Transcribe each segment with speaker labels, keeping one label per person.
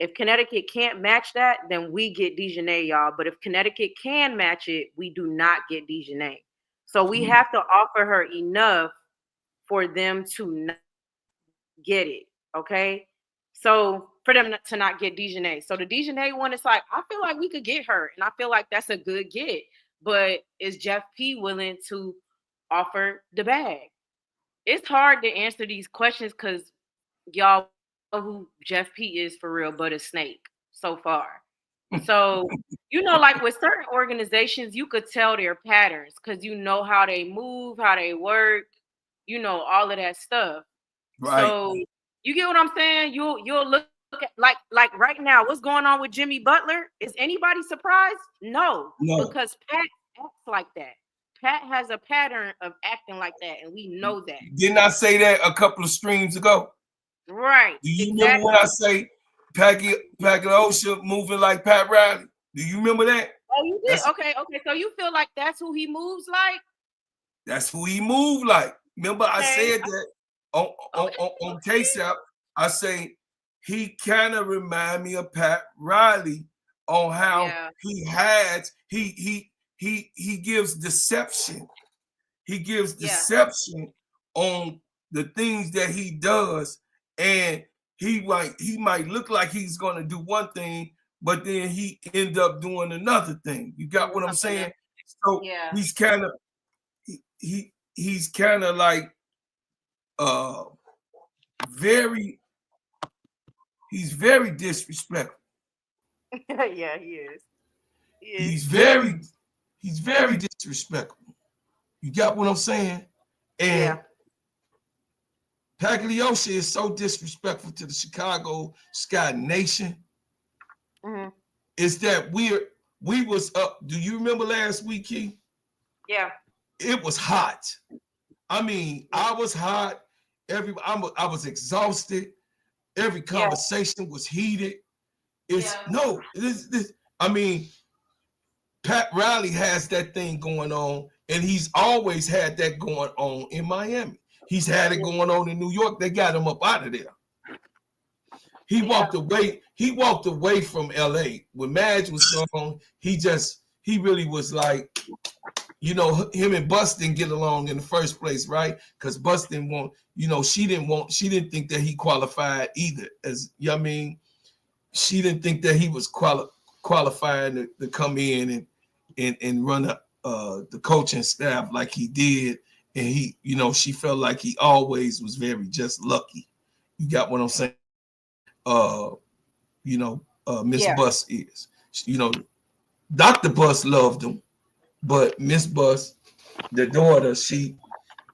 Speaker 1: If Connecticut can't match that, then we get Dejanay, y'all. But if Connecticut can match it, we do not get Dejanay. So we have to offer her enough for them to not get it. Okay. So for them to not get Dejanay. So the Dejanay one is like, I feel like we could get her. And I feel like that's a good get. But is Jeff P willing to offer the bag? It's hard to answer these questions because y'all know who Jeff P is for real, but a snake so far. So, like with certain organizations, you could tell their patterns because you know how they move, how they work, all of that stuff.
Speaker 2: Right.
Speaker 1: So you get what I'm saying? You'll look at like right now, what's going on with Jimmy Butler? Is anybody surprised? No. Because Pat acts like that. Pat has a pattern of acting like that, and we know that.
Speaker 2: Didn't I say that a couple of streams ago?
Speaker 1: Right.
Speaker 2: Do you remember when I say Paglia moving like Pat Riley? Do you remember that?
Speaker 1: Oh, you did? Okay. So you feel like that's who he moves like?
Speaker 2: That's who he moved like. Remember, I said that on KSAP. I say he kind of remind me of Pat Riley on how he gives deception. He gives deception on the things that he does, and he might look like he's going to do one thing, but then he end up doing another thing. You got what I'm saying? So he's kind of he's kind of like he's very disrespectful.
Speaker 1: Yeah, he is.
Speaker 2: He's very disrespectful. You got what I'm saying? And Pagliosha is so disrespectful to the Chicago Sky Nation.
Speaker 1: Mm-hmm.
Speaker 2: Is that we was up? Do you remember last week, Key?
Speaker 1: Yeah.
Speaker 2: It was hot. I mean, I was hot. I was exhausted. Every conversation was heated. I mean, Pat Riley has that thing going on, and he's always had that going on in Miami. He's had it going on in New York. They got him up out of there. He walked away. He walked away from LA when Madge was gone. He really was like, him and Bus didn't get along in the first place, right? Because Bus didn't want, she didn't think that he qualified either. She didn't think that he was qualified to come in and run the coaching staff like he did. And he, she felt like he always was very just lucky. You got what I'm saying? Miss Bus is. Dr. Bus loved him, but Miss Bus, the daughter,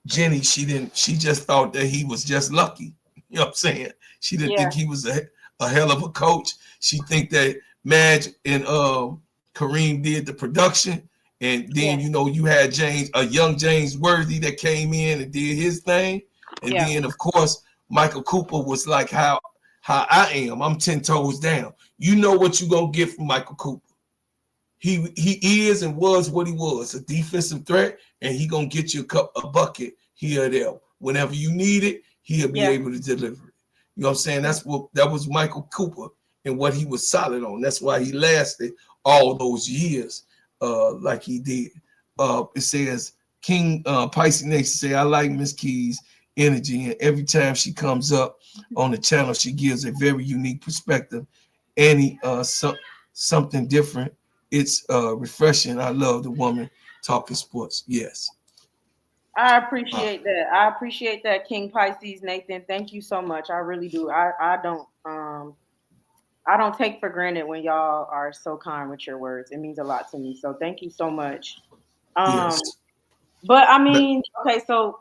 Speaker 2: Jenny, she just thought that he was just lucky. You know what I'm saying? She didn't think he was a hell of a coach. She think that Madge and Kareem did the production, and then you had young James Worthy that came in and did his thing, and then of course Michael Cooper was like how I am. I'm 10 toes down. You know what you gonna get from Michael Cooper. He is and was what he was, a defensive threat, and he gonna get you a bucket here or there. Whenever you need it, he'll be able to deliver it. You know what I'm saying? That was Michael Cooper and what he was solid on. That's why he lasted all those years like he did. It says King Pisces Nation say, I like Miss Key's energy, and every time she comes up on the channel, she gives a very unique perspective. Something different. It's refreshing. I love the woman talking sports. Yes.
Speaker 1: I appreciate that. I appreciate that, King Pisces, Nathan. Thank you so much. I really do. I don't take for granted when y'all are so kind with your words. It means a lot to me. So thank you so much.
Speaker 2: Yes.
Speaker 1: But I mean, okay, so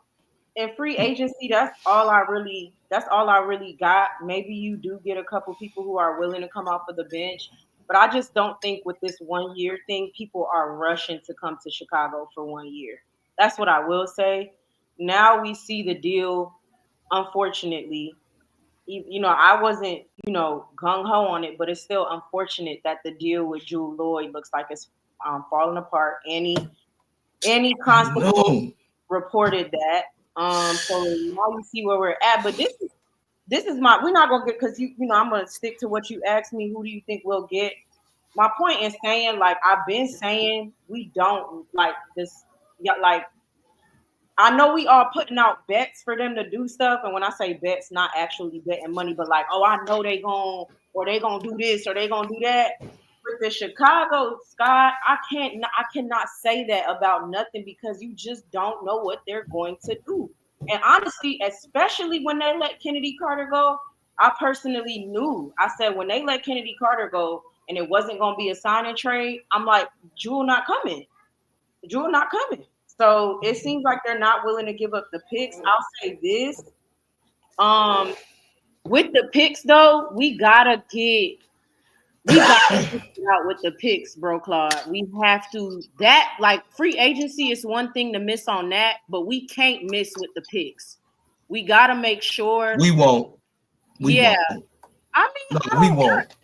Speaker 1: in free agency, that's all I really got. Maybe you do get a couple people who are willing to come off of the bench. But I just don't think with this 1 year thing, people are rushing to come to Chicago for 1 year. That's what I will say. Now we see the deal, unfortunately. I wasn't, gung-ho on it, but it's still unfortunate that the deal with Jewell Loyd looks like it's falling apart. Any constable reported that. So now you see where we're at. But this is this is we're not gonna get, because you know I'm gonna stick to what you asked me. Who do you think we'll get? My point is saying, like I've been saying, we don't like this. Yeah, like I know we are putting out bets for them to do stuff, and when I say bets, not actually betting money, but like, oh, I know they gonna do this or they gonna do that. With the Chicago Sky, I cannot say that about nothing because you just don't know what they're going to do. And honestly, especially when they let Kennedy Carter go, I personally knew. I said when they let Kennedy Carter go and it wasn't going to be a sign and trade, I'm like, Jewell not coming. Jewell not coming. So it seems like they're not willing to give up the picks. I'll say this. With the picks though, we gotta get out with the picks, bro, Claude. We have to, that like free agency is one thing to miss on that, but we can't miss with the picks. We got to make sure.
Speaker 2: We won't. We
Speaker 1: won't.
Speaker 2: I mean, no, we won't.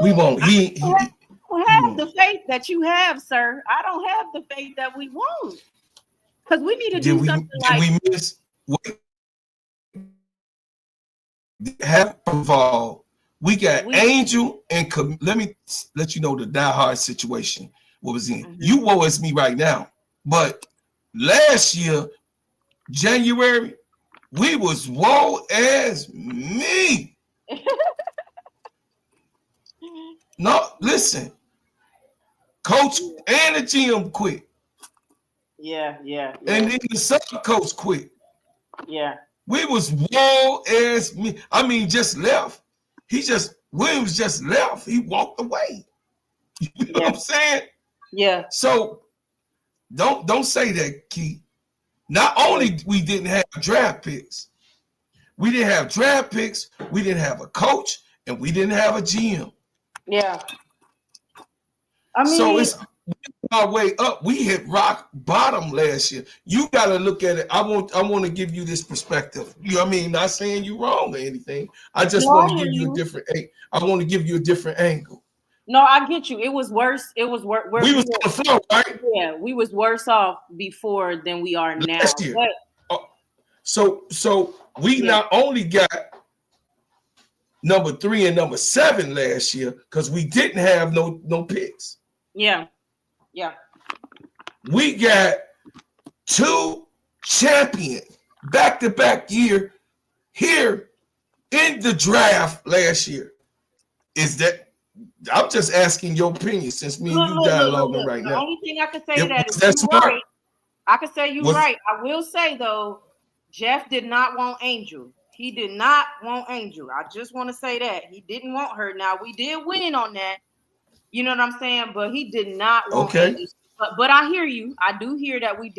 Speaker 1: We
Speaker 2: won't.
Speaker 1: I don't have the faith that you have, sir. I don't have the faith that we won't. Because we need to do something like.
Speaker 2: Did we miss? Have involved. We got Angel and let me let you know the diehard situation what was in. Mm-hmm. You owe us me right now, but last year, January, we was woe as me. No, listen, coach and the GM quit.
Speaker 1: Yeah.
Speaker 2: And then the sub coach quit.
Speaker 1: Yeah.
Speaker 2: We was woe as me. I mean, just left. Williams just left. He walked away. You know what I'm saying?
Speaker 1: Yeah.
Speaker 2: So don't say that, Keith. Not only we didn't have draft picks, we didn't have a coach, and we didn't have a GM.
Speaker 1: Yeah. I mean,
Speaker 2: so it's our way up. We hit rock bottom last year. You got to look at it. I want to give you this perspective. You know what I mean? Not saying you wrong or anything. I just want to give you a different. I want to give you a different angle.
Speaker 1: No, I get you. It was worse. It was worse.
Speaker 2: We was on the floor, right?
Speaker 1: Yeah, we was worse off before than we are now.
Speaker 2: Last year. So we not only got number 3 and number 7 last year because we didn't have no picks.
Speaker 1: Yeah.
Speaker 2: We got 2 champion back-to-back year here in the draft last year. Is that? I'm just asking your opinion since me and you dialoguing right now.
Speaker 1: The only thing I can say that's right. I can say you're right. I will say though, Jeff did not want Angel. He did not want Angel. I just want to say that he didn't want her. Now we did win on that. You know what I'm saying? But he did not want Angel. But I hear you. I do hear that we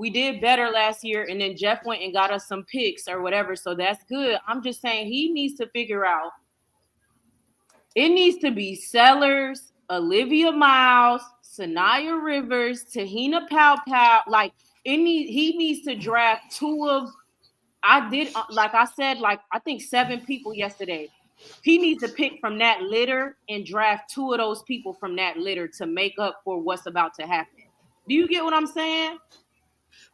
Speaker 1: did better last year, and then Jeff went and got us some picks or whatever. So that's good. I'm just saying he needs to figure out. It needs to be Sellers, Olivia Miles, Sanaya Rivers, Tahina Pow. Like he needs to draft 2 of. Like I said, I think 7 people yesterday. He needs to pick from that litter and draft 2 of those people from that litter to make up for what's about to happen. Do you get what I'm saying?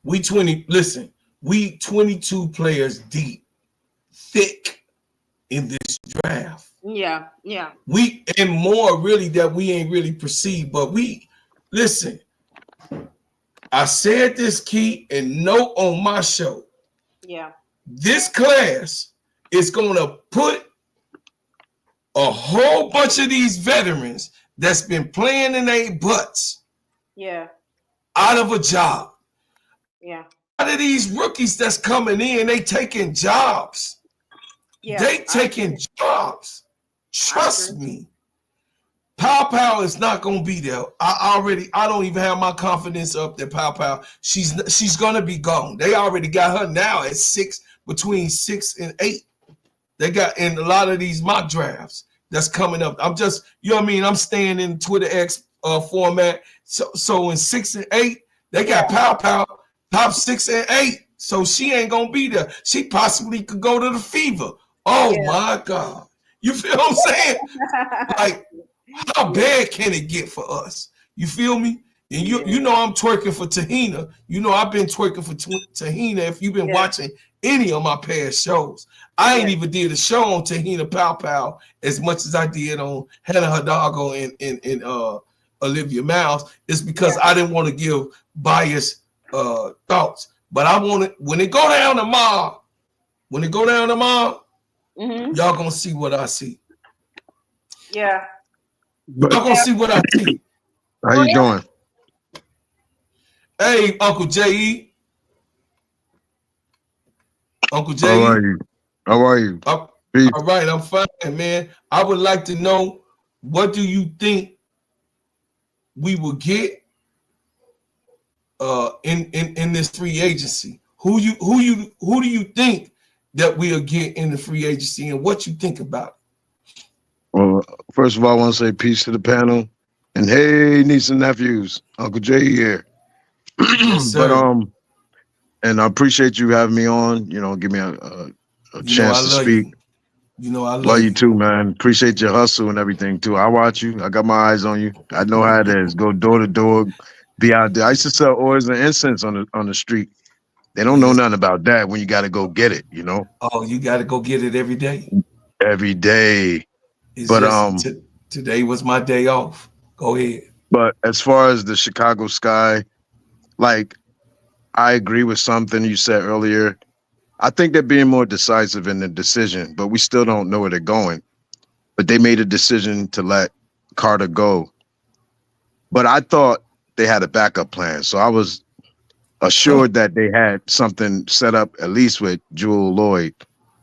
Speaker 2: We 22 players deep, thick in this draft.
Speaker 1: Yeah.
Speaker 2: We and more really that we ain't really perceived, but we listen. I said this, Key, and note on my show.
Speaker 1: Yeah.
Speaker 2: This class is gonna put a whole bunch of these veterans that's been playing in their butts.
Speaker 1: Yeah.
Speaker 2: Out of a job.
Speaker 1: Yeah.
Speaker 2: Out of these rookies that's coming in, they taking jobs.
Speaker 1: Yeah.
Speaker 2: They taking jobs. Trust me. Pow is not gonna be there. I don't even have my confidence up that Pow. She's gonna be gone. They already got her now at 6, between 6 and 8. They got in a lot of these mock drafts that's coming up. I'm just, you know what I mean? I'm staying in Twitter X format. So in 6 and 8, they got Pow top 6 and 8. So she ain't gonna be there. She possibly could go to the Fever. Oh my God. You feel what I'm saying? Like, how bad can it get for us? You feel me? And you know I'm twerking for Tahina. You know I've been twerking for Tahina. If you've been watching any of my past shows. I ain't even did a show on Tahina Pow Pow as much as I did on Hannah Hidalgo and Olivia Miles. It's because I didn't want to give biased thoughts. But I want it when it go down tomorrow. Y'all gonna see what I see.
Speaker 1: Yeah.
Speaker 2: Y'all gonna see what I see.
Speaker 3: How you doing?
Speaker 2: Hey, Uncle J.E. Uncle J.E.
Speaker 3: How are you?
Speaker 2: All right, I'm fine, man. I would like to know, what do you think we will get in this free agency? Who do you think that we'll get in the free agency, and what you think about it?
Speaker 3: Well, first of all, I want to say peace to the panel, and hey, nieces and nephews, Uncle Jay here.
Speaker 2: Yes, sir.
Speaker 3: But and I appreciate you having me on. You know, give me a chance to speak.
Speaker 2: You know, I
Speaker 3: love you too, man. Appreciate your hustle and everything too. I watch you. I got my eyes on you. I know how it is. Go door to door, be out there. I used to sell oils and incense on the street. They don't know nothing about that when you got to go get it, you know?
Speaker 2: Oh, you got to go get it every day?
Speaker 3: Every day.
Speaker 2: It's just, today was my day off. Go ahead.
Speaker 3: But as far as the Chicago Sky, like, I agree with something you said earlier. I think they're being more decisive in the decision, but we still don't know where they're going. But they made a decision to let Carter go. But I thought they had a backup plan. So I was assured that they had something set up at least with Jewell, Loyd,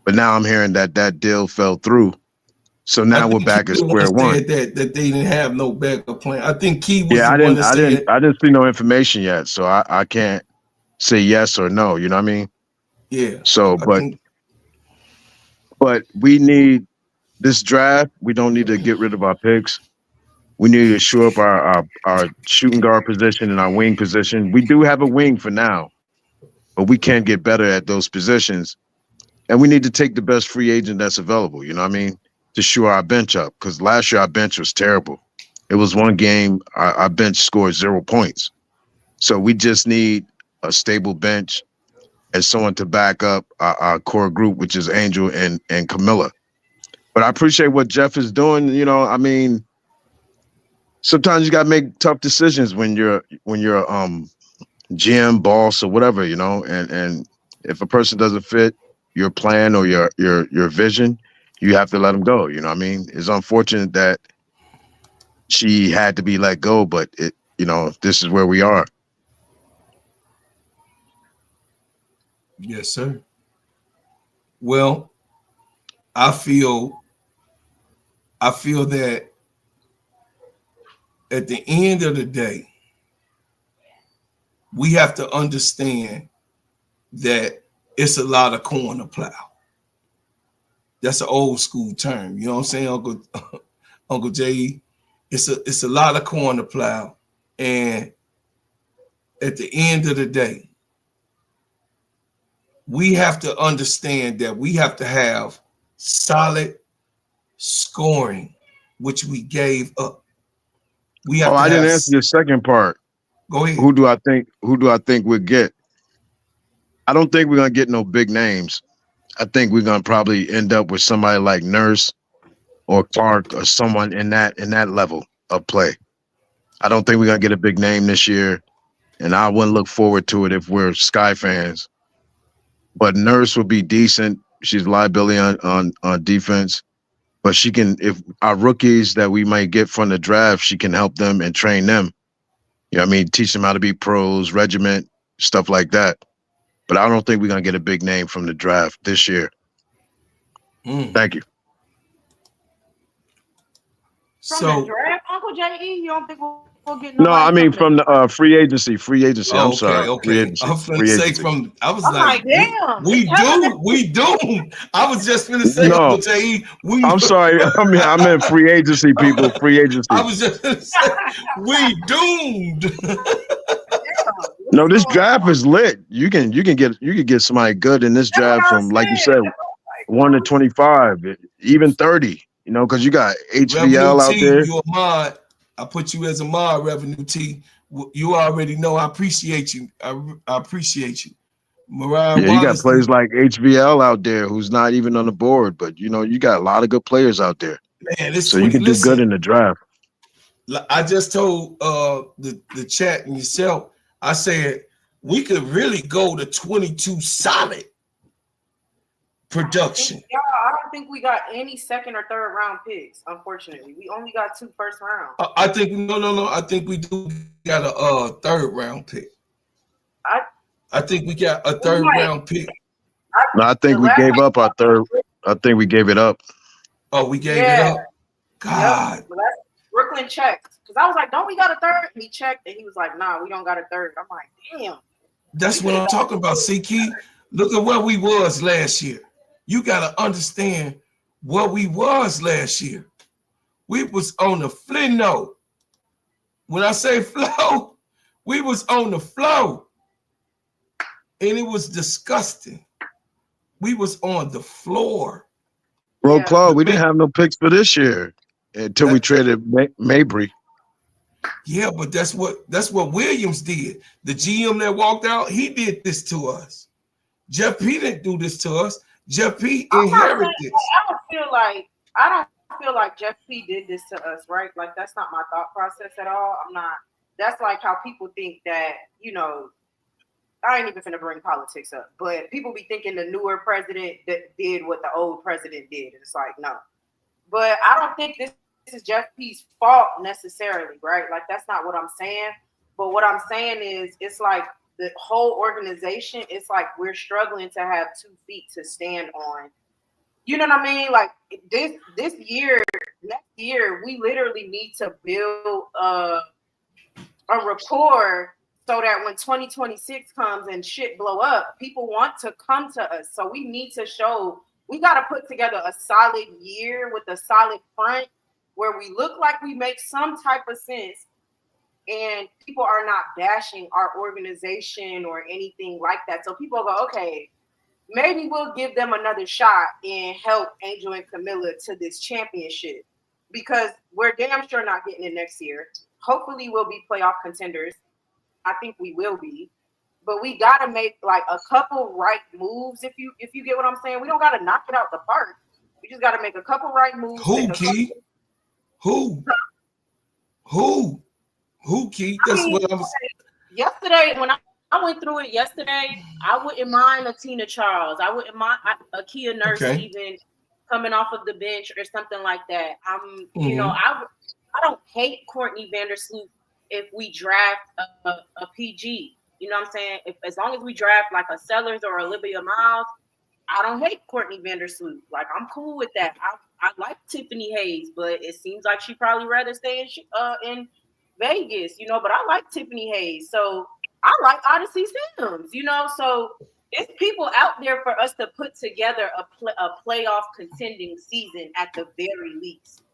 Speaker 3: but now I'm hearing that deal fell through. So now we're back at square one.
Speaker 2: That they didn't have no backup plan. I think Key was
Speaker 3: I didn't see no information yet, so I can't say yes or no. You know what I mean?
Speaker 2: Yeah.
Speaker 3: So, but we need this draft. We don't need to get rid of our picks. We need to shore up our shooting guard position and our wing position. We do have a wing for now, but we can get better at those positions. And we need to take the best free agent that's available, you know what I mean, to shore our bench up. Because last year our bench was terrible. It was one game, our bench scored 0 points. So we just need a stable bench and someone to back up our core group, which is Angel and Camilla. But I appreciate what Jeff is doing. You know, I mean, sometimes you got to make tough decisions when you're GM, boss, or whatever, you know. And if a person doesn't fit your plan or your vision, you have to let them go. You know what I mean? It's unfortunate that she had to be let go, but this is where we are.
Speaker 2: Yes, sir. Well, I feel that at the end of the day, we have to understand that it's a lot of corn to plow. That's an old school term. You know what I'm saying, Uncle J.E.? It's a lot of corn to plow. And at the end of the day, we have to understand that we have to have solid scoring, which we gave up.
Speaker 3: I didn't answer your second part.
Speaker 2: Go ahead.
Speaker 3: Who do I think we'll get? I don't think we're gonna get no big names. I think we're gonna probably end up with somebody like Nurse or Clark or someone in that level of play. I don't think we're gonna get a big name this year, and I wouldn't look forward to it if we're Sky fans. But Nurse will be decent. She's a liability on defense. But she can, if our rookies that we might get from the draft, she can help them and train them. You know what I mean? Teach them how to be pros, regiment, stuff like that. But I don't think we're going to get a big name from the draft this year. Thank you.
Speaker 1: From the draft, Uncle J.E., you don't think we'll get
Speaker 3: no, I mean from the free agency.
Speaker 2: Oh,
Speaker 3: I'm sorry.
Speaker 2: Okay.
Speaker 3: Free agency.
Speaker 2: I was going to say
Speaker 1: damn.
Speaker 2: We doomed. I was just going to say,
Speaker 3: no.
Speaker 2: Uncle J.E.,
Speaker 3: I'm sorry. I meant free agency, people. Free agency.
Speaker 2: I was just going to say, we doomed.
Speaker 3: No, this draft is lit. You can get somebody good in this draft from, like you said, 1 to 25, even 30. You know, because you got HBL out there.
Speaker 2: You're a mod. I put you as a mod, Revenue T. You already know I appreciate you. I appreciate you. Mariah
Speaker 3: Yeah, you got
Speaker 2: Wallace.
Speaker 3: players like HVL out there who's not even on the board, but you got a lot of good players out there.
Speaker 2: Man, it's
Speaker 3: so
Speaker 2: 20.
Speaker 3: You can do good in the draft.
Speaker 2: I just told the chat and yourself, I said we could really go to 22 solid production.
Speaker 1: I don't think we got any second or third round picks. Unfortunately, we only got 2 first rounds.
Speaker 2: I think no. I think we do got a third round pick. I think we got a third round pick.
Speaker 3: No, I think we gave up our third. I think we gave it up.
Speaker 2: Oh, we gave it up. God.
Speaker 1: Yep. Brooklyn checked because I was like, "Don't we got a third?" And he checked and he was like, "Nah, we don't got a third." I'm like, "Damn."
Speaker 2: That's what I'm talking about. See, Key, look at where we was last year. You gotta understand where we was last year. We was on the flow. When I say flow, we was on the flow, and it was disgusting. We was on the floor.
Speaker 3: Bro, Claude, we didn't have no picks for this year until we traded Mabry.
Speaker 2: Yeah, but that's what Williams did. The GM that walked out, he did this to us. Jeff P didn't do this to us. Jeff P inherited this.
Speaker 1: I don't feel like Jeff P did this to us, right? Like that's not my thought process at all. I'm not. That's like how people think that, I ain't even finna bring politics up, but people be thinking the newer president that did what the old president did. And it's like, no. But I don't think this is Jeff P's fault necessarily, right? Like, that's not what I'm saying. But what I'm saying is it's like the whole organization, it's like we're struggling to have 2 feet to stand on. You know what I mean? Like this year, next year, we literally need to build a rapport so that when 2026 comes and shit blow up, people want to come to us. So we need to show, we got to put together a solid year with a solid front where we look like we make some type of sense and people are not bashing our organization or anything like that. So people go, okay, maybe we'll give them another shot and help Angel and Camilla to this championship because we're damn sure not getting it next year. Hopefully we'll be playoff contenders. I think we will be, but we got to make like a couple right moves. If you get what I'm saying, we don't got to knock it out the park. We just got to make a couple right moves.
Speaker 2: Who, Key? Who, Key? That's what I was.
Speaker 1: Yesterday, when I went through it yesterday, I wouldn't mind a Tina Charles. I wouldn't mind a Kia Nurse even coming off of the bench or something like that. I don't hate Courtney Vandersloot if we draft a PG. You know what I'm saying? As long as we draft like a Sellers or Olivia Miles, I don't hate Courtney Vandersloot. Like, I'm cool with that. I like Tiffany Hayes, but it seems like she'd probably rather stay in Vegas, but I like Tiffany Hayes. So I like Odyssey Sims, so there's people out there for us to put together a playoff contending season at the very least.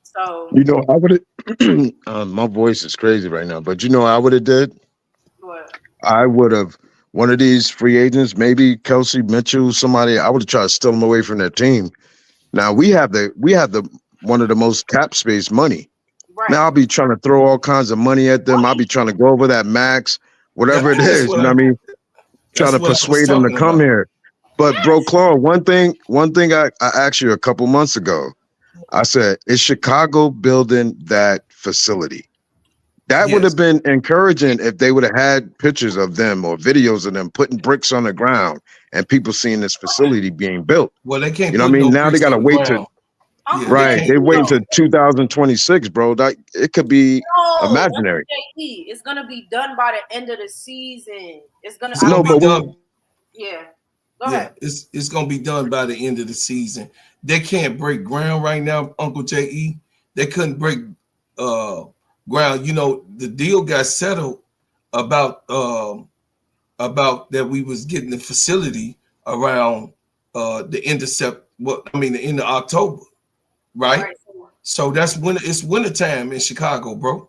Speaker 1: So
Speaker 3: I would have. My voice is crazy right now, but I would have did.
Speaker 1: What?
Speaker 3: I would have one of these free agents, maybe Kelsey Mitchell, somebody. I would have tried to steal them away from their team. Now we have the one of the most cap space money. Right. Now I'll be trying to throw all kinds of money at them. I'll be trying to go over that max, whatever it is. You know what I mean? Trying to persuade them to come here. But bro, Claude, one thing I asked you a couple months ago. I said, is Chicago building that facility? That would have been encouraging if they would have had pictures of them or videos of them putting bricks on the ground and people seeing this facility being built.
Speaker 2: Well, they can't.
Speaker 3: You know what I mean? Now they got to wait to. Right, they wait until 2026, bro. It could be imaginary.
Speaker 1: It's gonna be done by the end of the season. It's gonna
Speaker 2: be done.
Speaker 1: Yeah. Go ahead.
Speaker 2: It's gonna be done by the end of the season. They can't break ground right now, Uncle J.E. They couldn't break ground. The deal got settled about that we was getting the facility around the end of October, right? So that's when it's wintertime in Chicago, bro.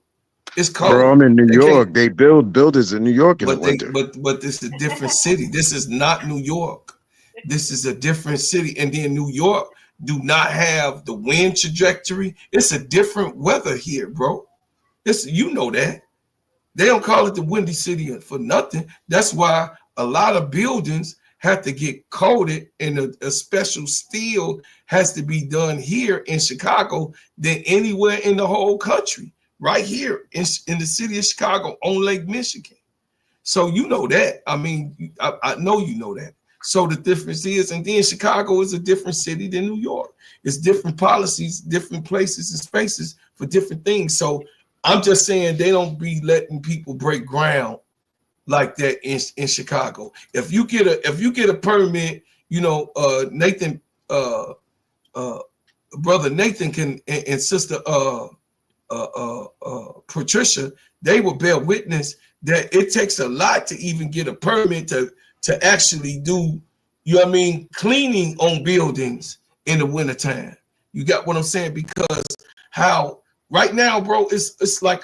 Speaker 2: It's cold.
Speaker 3: Bro, I'm in New York. They build buildings in New York in the winter.
Speaker 2: But this is a different city. This is not New York. This is a different city. And then New York do not have the wind trajectory. It's a different weather here, bro. That. They don't call it the Windy City for nothing. That's why a lot of buildings have to get coated, and a special steel has to be done here in Chicago than anywhere in the whole country. Right here in the city of Chicago on Lake Michigan. So you know that. I mean, I know you know that. So the difference is, and then Chicago is a different city than New York. It's different policies, different places and spaces for different things. So I'm just saying they don't be letting people break ground like that in Chicago. If you get a permit, you know, Nathan, brother Nathan can and sister Patricia, they will bear witness that it takes a lot to even get a permit to actually do, you know what I mean, cleaning on buildings in the wintertime. You got what I'm saying? Because how right now, bro, it's like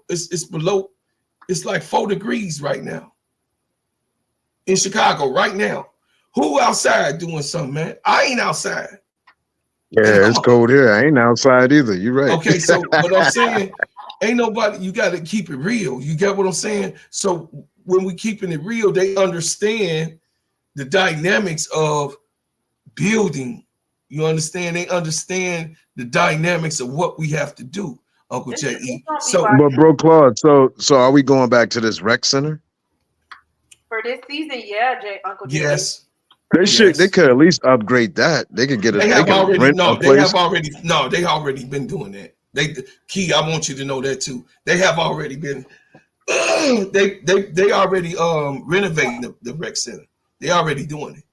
Speaker 2: it's below, it's like 4 degrees right now in Chicago right now. Who outside doing something, man? I ain't outside.
Speaker 3: Yeah, it's cold here. I ain't outside either. You're right.
Speaker 2: Okay, so what I'm saying, ain't nobody, you got to keep it real. You get what I'm saying? So when we keeping it real, they understand the dynamics of building. You understand? They understand the dynamics of what we have to do, Uncle J.E. So,
Speaker 3: but bro, Claude, so are we going back to this rec center?
Speaker 1: For this season, yeah, Uncle J.E.
Speaker 2: Yes.
Speaker 3: They could at least upgrade that. They could get a.
Speaker 2: They have already
Speaker 3: rent a place.
Speaker 2: They already been doing that. Key, I want you to know that too. They have already been they already renovating the rec center. They already doing it.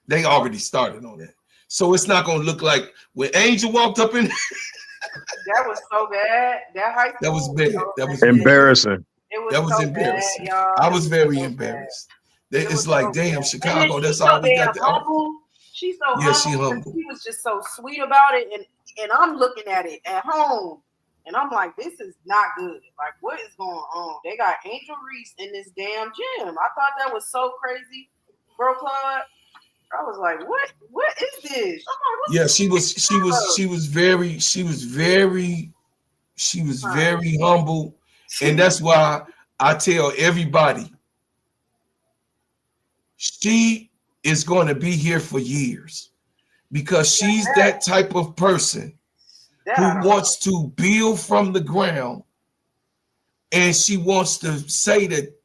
Speaker 2: They already started on that. So it's not gonna look like when Angel walked up in
Speaker 1: that was so bad. That high school,
Speaker 2: that was bad. That was
Speaker 3: embarrassing.
Speaker 1: That was so
Speaker 2: embarrassing.
Speaker 1: Bad, y'all.
Speaker 2: I was very embarrassed. It's like, so damn, Chicago, that's all we got.
Speaker 1: She's so humble.
Speaker 2: She humble.
Speaker 1: She was just so sweet about it. And I'm looking at it at home. And I'm like, this is not good. Like, what is going on? They got Angel Reese in this damn gym. I thought that was so crazy, bro, Claude. I was like, what is this? I'm like,
Speaker 2: she was very humble. And that's why I tell everybody, she is going to be here for years because she's that type of person who wants to build from the ground, and she wants to say that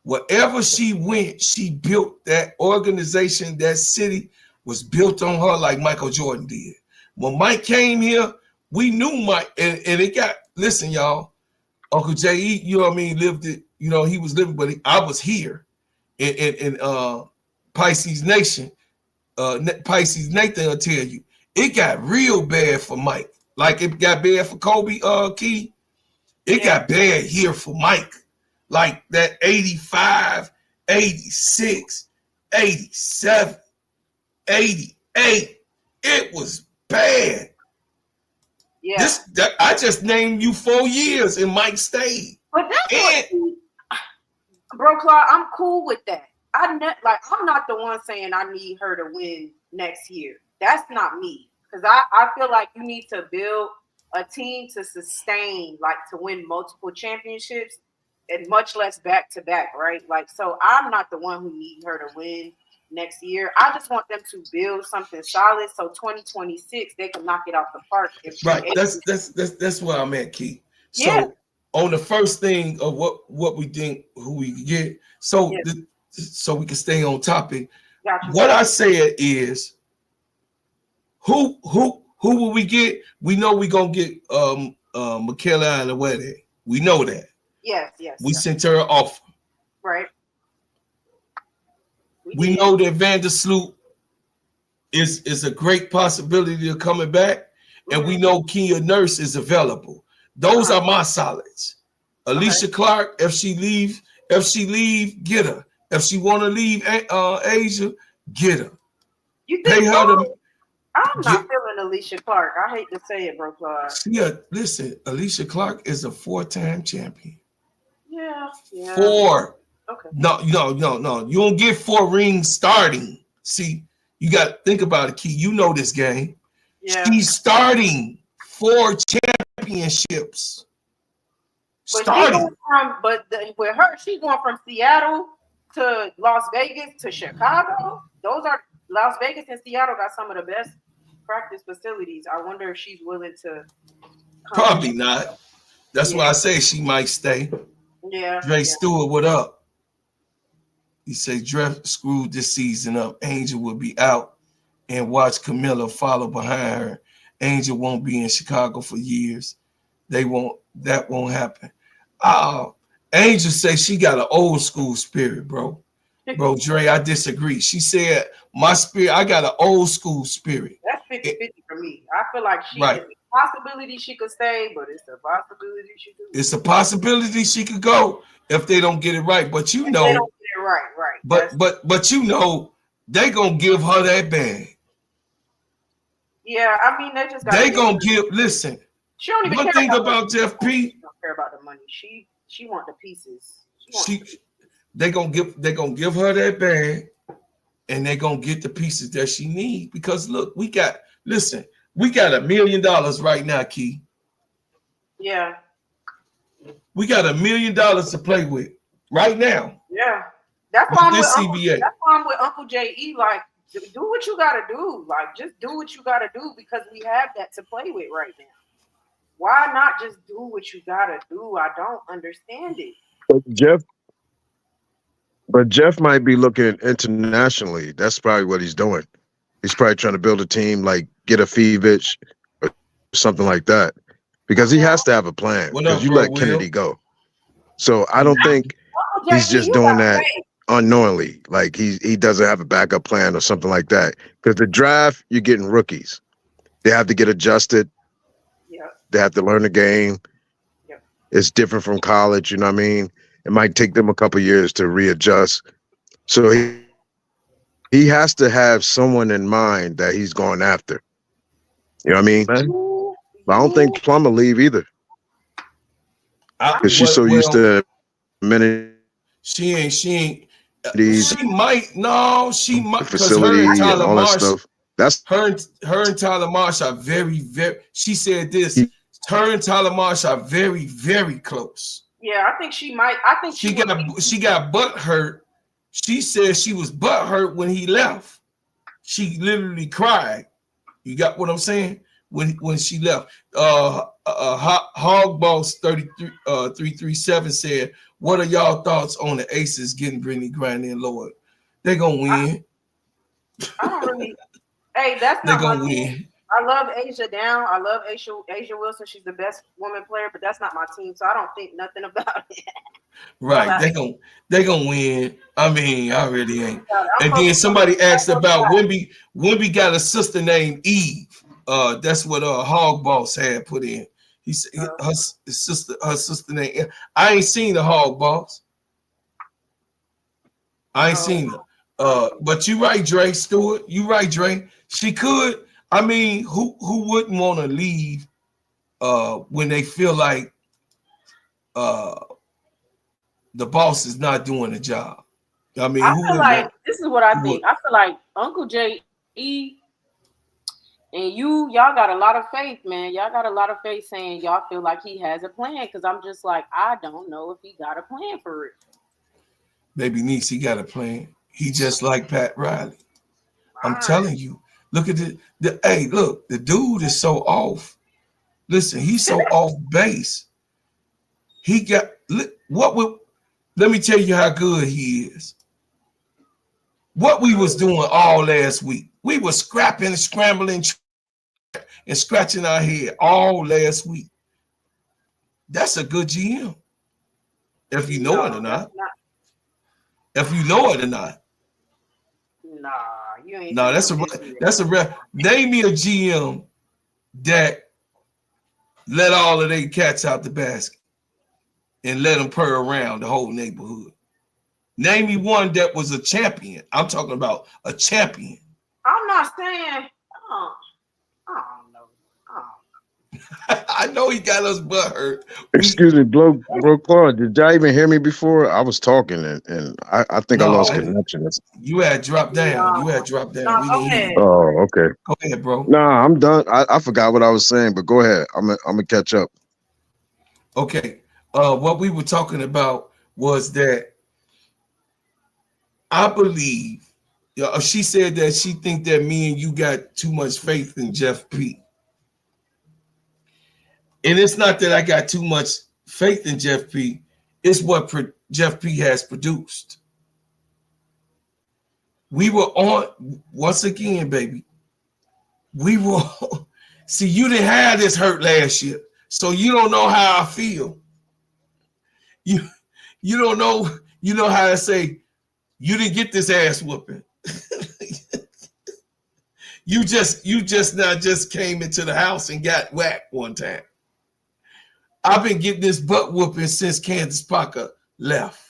Speaker 2: wherever she went, she built that organization, that city was built on her like Michael Jordan did. When Mike came here, we knew Mike, and it got, listen, y'all, Uncle J.E., you know what I mean, lived it, you know, he was living, but I was here in Pisces Nation. Pisces Nathan will tell you, it got real bad for Mike. Like it got bad for Kobe, Key. It got bad here for Mike. Like that 85, 86, 87, 88. It was bad. Yeah. I just named you 4 years and Mike stayed.
Speaker 1: But that's bro, Claude, I'm cool with that. I'm not the one saying I need her to win next year. That's not me. Because I feel like you need to build a team to sustain, like to win multiple championships and much less back-to-back, right? Like, so I'm not the one who need her to win next year. I just want them to build something solid so 2026 they can knock it out the park.
Speaker 2: Right. That's where I'm at, Key. So on the first thing of what we think who we get, so so we can stay on topic.
Speaker 1: Gotcha.
Speaker 2: What I said is who will we get? We know we're gonna get Michaela and the wedding. We know that.
Speaker 1: Yes.
Speaker 2: We sent her an offer.
Speaker 1: Right.
Speaker 2: We know that Vandersloot is a great possibility of coming back, and we know Kia Nurse is available. Those are my solids. Alicia Clark, if she leave, get her. If she want to leave Asia, get her.
Speaker 1: You think I'm not feeling Alicia Clark. I hate to say it, bro, Clark.
Speaker 2: Listen, Alicia Clark is a 4-time champion.
Speaker 1: Yeah.
Speaker 2: 4.
Speaker 1: Okay.
Speaker 2: No. You don't get 4 rings starting. See, you got to think about it, Key. You know this game.
Speaker 1: Yeah.
Speaker 2: She's starting 4 championships.
Speaker 1: With her, she's going from Seattle to Las Vegas to Chicago. Those are Las Vegas and Seattle got some of the best practice facilities. I wonder if she's willing to.
Speaker 2: Probably not. That's why I say she might stay.
Speaker 1: Yeah.
Speaker 2: Dre Stewart, what up? He said Dre screwed this season up. Angel will be out and watch Camilla follow behind her. Angel won't be in Chicago for years. That won't happen. Angel say she got an old school spirit, bro. Bro, Dre, I disagree. She said, my spirit, I got an old school spirit.
Speaker 1: That's 50-50 for me. I feel like it's a possibility she could stay, but it's a possibility she could go.
Speaker 2: It's a possibility she could go if they don't get it right. But you know,
Speaker 1: they don't get it right.
Speaker 2: But you know, they gonna give her that bag.
Speaker 1: Yeah, I mean, they just
Speaker 2: gonna give. Listen,
Speaker 1: she don't even
Speaker 2: one
Speaker 1: care
Speaker 2: thing about Jeff P.
Speaker 1: She don't care about the money. She want the pieces.
Speaker 2: They gonna give her that bag, and they gonna get the pieces that she need. Because look, we got $1 million right now, Key.
Speaker 1: Yeah.
Speaker 2: We got $1 million to play with right now.
Speaker 1: Yeah. That's why
Speaker 2: I'm
Speaker 1: with Uncle J.E. Like, do what you gotta do. Like, just do what you gotta do because we have that to play with right now. Why not just do what you gotta do? I don't understand it.
Speaker 3: But Jeff might be looking internationally. That's probably what he's doing. He's probably trying to build a team, like get a Feevich or something like that, because he has to have a plan. Because you let Kennedy go, so I don't think he's just doing that unknowingly. Like he doesn't have a backup plan or something like that. Because the draft, you're getting rookies. They have to get adjusted.
Speaker 1: Yeah.
Speaker 3: They have to learn the game.
Speaker 1: Yeah.
Speaker 3: It's different from college. You know what I mean? It might take them a couple of years to readjust. So he has to have someone in mind that he's going after. You know what I mean? But I don't think Plum will leave either. Because she's so used to many.
Speaker 2: She ain't. She might. No, she might.
Speaker 3: Facility and all that stuff. That's
Speaker 2: her and Tyler Marsh are very, very. She said this. Her and Tyler Marsh are very, very close.
Speaker 1: Yeah, I think she might. I think
Speaker 2: she got butt hurt. She said she was butt hurt when he left. She literally cried. You got what I'm saying? When she left. Hog Boss 337 said, "What are y'all thoughts on the Aces getting Brittany Griner and Loyd? They're gonna win."
Speaker 1: I don't really. Hey, that's not.
Speaker 2: They're gonna win.
Speaker 1: I love Asia Down. I love Asia Wilson. She's the best woman player, but that's not my team, so I don't think nothing about it.
Speaker 2: Right, they gonna win. I mean, I really ain't. And then somebody asked about Wimby got a sister named Eve. That's what Hog Boss had put in. He said her sister named. I ain't seen the Hog Boss. I ain't seen her. But you right, Dre Stewart. You right, Dre. She could. I mean, who wouldn't want to leave when they feel like the boss is not doing the job? I mean,
Speaker 1: I feel like this is what I think. I feel like Uncle J.E. and y'all got a lot of faith, man. Y'all got a lot of faith saying y'all feel like he has a plan. Because I'm just like, I don't know if he got a plan for it.
Speaker 2: Baby niece, he got a plan. He just like Pat Riley. I'm telling you. Look at hey, look, the dude is so off. Listen, he's so off base. He got let me tell you how good he is. What we was doing all last week, we were scrapping, scrambling, and scratching our head all last week. That's a good GM. If you know it or not. If you know it or not.
Speaker 1: Nah, you ain't.
Speaker 2: No, that's a rare. Name me a GM that let all of their cats out the basket and let them purr around the whole neighborhood. Name me one that was a champion. I'm talking about a champion.
Speaker 1: I'm not saying. I don't know.
Speaker 2: I know he got us butt hurt.
Speaker 3: Excuse me, bro, Claude, did y'all even hear me before? I was talking and I think I lost connection.
Speaker 2: You had dropped down. We didn't hear you.
Speaker 3: Oh, okay.
Speaker 2: Go ahead, bro.
Speaker 3: Nah, I'm done. I forgot what I was saying, but go ahead. I'm gonna catch up.
Speaker 2: Okay. What we were talking about was that I believe, she said that she think that me and you got too much faith in Jeff P. And it's not that I got too much faith in Jeff P. It's what Jeff P has produced. We were on, once again, baby. We were, see, you didn't have this hurt last year, so you don't know how I feel. You don't know, you know how to say, you didn't get this ass whooping. you just not just came into the house and got whacked one time. I've been getting this butt whooping since Candace Parker left.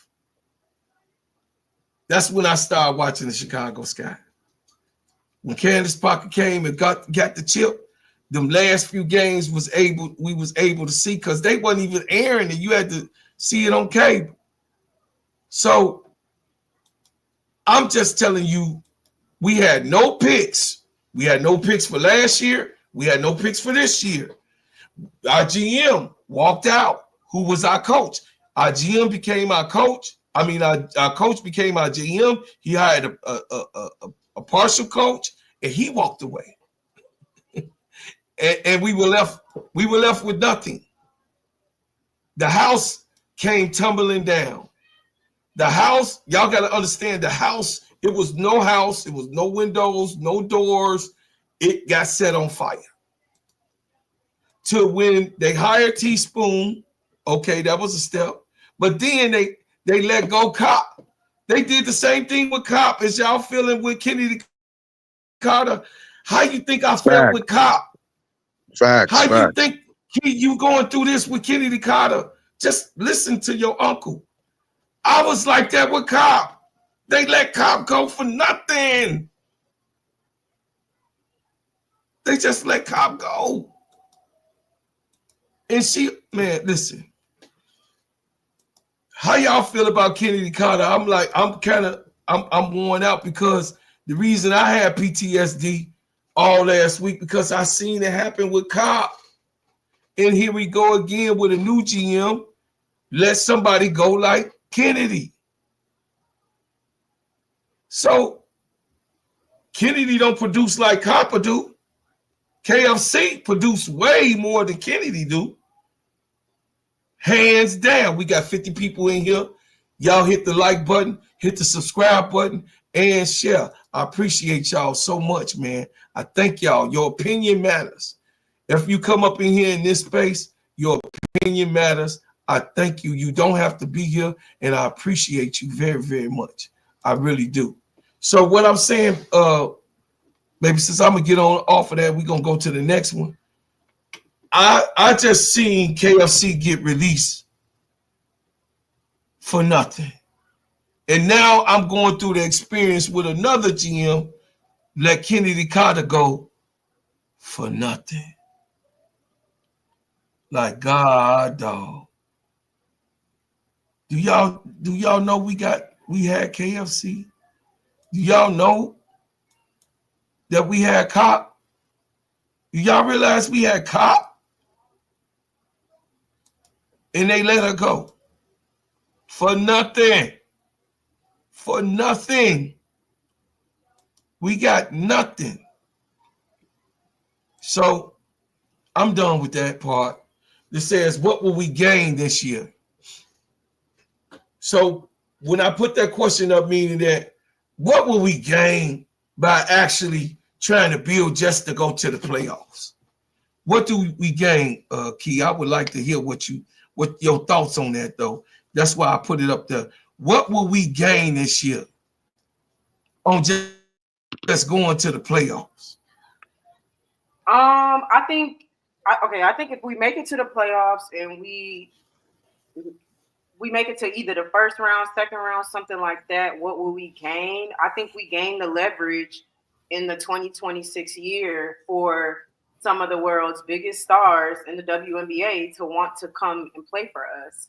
Speaker 2: That's when I started watching the Chicago Sky. When Candace Parker came and got the chip, them last few games we was able to see because they wasn't even airing it. You had to see it on cable. So I'm just telling you, we had no picks. We had no picks for last year. We had no picks for this year. Our GM walked out, who was our coach. Our GM became our coach. I mean, our coach became our GM. He hired a partial coach, and he walked away. and we were left with nothing. The house came tumbling down. The house, y'all got to understand, the house, it was no house, it was no windows, no doors. It got set on fire. To when they hired Teaspoon, okay, that was a step. But then they let go Cop. They did the same thing with Cop as y'all feeling with Kennedy Carter. How you think I felt with Cop?
Speaker 3: Facts.
Speaker 2: How you think you going through this with Kennedy Carter? Just listen to your uncle. I was like that with Cop. They let Cop go for nothing. They just let Cop go. And man, listen. How y'all feel about Kennedy Carter? I'm worn out because the reason I had PTSD all last week because I seen it happen with Cop. And here we go again with a new GM. Let somebody go like Kennedy. So Kennedy don't produce like Copper do. KFC produce way more than Kennedy do. Hands down. We got 50 people in here. Y'all hit the like button, hit the subscribe button, and share. I appreciate y'all so much, man. I thank y'all. Your opinion matters. If you come up in here in this space, your opinion matters. I thank you. You don't have to be here, and I appreciate you very, very much. I really do. So what I'm saying, maybe since I'm gonna get on off of that, we're gonna go to the next one. I just seen KFC get released for nothing. And now I'm going through the experience with another GM, let Kennedy Carter go for nothing. Like God, dog. Do y'all know we had KFC? Do y'all know that we had Cop? Do y'all realize we had Cop? And they let her go for nothing. For nothing. We got nothing. So I'm done with that part. It says, what will we gain this year? So when I put that question up, meaning that what will we gain by actually trying to build just to go to the playoffs? What do we gain, Key? I would like to hear what your thoughts on that, though. That's why I put it up there. What will we gain this year on just going to the playoffs?
Speaker 1: I think if we make it to the playoffs and we make it to either the first round, second round, something like that, what will we gain? I think we gain the leverage in the 2026 year for some of the world's biggest stars in the WNBA to want to come and play for us.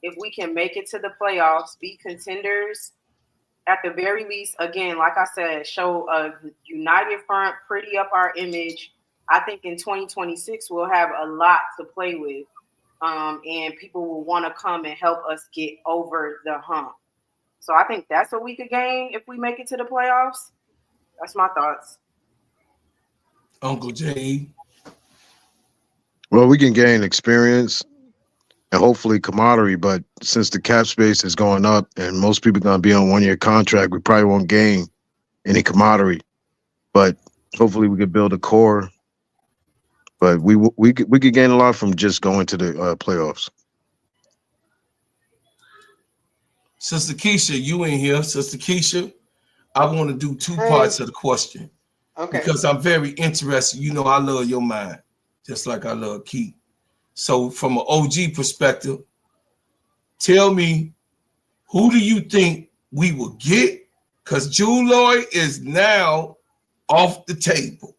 Speaker 1: If we can make it to the playoffs, be contenders, at the very least, again, like I said, show a united front, pretty up our image. I think in 2026, we'll have a lot to play with. And people will want to come and help us get over the hump. So I think that's what we could gain if we make it to the playoffs. That's my thoughts.
Speaker 2: Uncle J.
Speaker 3: Well, we can gain experience and hopefully camaraderie, but since the cap space is going up and most people are going to be on 1-year contract, we probably won't gain any camaraderie. But hopefully we could build a core. But we could gain a lot from just going to the playoffs.
Speaker 2: Sister Keisha, you in here. Sister Keisha, I want to do 2 parts of the question.
Speaker 4: Okay.
Speaker 2: Because I'm very interested. You know, I love your mind, just like I love Keith. So from an OG perspective, tell me, who do you think we will get? Because Jewell Loyd is now off the table.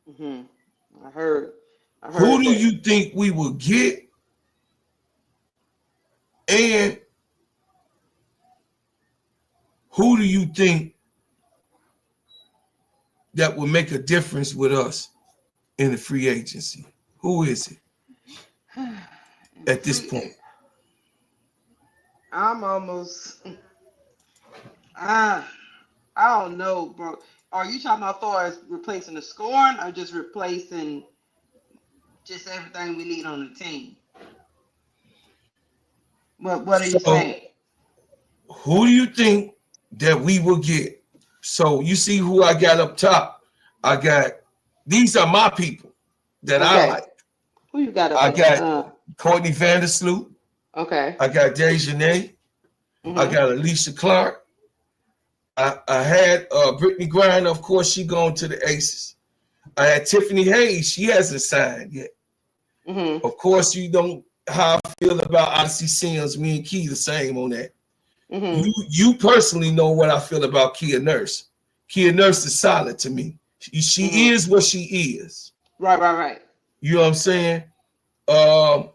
Speaker 4: Mm-hmm. I heard
Speaker 2: Who do
Speaker 4: that.
Speaker 2: you think we will get? And who do you think that will make a difference with us in the free agency? Who is it at this point?
Speaker 4: I'm almost. I don't know, bro. Are you talking about far as replacing the scoring or just replacing just everything we need on the team? What are you saying?
Speaker 2: Who do you think that we will get? So you see who I got up top. These are my people that I like.
Speaker 4: Who you got up
Speaker 2: I got Courtney Vandersloot.
Speaker 4: Okay.
Speaker 2: I got Dejanay.
Speaker 4: Mm-hmm.
Speaker 2: I got Alicia Clark. I had Brittany Griner. Of course, she going to the Aces. I had Tiffany Hayes. She hasn't signed yet.
Speaker 4: Mm-hmm.
Speaker 2: Of course, you know how I feel about Odyssey Sims. Me and Key the same on that.
Speaker 4: Mm-hmm.
Speaker 2: You personally know what I feel about Kia Nurse. Kia Nurse is solid to me. She is what she is.
Speaker 4: Right.
Speaker 2: You know what I'm saying? And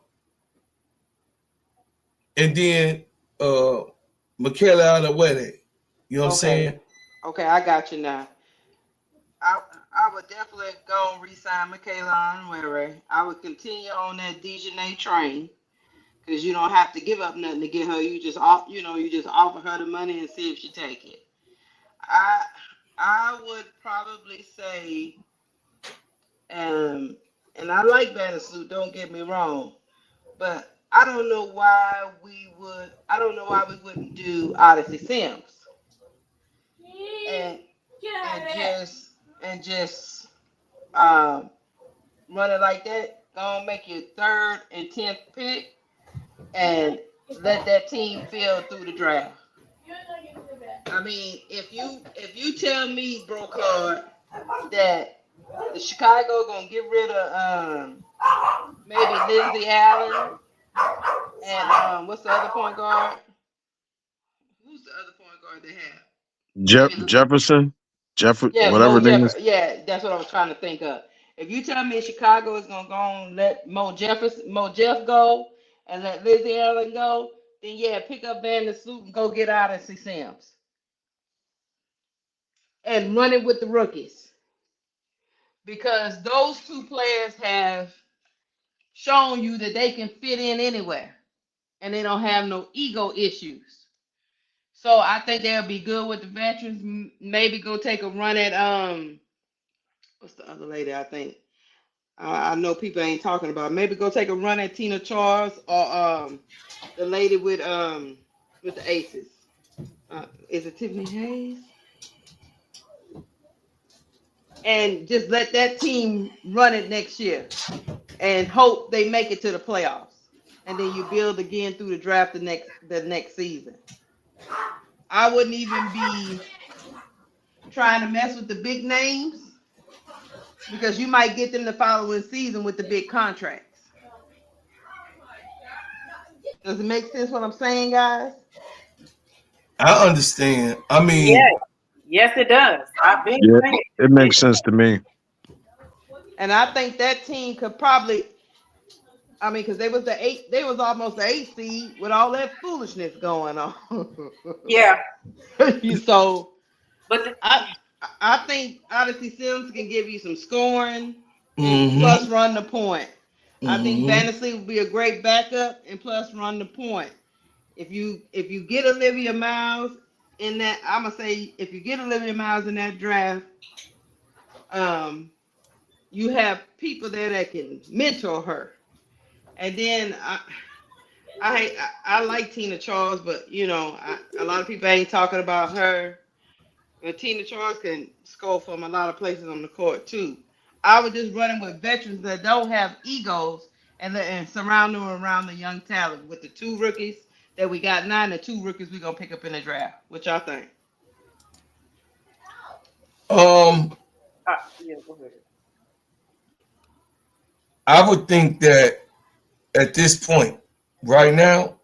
Speaker 2: then Michaela Adewale. You know what I'm saying?
Speaker 4: Okay, I got you now. I would definitely go and re-sign Michaela Adewale. I would continue on that Dejanay train because you don't have to give up nothing to get her. You just offer her the money and see if she take it. I would probably say, and I like Vandersloot, don't get me wrong, but I don't know why we wouldn't do Odyssey Sims. And just run it like that. Gonna make your 3rd and 10th pick and let that team fill through the draft. I mean, if you tell me, bro, Claude, that the Chicago gonna get rid of maybe Lindsay Allen and what's the other point guard? Who's the other point guard they have?
Speaker 3: Jefferson,
Speaker 4: Yeah,
Speaker 3: whatever name is.
Speaker 4: Yeah, that's what I was trying to think of. If you tell me Chicago is gonna go and let Mo Jeff go and let Lizzie Allen go, then yeah, pick up Vandersloot and go get out of C. Sims and run it with the rookies because those 2 players have shown you that they can fit in anywhere and they don't have no ego issues. So I think they'll be good with the veterans. Maybe go take a run at what's the other lady? I think I know people ain't talking about. Maybe go take a run at Tina Charles or the lady with the Aces. Is it Tiffany Hayes? And just let that team run it next year and hope they make it to the playoffs. And then you build again through the draft the next season. I wouldn't even be trying to mess with the big names because you might get them the following season with the big contracts. Does it make sense what I'm saying, guys?
Speaker 2: I understand. I mean,
Speaker 1: yes, it does.
Speaker 3: It makes sense to me.
Speaker 4: And I think that team could probably, because they was almost the 8th seed with all that foolishness going on.
Speaker 1: Yeah.
Speaker 4: So,
Speaker 1: but
Speaker 4: I think Odyssey Sims can give you some scoring and plus run the point. I think Vandersloot would be a great backup and plus run the point. If you get Olivia Miles in that, I'm gonna say if you get Olivia Miles in that draft, you have people there that can mentor her. And then I like Tina Charles, but you know, a lot of people ain't talking about her. But Tina Charles can score from a lot of places on the court too. I was just running with veterans that don't have egos and surround them around the young talent with the 2 rookies that we got now and the 2 rookies we're gonna pick up in the draft. What y'all think?
Speaker 1: Yeah, go ahead.
Speaker 2: I would think that at this point, right now,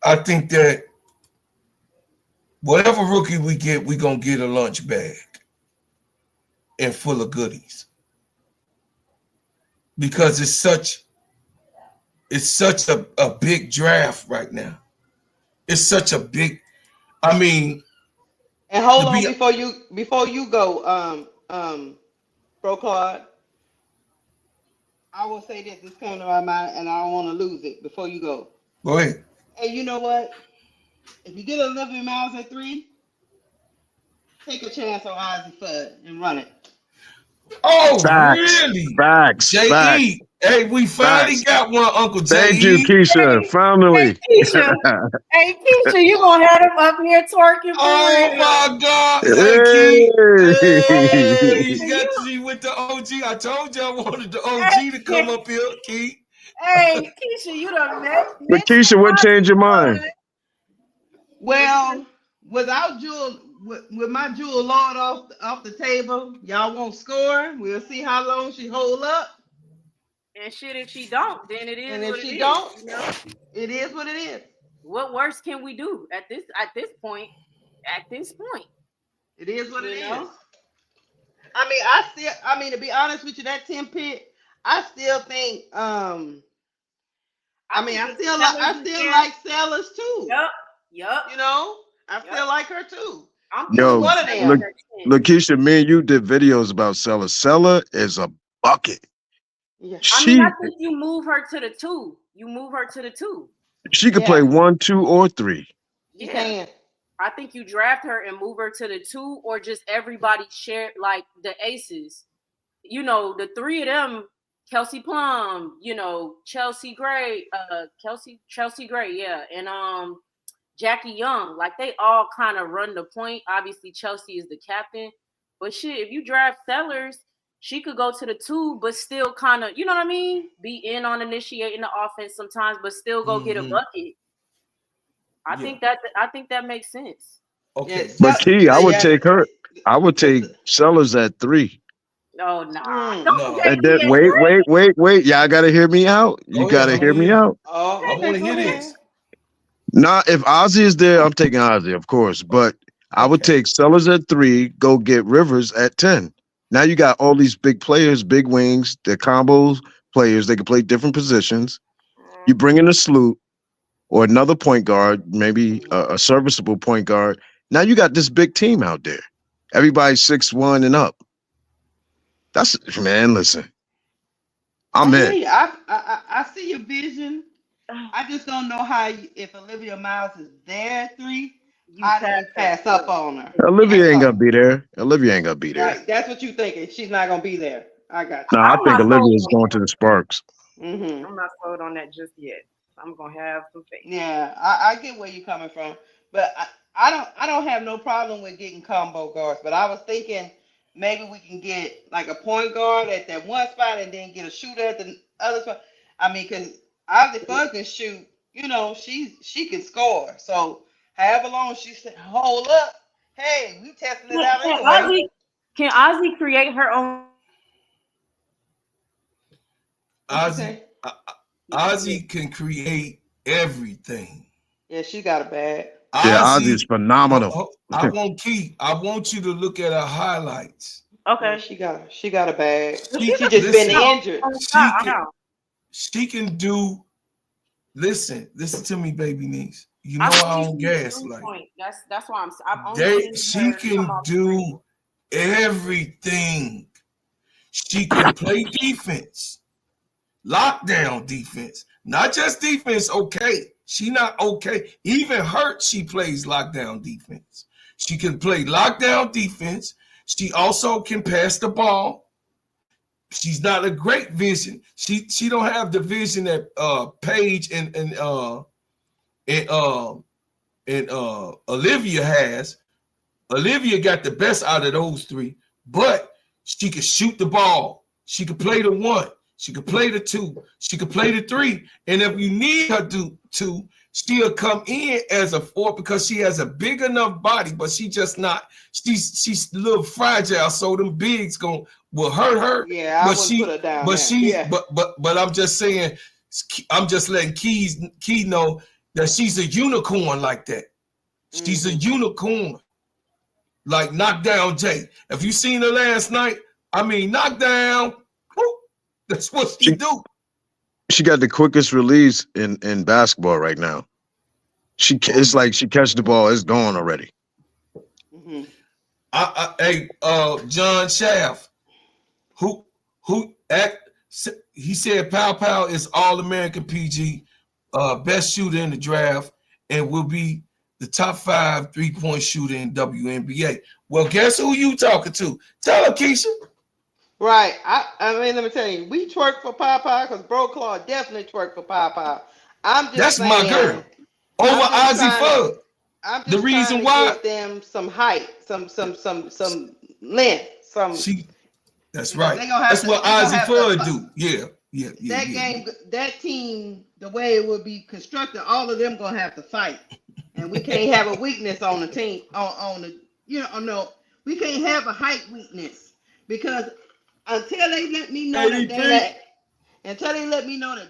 Speaker 2: I think that whatever rookie we get, we're gonna get a lunch bag and full of goodies. Because it's such a big draft right now. It's such a big, I mean.
Speaker 4: And hold on before you go, Bro Claude. I will say this coming to my mind, and I don't want to lose it before you go.
Speaker 2: Go ahead.
Speaker 4: Hey, you know what? If you get Olivia Miles at 3, take a chance on Ozzie Fudd and run it.
Speaker 2: Oh,
Speaker 3: Facts.
Speaker 2: really?
Speaker 3: Facts.
Speaker 2: J.E. Hey, we finally got one, Uncle J.E.
Speaker 3: Thank you, Keisha. Finally.
Speaker 1: Hey, Keisha, you gonna have them up here twerking?
Speaker 2: Oh my God!
Speaker 3: Hey.
Speaker 2: She with the OG. I told you I wanted the OG to come up here, Keith.
Speaker 1: Hey, Keisha, you done met.
Speaker 3: But Keisha, what changed your mind?
Speaker 4: Well, without Jewell, with my Jewell Loyd off the table, y'all won't score. We'll see how long she hold up.
Speaker 1: And shit, if she don't, then it is.
Speaker 4: And if
Speaker 1: what
Speaker 4: she
Speaker 1: it
Speaker 4: don't,
Speaker 1: is, you know?
Speaker 4: It is what it is.
Speaker 1: What worse can we do at this point? At this point,
Speaker 4: it is what it
Speaker 1: know?
Speaker 4: Is. I mean, to be honest with you, that 10 pick, I still think. I still like Sellers too.
Speaker 1: Yup.
Speaker 4: You know, I still like her too.
Speaker 3: Yo,
Speaker 4: one of them.
Speaker 3: Look, Keisha, me and you did videos about Seller. Seller is a bucket.
Speaker 4: Yeah.
Speaker 1: I think you move her to the 2.
Speaker 3: She could play 1, 2, or 3.
Speaker 4: You can.
Speaker 1: I think you draft her and move her to the 2, or just everybody share like the aces. You know, the 3 of them, Kelsey Plum, you know, Chelsea Gray, yeah, and Jackie Young. Like they all kind of run the point. Obviously, Chelsea is the captain, but shit, if you draft Sellers, she could go to the 2, but still kind of, you know what I mean? Be in on initiating the offense sometimes, but still go get a bucket. I think that makes sense.
Speaker 2: Okay.
Speaker 3: But Key, I would take her. I would take Sellers at 3.
Speaker 1: Oh, nah.
Speaker 2: No.
Speaker 3: And then wait. Y'all gotta hear me out. You gotta hear me out.
Speaker 2: Oh, I want to hear this.
Speaker 3: Nah, if Ozzie is there, I'm taking Ozzie, of course. But I would take Sellers at 3, go get Rivers at 10. Now you got all these big players, big wings, they're combos players. They can play different positions. You bring in a Sloot or another point guard, maybe a serviceable point guard. Now you got this big team out there. Everybody's 6'1" and up. That's, man, listen. I'm in.
Speaker 4: I see your vision. I just don't know how if Olivia Miles is there at 3, how do you pass up on her?
Speaker 3: Olivia ain't gonna be there.
Speaker 4: Right, that's what you thinking. She's not gonna be there. I got you.
Speaker 3: No, I think Olivia's going to the Sparks.
Speaker 1: Mm-hmm. I'm not sold on that just yet. I'm gonna have some faith.
Speaker 4: Yeah, I get where you're coming from, but I don't have no problem with getting combo guards. But I was thinking maybe we can get like a point guard at that one spot and then get a shooter at the other spot. I mean, because Ozzie Fudd can shoot. You know, she can score. So however long she hold up, hey, we testing it out anyway.
Speaker 1: Can Ozzie create her own?
Speaker 2: Ozzie can create everything.
Speaker 4: Yeah, she got a bag.
Speaker 3: Yeah, Ozzie is phenomenal.
Speaker 2: I want you to look at her highlights.
Speaker 1: Okay,
Speaker 4: she got a bag. She just been injured.
Speaker 2: She can do. Listen to me, baby niece. You know I don't gaslight.
Speaker 1: That's why I'm
Speaker 2: she can do everything. She can play defense. lockdown defense, not just defense. Okay, she not okay. Even hurt, she plays lockdown defense. She can play lockdown defense. She also can pass the ball. She's not a great vision. She don't have the vision that Paige and Olivia has. Olivia got the best out of those three, but she could shoot the ball. She could play the 1. She could play the 2. She could play the 3. And if you need her to, she'll come in as a 4 because she has a big enough body, but she just not. She's a little fragile, so them bigs will hurt her.
Speaker 4: Yeah, I wouldn't put her down.
Speaker 2: But I'm just saying, I'm just letting Key know that she's a unicorn like that. She's a unicorn. Like Knockdown Jay. If you seen her last night, I mean, knockdown. Whoop, that's what she do.
Speaker 3: She got the quickest release in basketball right now. It's like she catch the ball, it's gone already.
Speaker 2: Mm-hmm. Hey, John Shaft, he said Pow Pow is All-American PG, best shooter in the draft, and will be the top 5 3-point shooter in WNBA. Well, guess who you talking to? Tell her, Keisha.
Speaker 4: Right. I mean, let me tell you, we twerk for Pow Pow because Bro Claw definitely twerk for Pow Pow.
Speaker 2: That's saying, my girl. Over Ozzy Fudd.
Speaker 4: I'm just
Speaker 2: the reason why
Speaker 4: give them some height, some length,
Speaker 2: That's right. That's what Ozzy Fudd do. Yeah.
Speaker 4: That team, the way it would be constructed, all of them gonna have to fight, and we can't have a weakness on the team. No, we can't have a height weakness because until they let me know that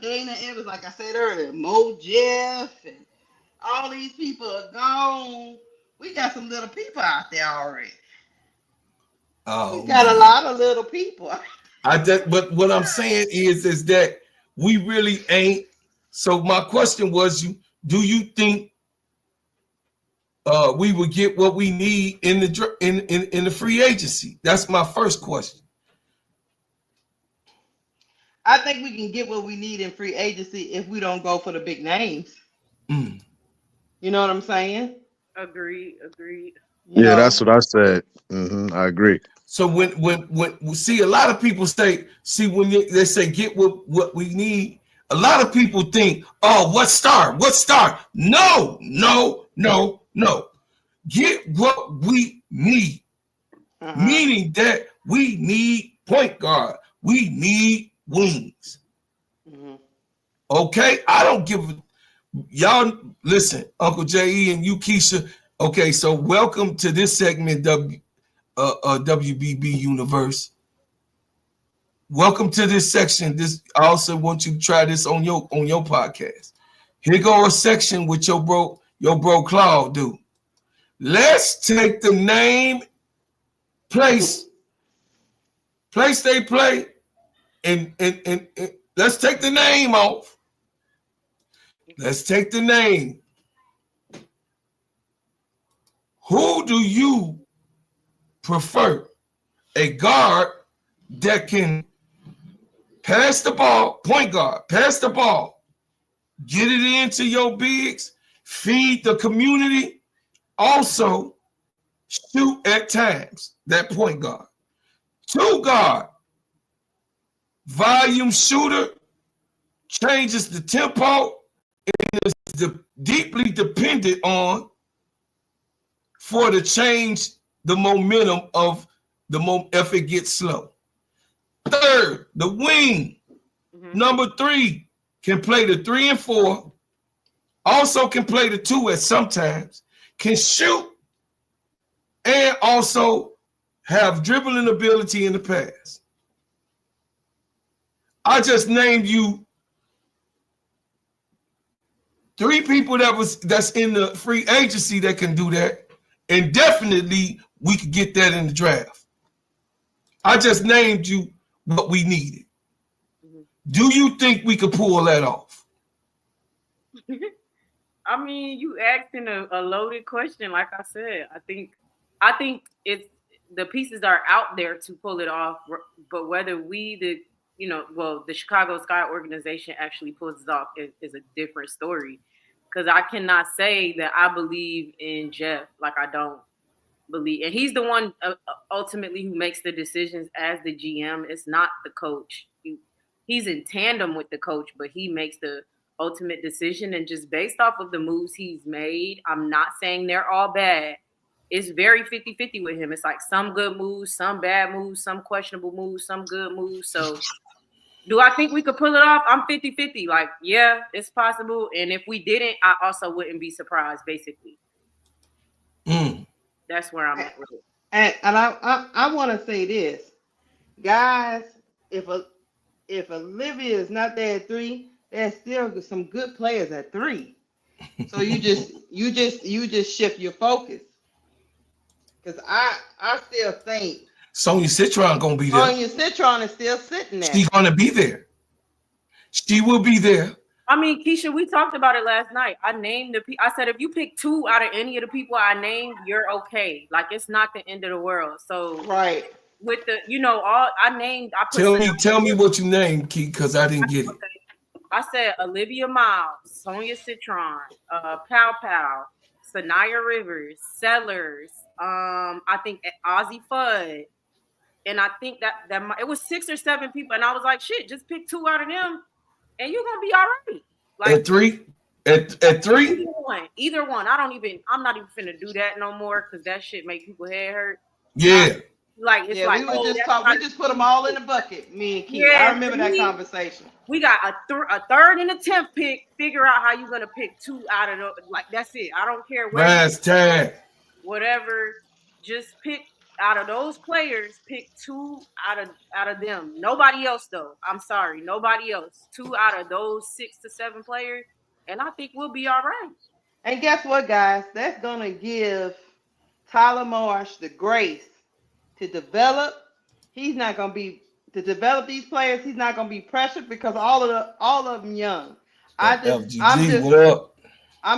Speaker 4: Dana Evans, like I said earlier, Mo Jeff and all these people are gone. We got some little people out there already. We got a lot of little people.
Speaker 2: But what I'm saying is that we really ain't. So my question was, do you think we would get what we need in the free agency? That's my first question.
Speaker 4: I think we can get what we need in free agency if we don't go for the big names. You know what I'm saying?
Speaker 1: Agreed.
Speaker 3: Yeah, that's what I said. I agree.
Speaker 2: So when we see a lot of people say, when they say get what we need, a lot of people think, oh, what star? No. Get what we need. Meaning that we need point guard. We need wings. Okay? I don't give a y'all listen, Uncle J.E. and you, Keisha. Okay, so welcome to this segment, WBB Universe. Welcome to this section. I also want you to try this on your podcast. Here go a section with your bro Claude do. Let's take the name, place they play, and let's take the name off. Let's take the name. Who do you prefer? A guard that can pass the ball, point guard, pass the ball, get it into your bigs, feed the community, also shoot at times, that point guard. 2 guard, volume shooter, changes the tempo, and is deeply dependent on for to change the momentum of if it gets slow. 3rd, the wing. Number 3 can play the 3 and 4, also can play the 2 at sometimes, can shoot, and also have dribbling ability in the pass. I just named you 3 people that's in the free agency that can do that, and definitely we could get that in the draft. I just named you what we needed. Do you think we could pull that off?
Speaker 1: I mean, you asking a loaded question. Like I said, I think it's the pieces are out there to pull it off, but whether we well, the Chicago Sky organization actually pulls it off is a different story. Because I cannot say that I believe in Jeff like I don't believe, and he's the one ultimately who makes the decisions as the GM. It's not the coach. He's in tandem with the coach, but he makes the ultimate decision. And just based off of the moves he's made, I'm not saying they're all bad. It's very 50-50 with him. It's like some good moves, some bad moves, some questionable moves, some good moves. So do I think we could pull it off? I'm 50-50. Like, yeah, it's possible. And if we didn't, I also wouldn't be surprised, basically. That's where I'm at with it.
Speaker 4: And I want to say this. Guys, if Olivia is not there at 3, there's still some good players at 3. So you just shift your focus. Because I still think
Speaker 2: Sonya Citron gonna be there.
Speaker 4: Sonya Citron is still sitting there.
Speaker 2: She's gonna be there. She will be there.
Speaker 1: I mean, Keisha, we talked about it last night. I named I said if you pick 2 out of any of the people I named, you're okay. Like, it's not the end of the world. So
Speaker 4: right
Speaker 1: with the all I named. I
Speaker 2: put tell me what you named, Key, because I didn't get it.
Speaker 1: I said Olivia Miles, Sonya Citron, Pow Pow, Sanaya Rivers, Sellers. I think Ozzy Fudd. And I think that it was 6 or 7 people, and I was like, "Shit, just pick 2 out of them, and you're gonna be all right." Like
Speaker 2: at 3, at 3,
Speaker 1: either one. I'm not even finna do that no more because that shit make people head hurt.
Speaker 2: Yeah,
Speaker 4: we just put them all in the bucket. Me and Keith. Yeah, I remember that conversation.
Speaker 1: We got a 3rd and a 10th pick. Figure out how you're gonna pick 2 out of those. Like, that's it. I don't care whatever. Just pick. Out of those players, pick 2 out of them. Nobody else, though. I'm sorry, nobody else. 2 out of those 6 to 7 players, and I think we'll be all right.
Speaker 4: And guess what, guys? That's gonna give Tyler Marsh the grace to develop. He's not gonna be to develop these players. He's not gonna be pressured because all of them young. I'm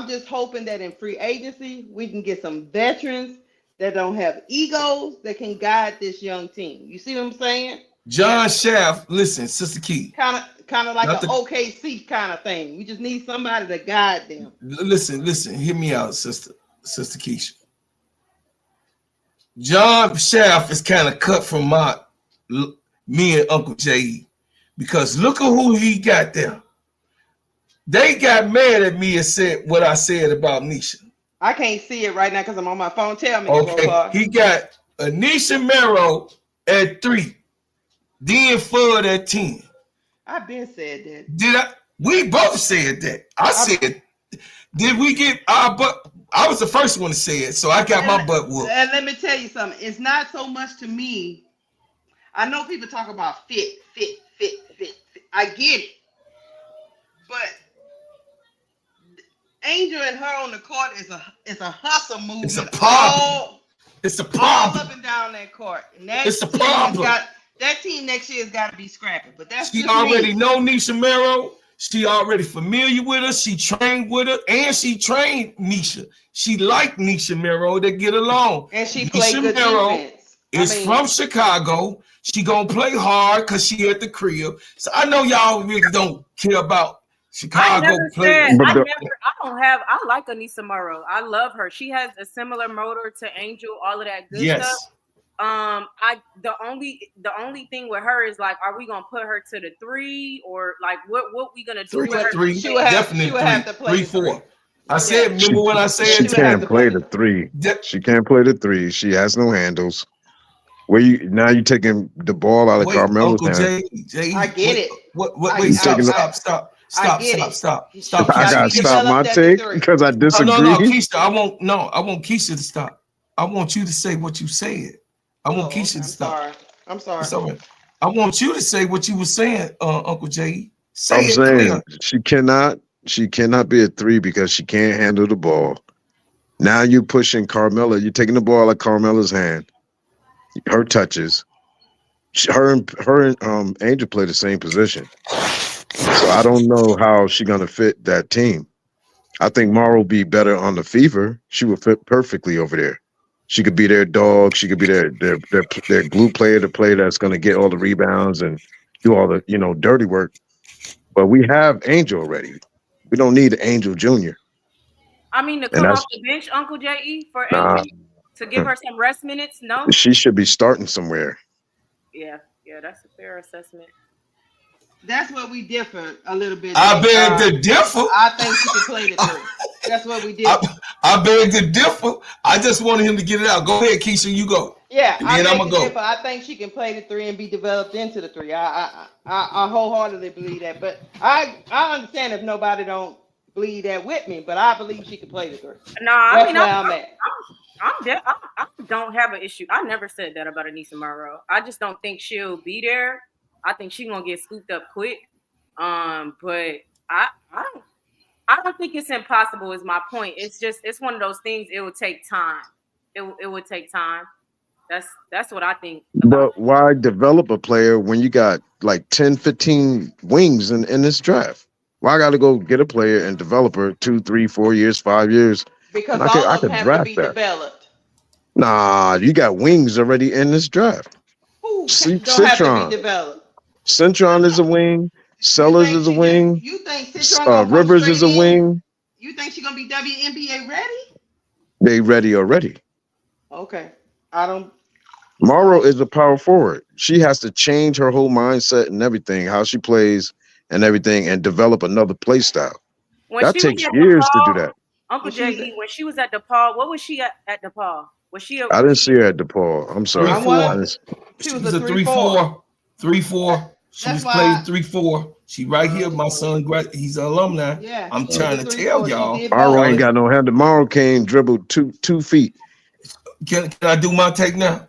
Speaker 4: just hoping that in free agency we can get some veterans that don't have egos that can guide this young team. You see what I'm saying?
Speaker 2: John Shaft, listen, Sister Key.
Speaker 4: Kind of like an OKC kind of thing. We just need somebody to guide them.
Speaker 2: Listen, hear me out, Sister Keisha. John Shaft is kind of cut from me and Uncle J, because look at who he got there. They got mad at me and said what I said about Nisha.
Speaker 4: I can't see it right now because I'm on my phone. Tell me.
Speaker 2: Okay, he got Anisha Merrow at 3, then Fudd at 10.
Speaker 4: I've been said that.
Speaker 2: Did I? We both said that. I said, did we get our butt? I was the first one to say it, so I got my butt whooped.
Speaker 4: And let me tell you something. It's not so much to me. I know people talk about fit. I get it, but Angel and her on the court is a hustle movement.
Speaker 2: It's a problem.
Speaker 4: All up and down that court. And
Speaker 2: it's a problem.
Speaker 4: That team next year has got to be scrappy. But that's
Speaker 2: she already know Nisha Merrow. She already familiar with her. She trained with her, and she trained Nisha. She liked Nisha Merrow. They get along.
Speaker 4: And she played good defense.
Speaker 2: Is from Chicago. She gonna play hard because she at the crib. So I know y'all really don't care about Chicago players.
Speaker 1: I like Anissa Morrow. I love her. She has a similar motor to Angel, all of that good stuff. The only thing with her is like, are we gonna put her to the 3 or like what we gonna do?
Speaker 2: 3, definitely 3-4. I said, remember when I said
Speaker 3: she can't play the 3. She can't play the 3. She has no handles. You taking the ball out of Carmelo's hand.
Speaker 4: I get it.
Speaker 2: Wait, stop.
Speaker 3: I gotta stop my take because I disagree.
Speaker 2: No, Keisha, I want Keisha to stop. I want you to say what you said. I want Keisha to stop.
Speaker 4: I'm sorry.
Speaker 2: Sorry. I want you to say what you were saying, Uncle J.
Speaker 3: I'm saying she cannot be a 3 because she can't handle the ball. Now you're pushing Carmella. You're taking the ball out of Carmella's hand. Her touches. Her and Angel play the same position. So I don't know how she's gonna fit that team. I think Mara will be better on the Fever. She would fit perfectly over there. She could be their dog. She could be their glue player, the player that's gonna get all the rebounds and do all the dirty work. But we have Angel already. We don't need Angel Jr.
Speaker 1: I mean, to
Speaker 3: And
Speaker 1: come
Speaker 3: that's
Speaker 1: off the bench, Uncle J.E. for
Speaker 3: nah.
Speaker 1: Angel, to give her some rest minutes. No.
Speaker 3: She should be starting somewhere.
Speaker 1: Yeah, that's a fair assessment.
Speaker 4: That's where we differ a little bit.
Speaker 2: I beg to differ.
Speaker 4: I think she can play the 3. That's what we differ.
Speaker 2: I beg to differ. I just wanted him to get it out. Go ahead, Keisha, you go.
Speaker 4: Yeah,
Speaker 2: and then I'm gonna go.
Speaker 4: Differ. I think she can play the 3 and be developed into the 3. I wholeheartedly believe that. But I understand if nobody don't believe that with me. But I believe she can play the 3.
Speaker 1: No, I mean,
Speaker 4: I'm at.
Speaker 1: I don't have an issue. I never said that about Anissa Monroe. I just don't think she'll be there. I think she's gonna get scooped up quick. But I don't think it's impossible. Is my point. It's one of those things. It would take time. It would take time. That's what I think.
Speaker 3: But why develop a player when you got like 10, 15 wings in this draft? Why I got to go get a player and develop her 2, 3, 4 years, 5 years?
Speaker 4: Because all of them have to be developed.
Speaker 3: Nah, you got wings already in this draft.
Speaker 4: Who don't have to be developed?
Speaker 3: Centron is a wing. Sellers is a wing.
Speaker 4: You think Centron
Speaker 3: Rivers is a wing.
Speaker 4: You think she's gonna be WNBA ready?
Speaker 3: They ready already.
Speaker 4: Okay.
Speaker 3: Morrow is a power forward. She has to change her whole mindset and everything, how she plays and everything, and develop another play style. That takes years to do that.
Speaker 1: Uncle J.E., when she was at DePaul, what was she at DePaul? Was she?
Speaker 3: I didn't see her at DePaul. I'm sorry.
Speaker 2: She was a 3-4. 3-4. She was playing 3-4. She right here. My son, he's an alumni.
Speaker 4: Yeah,
Speaker 2: I'm trying to tell y'all.
Speaker 3: Morrow ain't got no hand. Morrow came dribbled 2 feet.
Speaker 2: Can I do my take now?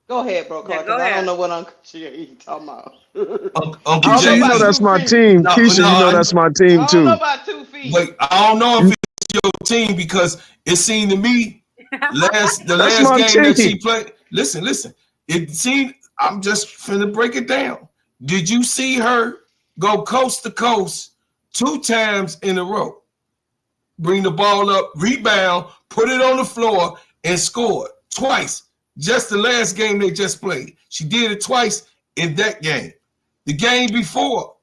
Speaker 4: Go ahead, bro. Yeah, I don't know what Uncle J.E. talking about.
Speaker 2: Uncle J.E.
Speaker 3: You know that's my team. Keisha, you know that's my team too.
Speaker 4: I don't know about 2 feet.
Speaker 2: Wait, I don't know if it's your team because it seemed to me the last game that she played. Listen. It seemed, I'm just finna break it down. Did you see her go coast to coast 2 times in a row? Bring the ball up, rebound, put it on the floor, and score twice. Just the last game they just played. She did it twice in that game. The game before,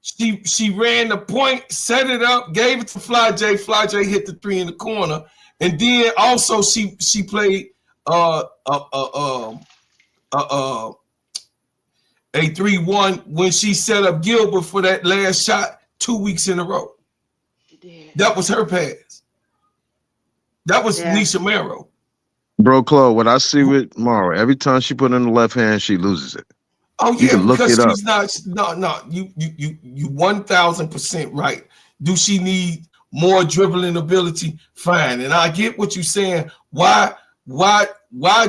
Speaker 2: she ran the point, set it up, gave it to Fly J. Fly J hit the 3 in the corner. And then also she played a 3-1 when she set up Gilbert for that last shot 2 weeks in a row. That was her pass. That was Nisha Monroe.
Speaker 3: Bro, Chloe, what I see with Morrow, every time she put in the left hand, she loses it.
Speaker 2: Oh
Speaker 3: you
Speaker 2: yeah,
Speaker 3: can look
Speaker 2: because
Speaker 3: it
Speaker 2: she's not. You 1000% right. Do she need more dribbling ability? Fine, and I get what you're saying. Why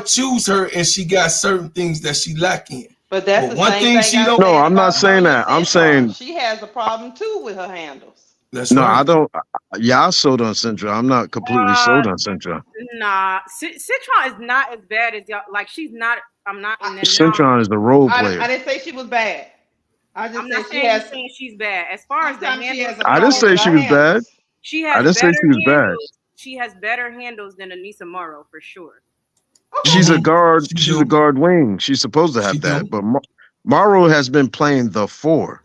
Speaker 2: choose her? And she got certain things that she lacking.
Speaker 4: But that's the
Speaker 2: one
Speaker 4: same
Speaker 2: thing she don't.
Speaker 3: No, I'm not saying that. I'm saying
Speaker 4: she has a problem too with her handles.
Speaker 2: That's
Speaker 3: no,
Speaker 2: right.
Speaker 3: I don't. Y'all sold on Central. I'm not completely sold on Central.
Speaker 1: Nah, Citron is not as bad as y'all. Like she's not. I'm not in there.
Speaker 3: Citron is the role player.
Speaker 4: I didn't say she was bad. I just
Speaker 1: I'm not saying she's bad. As far as the handles,
Speaker 3: I didn't say she was bad.
Speaker 1: She has.
Speaker 3: I didn't say she was bad.
Speaker 1: She has better handles than Anissa Monroe for sure.
Speaker 4: Okay.
Speaker 3: She's a guard. She's a guard wing. She's supposed to have that. But Morrow has been playing the 4.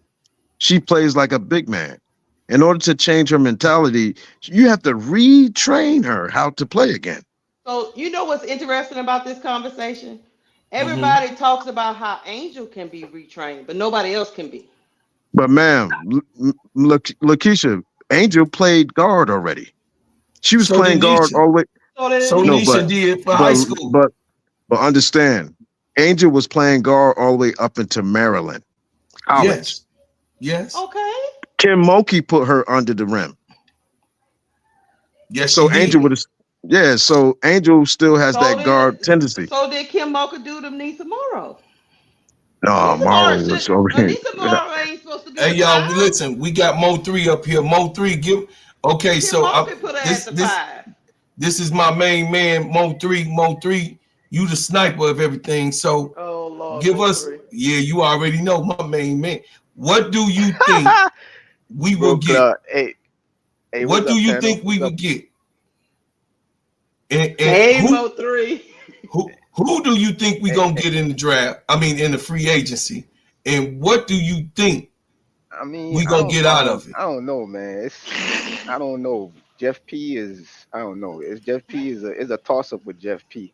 Speaker 3: She plays like a big man. In order to change her mentality, you have to retrain her how to play again.
Speaker 4: So you know what's interesting about this conversation? Everybody talks about how Angel can be retrained, but nobody else can be.
Speaker 3: But ma'am, Lakeisha, Angel played guard already. She was playing guard all the way.
Speaker 2: So Nisha did for high school.
Speaker 3: But understand, Angel was playing guard all the way up into Maryland college.
Speaker 2: Yes.
Speaker 4: Okay.
Speaker 3: Kim Mulkey put her under the rim.
Speaker 2: Yes.
Speaker 3: So Angel would have. So Angel still has that guard tendency.
Speaker 4: So did Kim Mulkey do to Anissa Monroe?
Speaker 3: No, Morrow was over here.
Speaker 4: Anissa Monroe ain't supposed to be.
Speaker 2: Hey y'all, listen, we got Mo 3 up here. Mo 3, okay. So this is my main man, Mo 3. Mo 3, you the sniper of everything. So give us, you already know my main man. What do you think we will get? What do you think we will get? And
Speaker 4: Mo 3.
Speaker 2: Who do you think we gonna get in the draft? I mean, in the free agency. And what do you think
Speaker 5: I mean,
Speaker 2: we gonna get out of it?
Speaker 5: I don't know, man. I don't know. Jeff P is, I don't know. Jeff P is a toss up with Jeff P.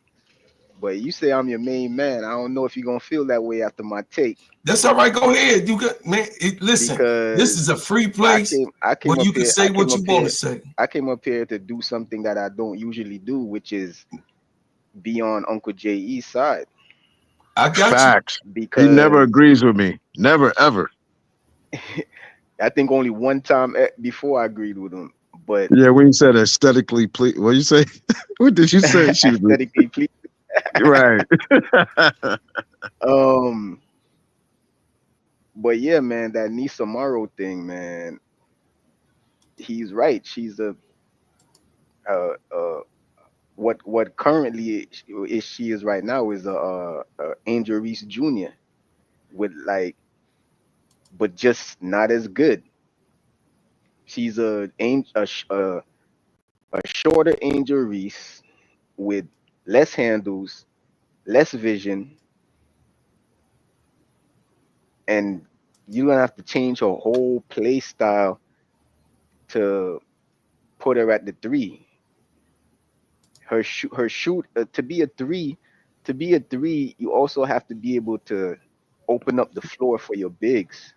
Speaker 5: But you say I'm your main man. I don't know if you're gonna feel that way after my take.
Speaker 2: That's all right. Go ahead. You got, man. Listen, this
Speaker 5: Because
Speaker 2: is a free place
Speaker 5: I came
Speaker 2: where
Speaker 5: up
Speaker 2: you can
Speaker 5: here.
Speaker 2: say what you want to say.
Speaker 5: I came up here to do something that I don't usually do, which is be on Uncle J.E.'s side.
Speaker 2: I got
Speaker 3: Facts.
Speaker 2: you.
Speaker 3: He never
Speaker 5: Because
Speaker 3: agrees with me. Never, ever.
Speaker 5: I think only one time before I agreed with him. But
Speaker 3: Yeah, when you said aesthetically please, what you say? What did you say? She was
Speaker 5: aesthetically pleased.
Speaker 3: right.
Speaker 5: But yeah, man, that Nisa Morrow thing, man. He's right. She's a what currently she is right now is a Angel Reese Jr. with like, but just not as good. She's a shorter Angel Reese with less handles, less vision, and you're gonna have to change her whole play style to put her at the three. Her shoot to be a three, you also have to be able to open up the floor for your bigs.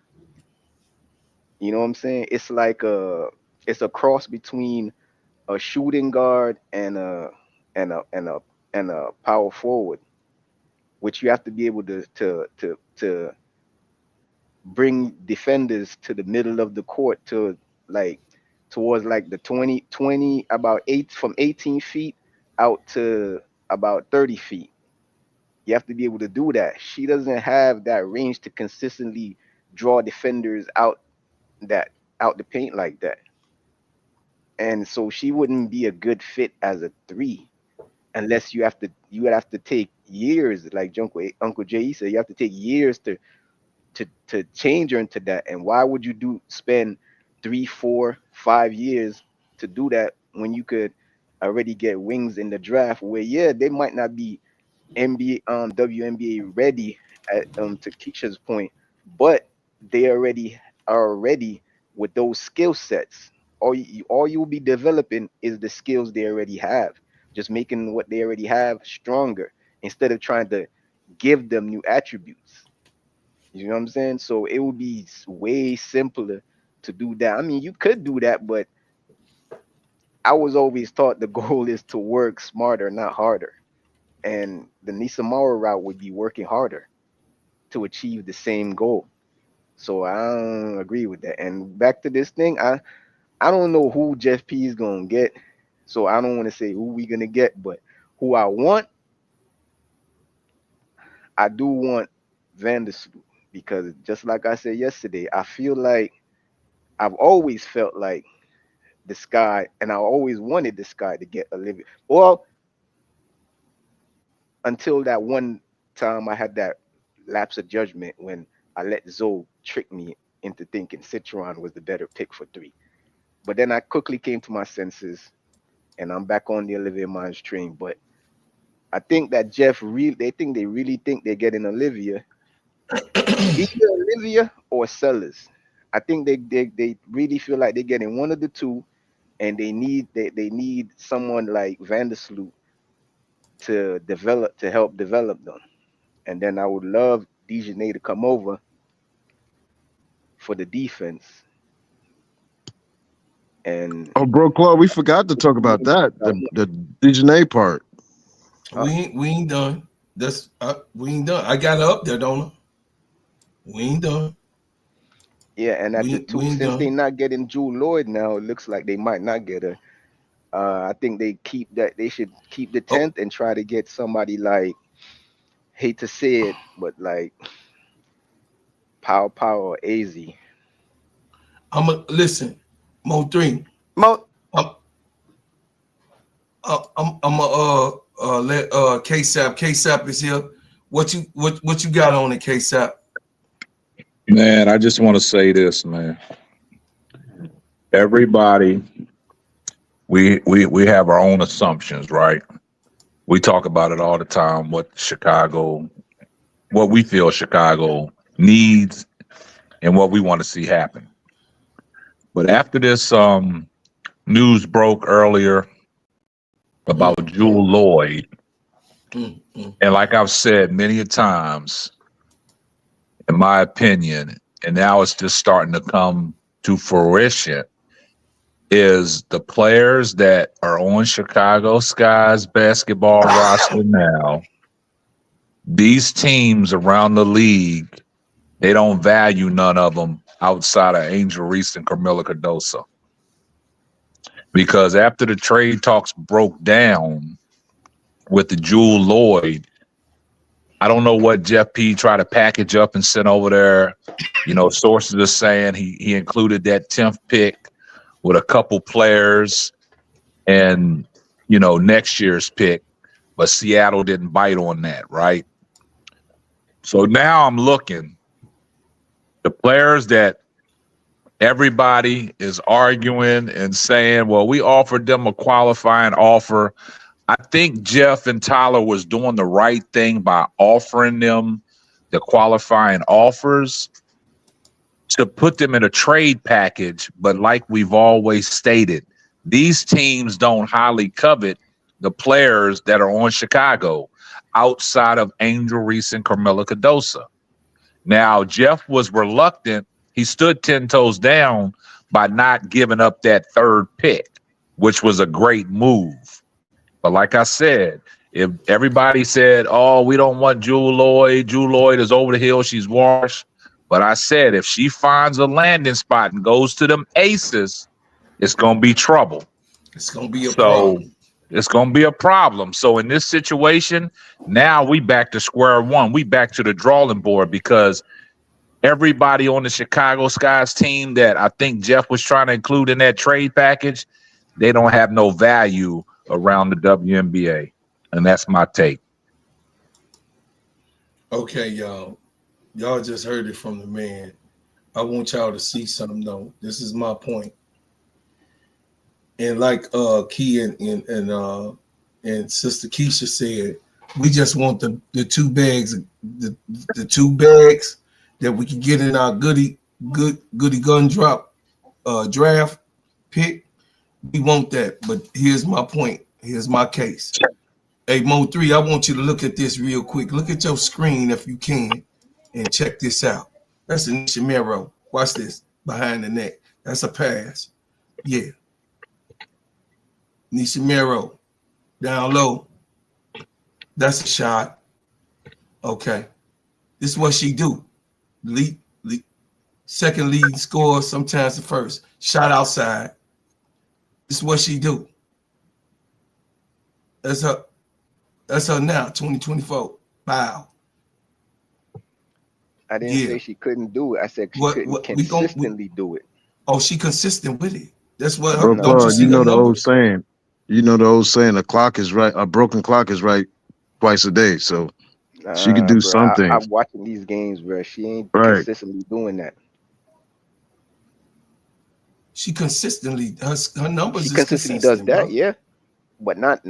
Speaker 5: You know what I'm saying? It's a cross between a shooting guard and and a and a a power forward, which you have to be able to bring defenders to the middle of the court to like towards like the 20 about 18 feet out to about 30 feet. You have to be able to do that. She doesn't have that range to consistently draw defenders that out the paint like that. And so she wouldn't be a good fit as a three unless you would have to take years, like Uncle J said, you have to take years to change her into that. And why would you spend 3, 4, 5 years to do that when you could already get wings in the draft where they might not be WNBA ready at to Keisha's point, but they already are ready with those skill sets. All you'll be developing is the skills they already have, just making what they already have stronger instead of trying to give them new attributes. You know what I'm saying? So it would be way simpler to do that. I mean, you could do that, but I was always taught the goal is to work smarter, not harder. And the Nisa Morrow route would be working harder to achieve the same goal. So I don't agree with that. And back to this thing, I don't know who Jeff P is gonna get. So I don't want to say who we gonna get, but who I want, I do want Vandersloot because just like I said yesterday, I feel like I've always felt like the Sky, and I always wanted the Sky to get Olivia. Well, until that one time I had that lapse of judgment when I let Zoe trick me into thinking Citron was the better pick for 3. But then I quickly came to my senses and I'm back on the Olivia Mines train. But I think that they really think they're getting Olivia, either Olivia or Sellers. I think they really feel like they're getting one of the two, and they need someone like Vandersloot to help develop them. And then I would love Dejanay to come over for the defense. And
Speaker 3: bro, Claude, we forgot to talk about that. The Dejanay part.
Speaker 2: We ain't done. We ain't done. I got her up there, don't I? We ain't done.
Speaker 5: Yeah, and at the 2, since they're not getting Jewell Loyd now, it looks like they might not get her. I think they should keep the 10th and try to get somebody like, hate to say it, but like Power or AZ.
Speaker 2: Listen, Mo3. I'm let KSAP. KSAP is here. What you got on it, KSAP?
Speaker 6: Man, I just want to say this, man. Everybody, we have our own assumptions, right? We talk about it all the time. What we feel Chicago needs, and what we want to see happen. But after this news broke earlier about Jewell Loyd, and like I've said many a times, in my opinion, and now it's just starting to come to fruition, is the players that are on Chicago Sky's basketball roster now, these teams around the league, they don't value none of them outside of Angel Reese and Carmilla Cardoso. Because after the trade talks broke down with the Jewell Loyd, I don't know what Jeff P tried to package up and send over there. You know, sources are saying he included that 10th pick with a couple players and, you know, next year's pick, but Seattle didn't bite on that, right? So now I'm looking, the players that everybody is arguing and saying, well, we offered them a qualifying offer. I think Jeff and Tyler was doing the right thing by offering them the qualifying offers to put them in a trade package. But like we've always stated, these teams don't highly covet the players that are on Chicago outside of Angel Reese and Carmilla Cardoso. Now, Jeff was reluctant. He stood 10 toes down by not giving up that third pick, which was a great move. But like I said, if everybody said, oh, we don't want Jewell Loyd is over the hill, she's washed. But I said, if she finds a landing spot and goes to them aces, it's going to be trouble.
Speaker 2: It's going to be a problem.
Speaker 6: It's going to be a problem. So in this situation, now we back to square one. We back to the drawing board because everybody on the Chicago Sky's team that I think Jeff was trying to include in that trade package, they don't have no value around the WNBA. And that's my take.
Speaker 2: Okay, y'all. Y'all just heard it from the man. I want y'all to see something, though. This is my point. And like Key and Sister Keisha said, we just want the two bags, the 2 bags that we can get in our goody gun drop draft pick. We want that. But here's my point. Here's my case. Hey, Mo3, I want you to look at this real quick. Look at your screen if you can and check this out. That's Anisha Mero. Watch this. Behind the neck. That's a pass. Yeah. Nisha Mero. Down low. That's a shot. Okay. This is what she do. Second lead score, sometimes the first. Shot outside. This is what she do. That's her now, 2024. Wow.
Speaker 5: I didn't say she couldn't do it. I said she couldn't consistently do it.
Speaker 2: Oh, she consistent with it. That's what
Speaker 3: her. You know the old saying. You know the old saying. A clock is right. A broken clock is right twice a day. So she could do something.
Speaker 5: I'm watching these games where she ain't consistently doing that.
Speaker 2: She consistently her numbers.
Speaker 5: She consistently does that, yeah, but not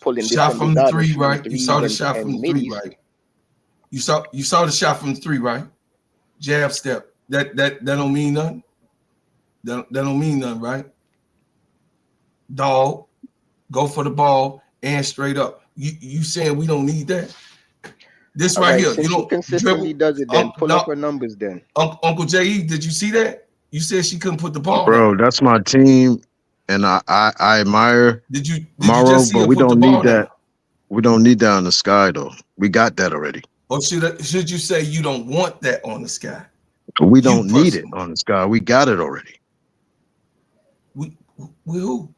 Speaker 5: pulling.
Speaker 2: Shot from the 3, right? You saw the shot from the 3, right? You saw the shot from the 3, right? Jab step. That don't mean nothing. That don't mean nothing, right? Dog, go for the ball and straight up. You saying we don't need that? This right here. You don't
Speaker 5: consistently does it. Then pull up her numbers. Then
Speaker 2: Uncle J.E., did you see that? You said she couldn't put the ball.
Speaker 3: Bro, that's my team, and I admire Morrow, but we don't need that. We don't need that on the Sky, though. We got that already.
Speaker 2: Or should you say you don't want that on the Sky?
Speaker 3: We don't need it on the Sky. We got it already.
Speaker 2: We who?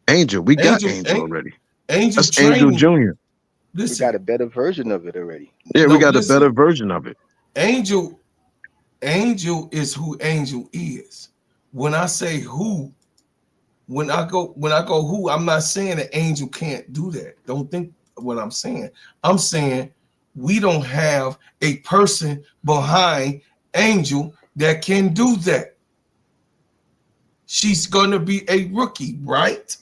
Speaker 3: Angel. We got Angel already.
Speaker 2: That's
Speaker 3: Angel Jr.
Speaker 5: We got a better version of it already.
Speaker 3: Yeah, we got a better version of it.
Speaker 2: Angel is who Angel is. When I say who, when I go who, I'm not saying that Angel can't do that. Don't think what I'm saying. I'm saying we don't have a person behind Angel that can do that. She's gonna be a rookie, right?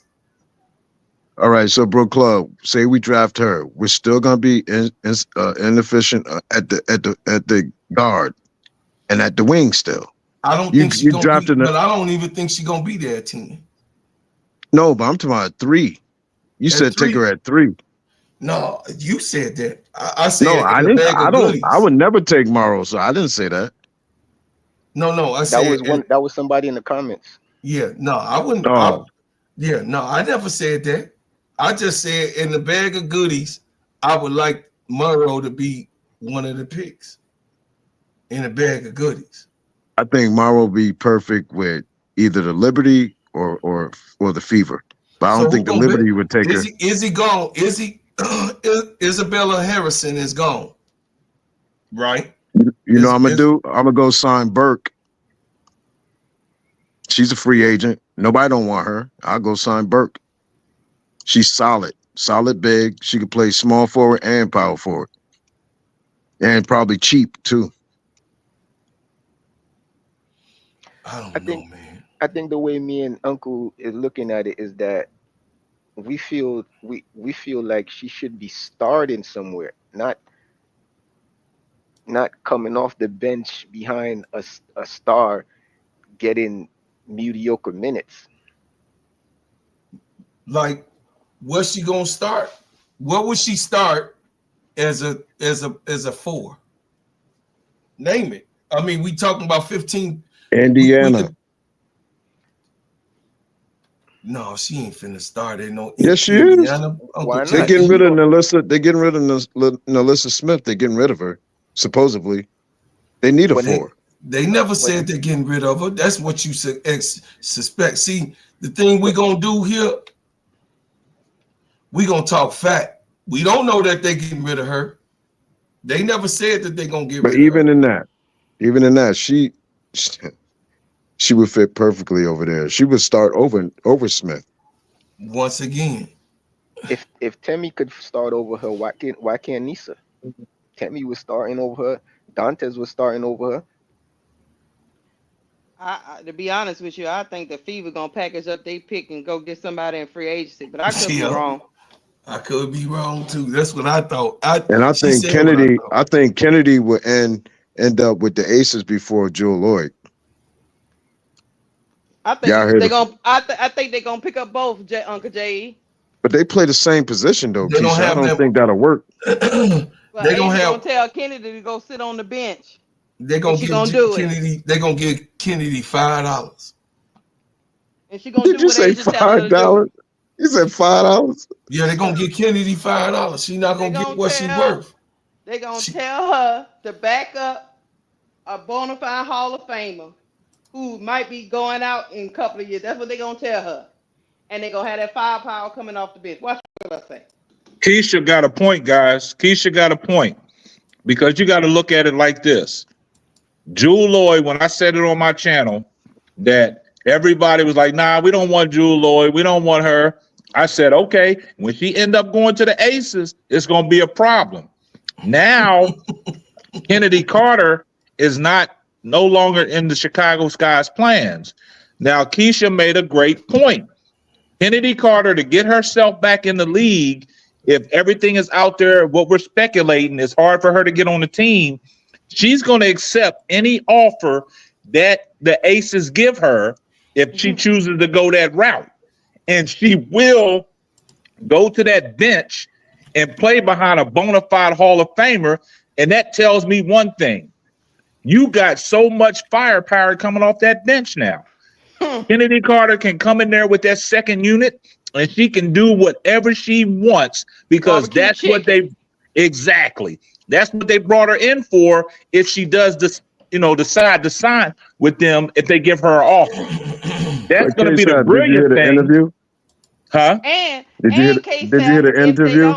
Speaker 3: All right, so Bro Club, say we draft her, we're still gonna be inefficient at the guard, and at the wing still.
Speaker 2: I don't think she's gonna be, but I don't even think she's gonna be there at 10.
Speaker 3: No, but I'm talking about 3. You said 3? Take her at 3.
Speaker 2: No, you said that. I said
Speaker 3: no, I didn't. I would never take Morrow, so I didn't say that.
Speaker 2: No, I said
Speaker 5: that was somebody in the comments.
Speaker 2: Yeah, no, I wouldn't.
Speaker 3: Oh.
Speaker 2: I never said that. I just said in the bag of goodies, I would like Morrow to be one of the picks in a bag of goodies.
Speaker 3: I think Morrow will be perfect with either the Liberty or the Fever. But I don't think the Liberty would take her.
Speaker 2: Is he gone? Isabella Harrison is gone. Right?
Speaker 3: You know what I'm gonna do? I'm gonna go sign Burke. She's a free agent. Nobody don't want her. I'll go sign Burke. She's solid big. She can play small forward and power forward. And probably cheap too.
Speaker 2: I don't know, man.
Speaker 5: I think the way me and Uncle is looking at it is that we feel like she should be starting somewhere, not coming off the bench behind a star getting mediocre minutes.
Speaker 2: Like, what's she gonna start? What would she start as a 4? Name it. I mean, we talking about 15.
Speaker 3: Indiana.
Speaker 2: No, she ain't finna start.
Speaker 3: Yes, she
Speaker 2: Indiana.
Speaker 3: is. They're getting rid of Nalissa. They're getting rid of Nalissa Smith. They're getting rid of her. Supposedly, they need a 4.
Speaker 2: They never said they're getting rid of her. That's what you suspect. See, the thing we're gonna do here, we're gonna talk fact. We don't know that they're getting rid of her. They never said that they're gonna get rid of her.
Speaker 3: But even in that, she would fit perfectly over there. She would start over Smith.
Speaker 2: Once again,
Speaker 5: if Temi could start over her, why can't Nisa? Temi was starting over her. Dantes was starting over her.
Speaker 4: To be honest with you, I think the Fever gonna package up they pick and go get somebody in free agency, but I could be wrong.
Speaker 2: I could be wrong too. That's what I thought.
Speaker 3: I think Kennedy would end up with the Aces before Jewell Loyd.
Speaker 4: I think they're gonna pick up both, Uncle J.E.
Speaker 3: But they play the same position though, Keisha. I don't think that'll work.
Speaker 2: They're gonna
Speaker 4: tell Kennedy to go sit on the bench.
Speaker 2: They're gonna give Kennedy. They're gonna give Kennedy $5.
Speaker 4: And she gonna do what they just tell her to do.
Speaker 3: You said $5?
Speaker 2: Yeah, they're gonna give Kennedy $5. She's not gonna get what she's worth.
Speaker 4: They're gonna tell her to back up a bona fide Hall of Famer who might be going out in a couple of years. That's what they're gonna tell her. And they're gonna have that firepower coming off the bench. Watch what I say.
Speaker 6: Keisha got a point, guys. Keisha got a point. Because you got to look at it like this. Jewell Loyd, when I said it on my channel, that everybody was like, nah, we don't want Jewell Loyd. We don't want her. I said, okay, when she end up going to the Aces, it's going to be a problem. Now, Kennedy Carter is no longer in the Chicago Sky's plans. Now, Keisha made a great point. Kennedy Carter, to get herself back in the league, if everything is out there, what we're speculating, it's hard for her to get on the team. She's going to accept any offer that the Aces give her if she chooses to go that route. And she will go to that bench and play behind a bona fide Hall of Famer. And that tells me one thing. You got so much firepower coming off that bench now. Kennedy Carter can come in there with that second unit and she can do whatever she wants because that's what that's what they brought her in for. If she does this, decide to sign with them, if they give her an offer, that's going to be the brilliant thing.
Speaker 3: Interview?
Speaker 6: Huh?
Speaker 4: And
Speaker 3: did you hear the interview?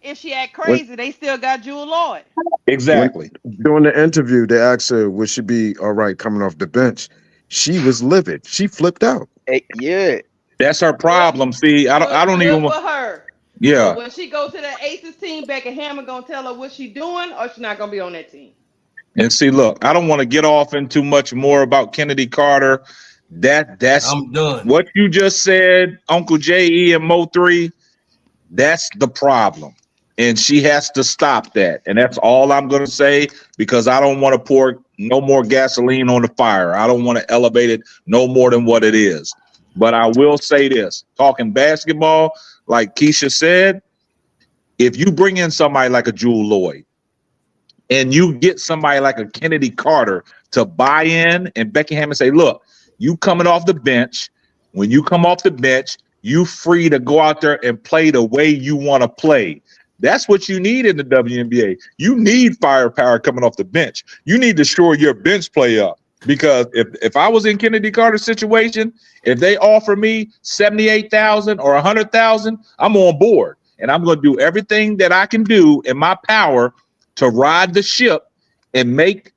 Speaker 4: If she act crazy, they still got Jewell Loyd.
Speaker 6: Exactly.
Speaker 3: During the interview, they asked her, would she be all right coming off the bench? She was livid. She flipped out.
Speaker 5: Yeah.
Speaker 6: That's her problem. See, I don't even want
Speaker 4: her.
Speaker 6: Yeah.
Speaker 4: So when she goes to the Aces team, Becca Hammer gonna tell her what she's doing, or she's not gonna be on that team.
Speaker 6: And see, look, I don't want to get off into much more about Kennedy Carter. That's
Speaker 2: I'm done.
Speaker 6: What you just said, Uncle J.E. and Mo 3. That's the problem. and she has to stop that. And that's all I'm going to say, because I don't want to pour no more gasoline on the fire. I don't want to elevate it no more than what it is. But I will say this, talking basketball, like Keisha said, if you bring in somebody like a Jewell Loyd and you get somebody like a Kennedy Carter to buy in and Beckingham and say, look, you coming off the bench, when you come off the bench, you free to go out there and play the way you want to play. That's what you need in the WNBA. You need firepower coming off the bench. You need to shore your bench play up. Because if I was in Kennedy Carter's situation, if they offer me $78,000 or $100,000, I'm on board. And I'm going to do everything that I can do in my power to ride the ship and make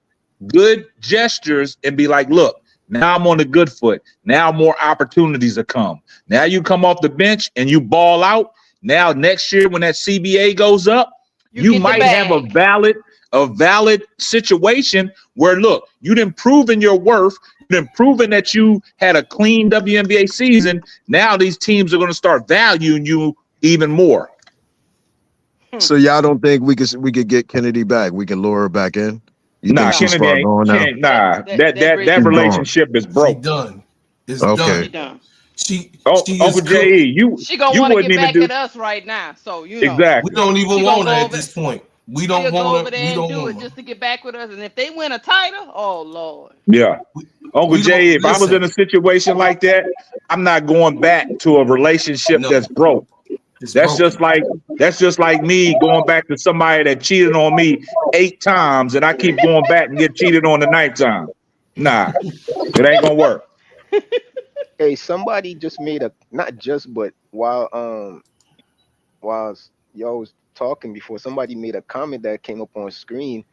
Speaker 6: good gestures and be like, look, now I'm on the good foot. Now more opportunities will come. Now you come off the bench and you ball out. Now next year when that CBA goes up, you might have a valid situation where, look, you done proven your worth. You done proven that you had a clean WNBA season. Now these teams are going to start valuing you even more.
Speaker 3: So y'all don't think we could get Kennedy back? We can lure her back in? You
Speaker 6: Nah,
Speaker 3: think
Speaker 6: Kennedy ain't. Nah, that relationship is broke.
Speaker 2: She done. It's
Speaker 3: okay.
Speaker 2: done. She
Speaker 6: Uncle J.E.,
Speaker 4: she gonna want to get back at us right now. So you know,
Speaker 6: exactly.
Speaker 2: We don't even want her at this point. We don't want her. We don't want her
Speaker 4: just to get back with us. And if they win a title, oh Lord.
Speaker 6: Yeah. Uncle J.E., if I was in a situation like that, I'm not going back to a relationship that's broke. That's just like me going back to somebody that cheated on me 8 times and I keep going back and get cheated on the 9th time. Nah, it ain't gonna work.
Speaker 5: Hey, somebody just made a but while y'all was talking before, somebody made a comment that came up on screen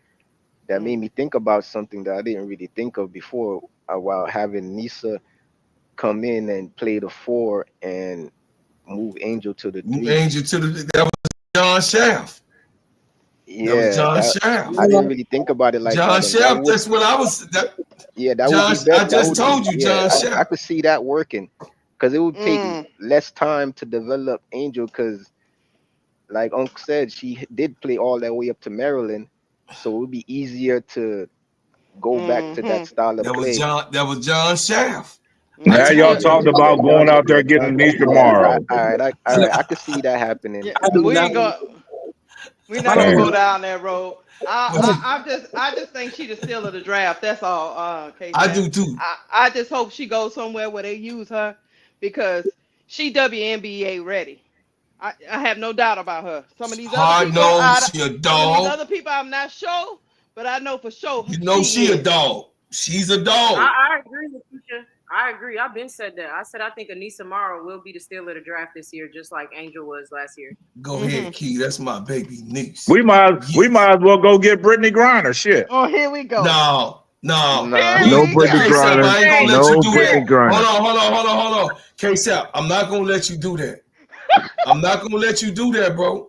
Speaker 5: that made me think about something that I didn't really think of before, while having Nisa come in and play the 4 and move Angel to the 3.
Speaker 2: That was John Shaft.
Speaker 5: Yeah,
Speaker 2: that was John Shaft.
Speaker 5: I didn't really think about it like
Speaker 2: John
Speaker 5: that.
Speaker 2: Shaft. That's what I was.
Speaker 5: That
Speaker 2: John,
Speaker 5: would be better.
Speaker 2: I just told you, John Shaft.
Speaker 5: I could see that working, because it would take less time to develop Angel. Because, like Uncle said, she did play all that way up to Maryland, so it would be easier to go back to that style of play.
Speaker 2: That was John Shaft.
Speaker 6: Now y'all talked about going out there getting Nisha Morrow.
Speaker 5: All right, I could see that happening.
Speaker 4: Yeah, we're not gonna go down that road. I just think she's the steal of the draft. That's all.
Speaker 2: I do too.
Speaker 4: I just hope she goes somewhere where they use her, because she WNBA ready. I have no doubt about her. Some of these other people, I'm not sure, but I know for sure.
Speaker 2: You know she a dog. She's a dog.
Speaker 1: I agree with you. I agree. I've been said that. I said I think Anissa Morrow will be the steal of the draft this year, just like Angel was last year.
Speaker 2: Go ahead, Key. That's my baby niece.
Speaker 6: We might as well go get Brittany Griner. Shit.
Speaker 4: Oh, here we go.
Speaker 2: No.
Speaker 3: No Brittany Griner. No Brittany Griner.
Speaker 2: Hold on. K-Sap, I'm not gonna let you do that. I'm not gonna let you do that, bro.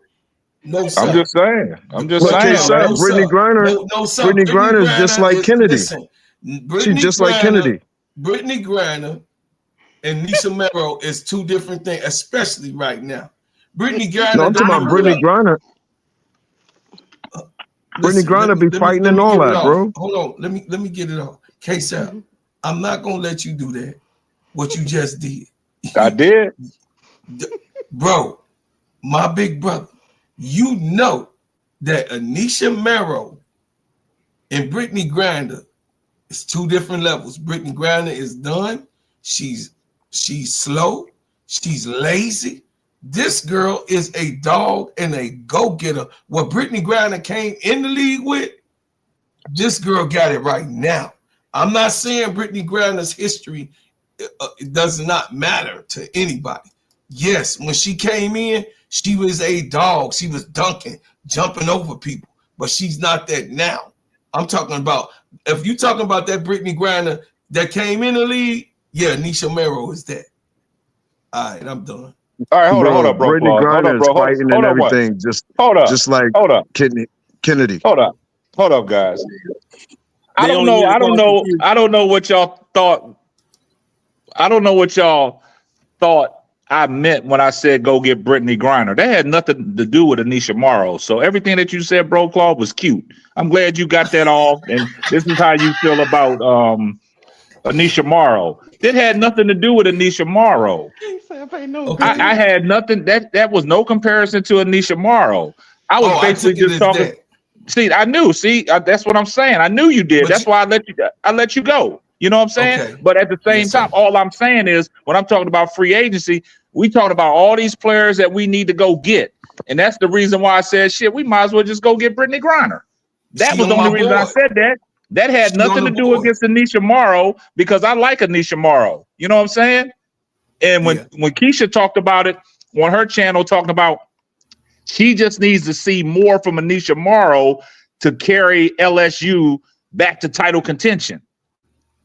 Speaker 2: No, sir.
Speaker 6: I'm just saying.
Speaker 3: Brittany Griner is just like Kennedy.
Speaker 2: Listen,
Speaker 3: she's just like Kennedy.
Speaker 2: Brittany Griner and Nisha Morrow is 2 different things, especially right now. Brittany Griner.
Speaker 3: No, I'm talking about Brittany Griner. Brittany Griner be fighting and all that, bro.
Speaker 2: Hold on. Let me get it off. K-Sap, I'm not gonna let you do that. What you just did.
Speaker 6: I did.
Speaker 2: Bro, my big brother, you know that Anisha Morrow and Brittany Griner is 2 different levels. Brittany Griner is done. She's slow. She's lazy. This girl is a dog and a go-getter. What Brittany Griner came in the league with, this girl got it right now. I'm not saying Brittany Griner's history does not matter to anybody. Yes, when she came in, she was a dog. She was dunking, jumping over people, but she's not that now. I'm talking about, if you're talking about that Brittany Griner that came in the league, yeah, Nisha Morrow is that. All right, I'm done.
Speaker 6: All right, hold up, bro.
Speaker 3: Brittany Griner is fighting and everything, just like Kennedy.
Speaker 6: Hold up, guys. I don't know what y'all thought. I don't know what y'all thought I meant when I said go get Brittany Griner. That had nothing to do with Anisha Morrow. So everything that you said, Bro Claw, was cute. I'm glad you got that off. And this is how you feel about Anisha Morrow. That had nothing to do with Anisha Morrow. I had nothing. That was no comparison to Anisha Morrow. I was basically just talking. See, I knew. See, that's what I'm saying. I knew you did. That's why I let you go. You know what I'm saying? Okay. But at the same time, all I'm saying is when I'm talking about free agency, we talking about all these players that we need to go get. And that's the reason why I said, shit, we might as well just go get Brittany Griner. That was the only reason I said that. That had nothing to do against Anisha Morrow because I like Anisha Morrow. You know what I'm saying? And when Keisha talked about it on her channel, talking about she just needs to see more from Anisha Morrow to carry LSU back to title contention.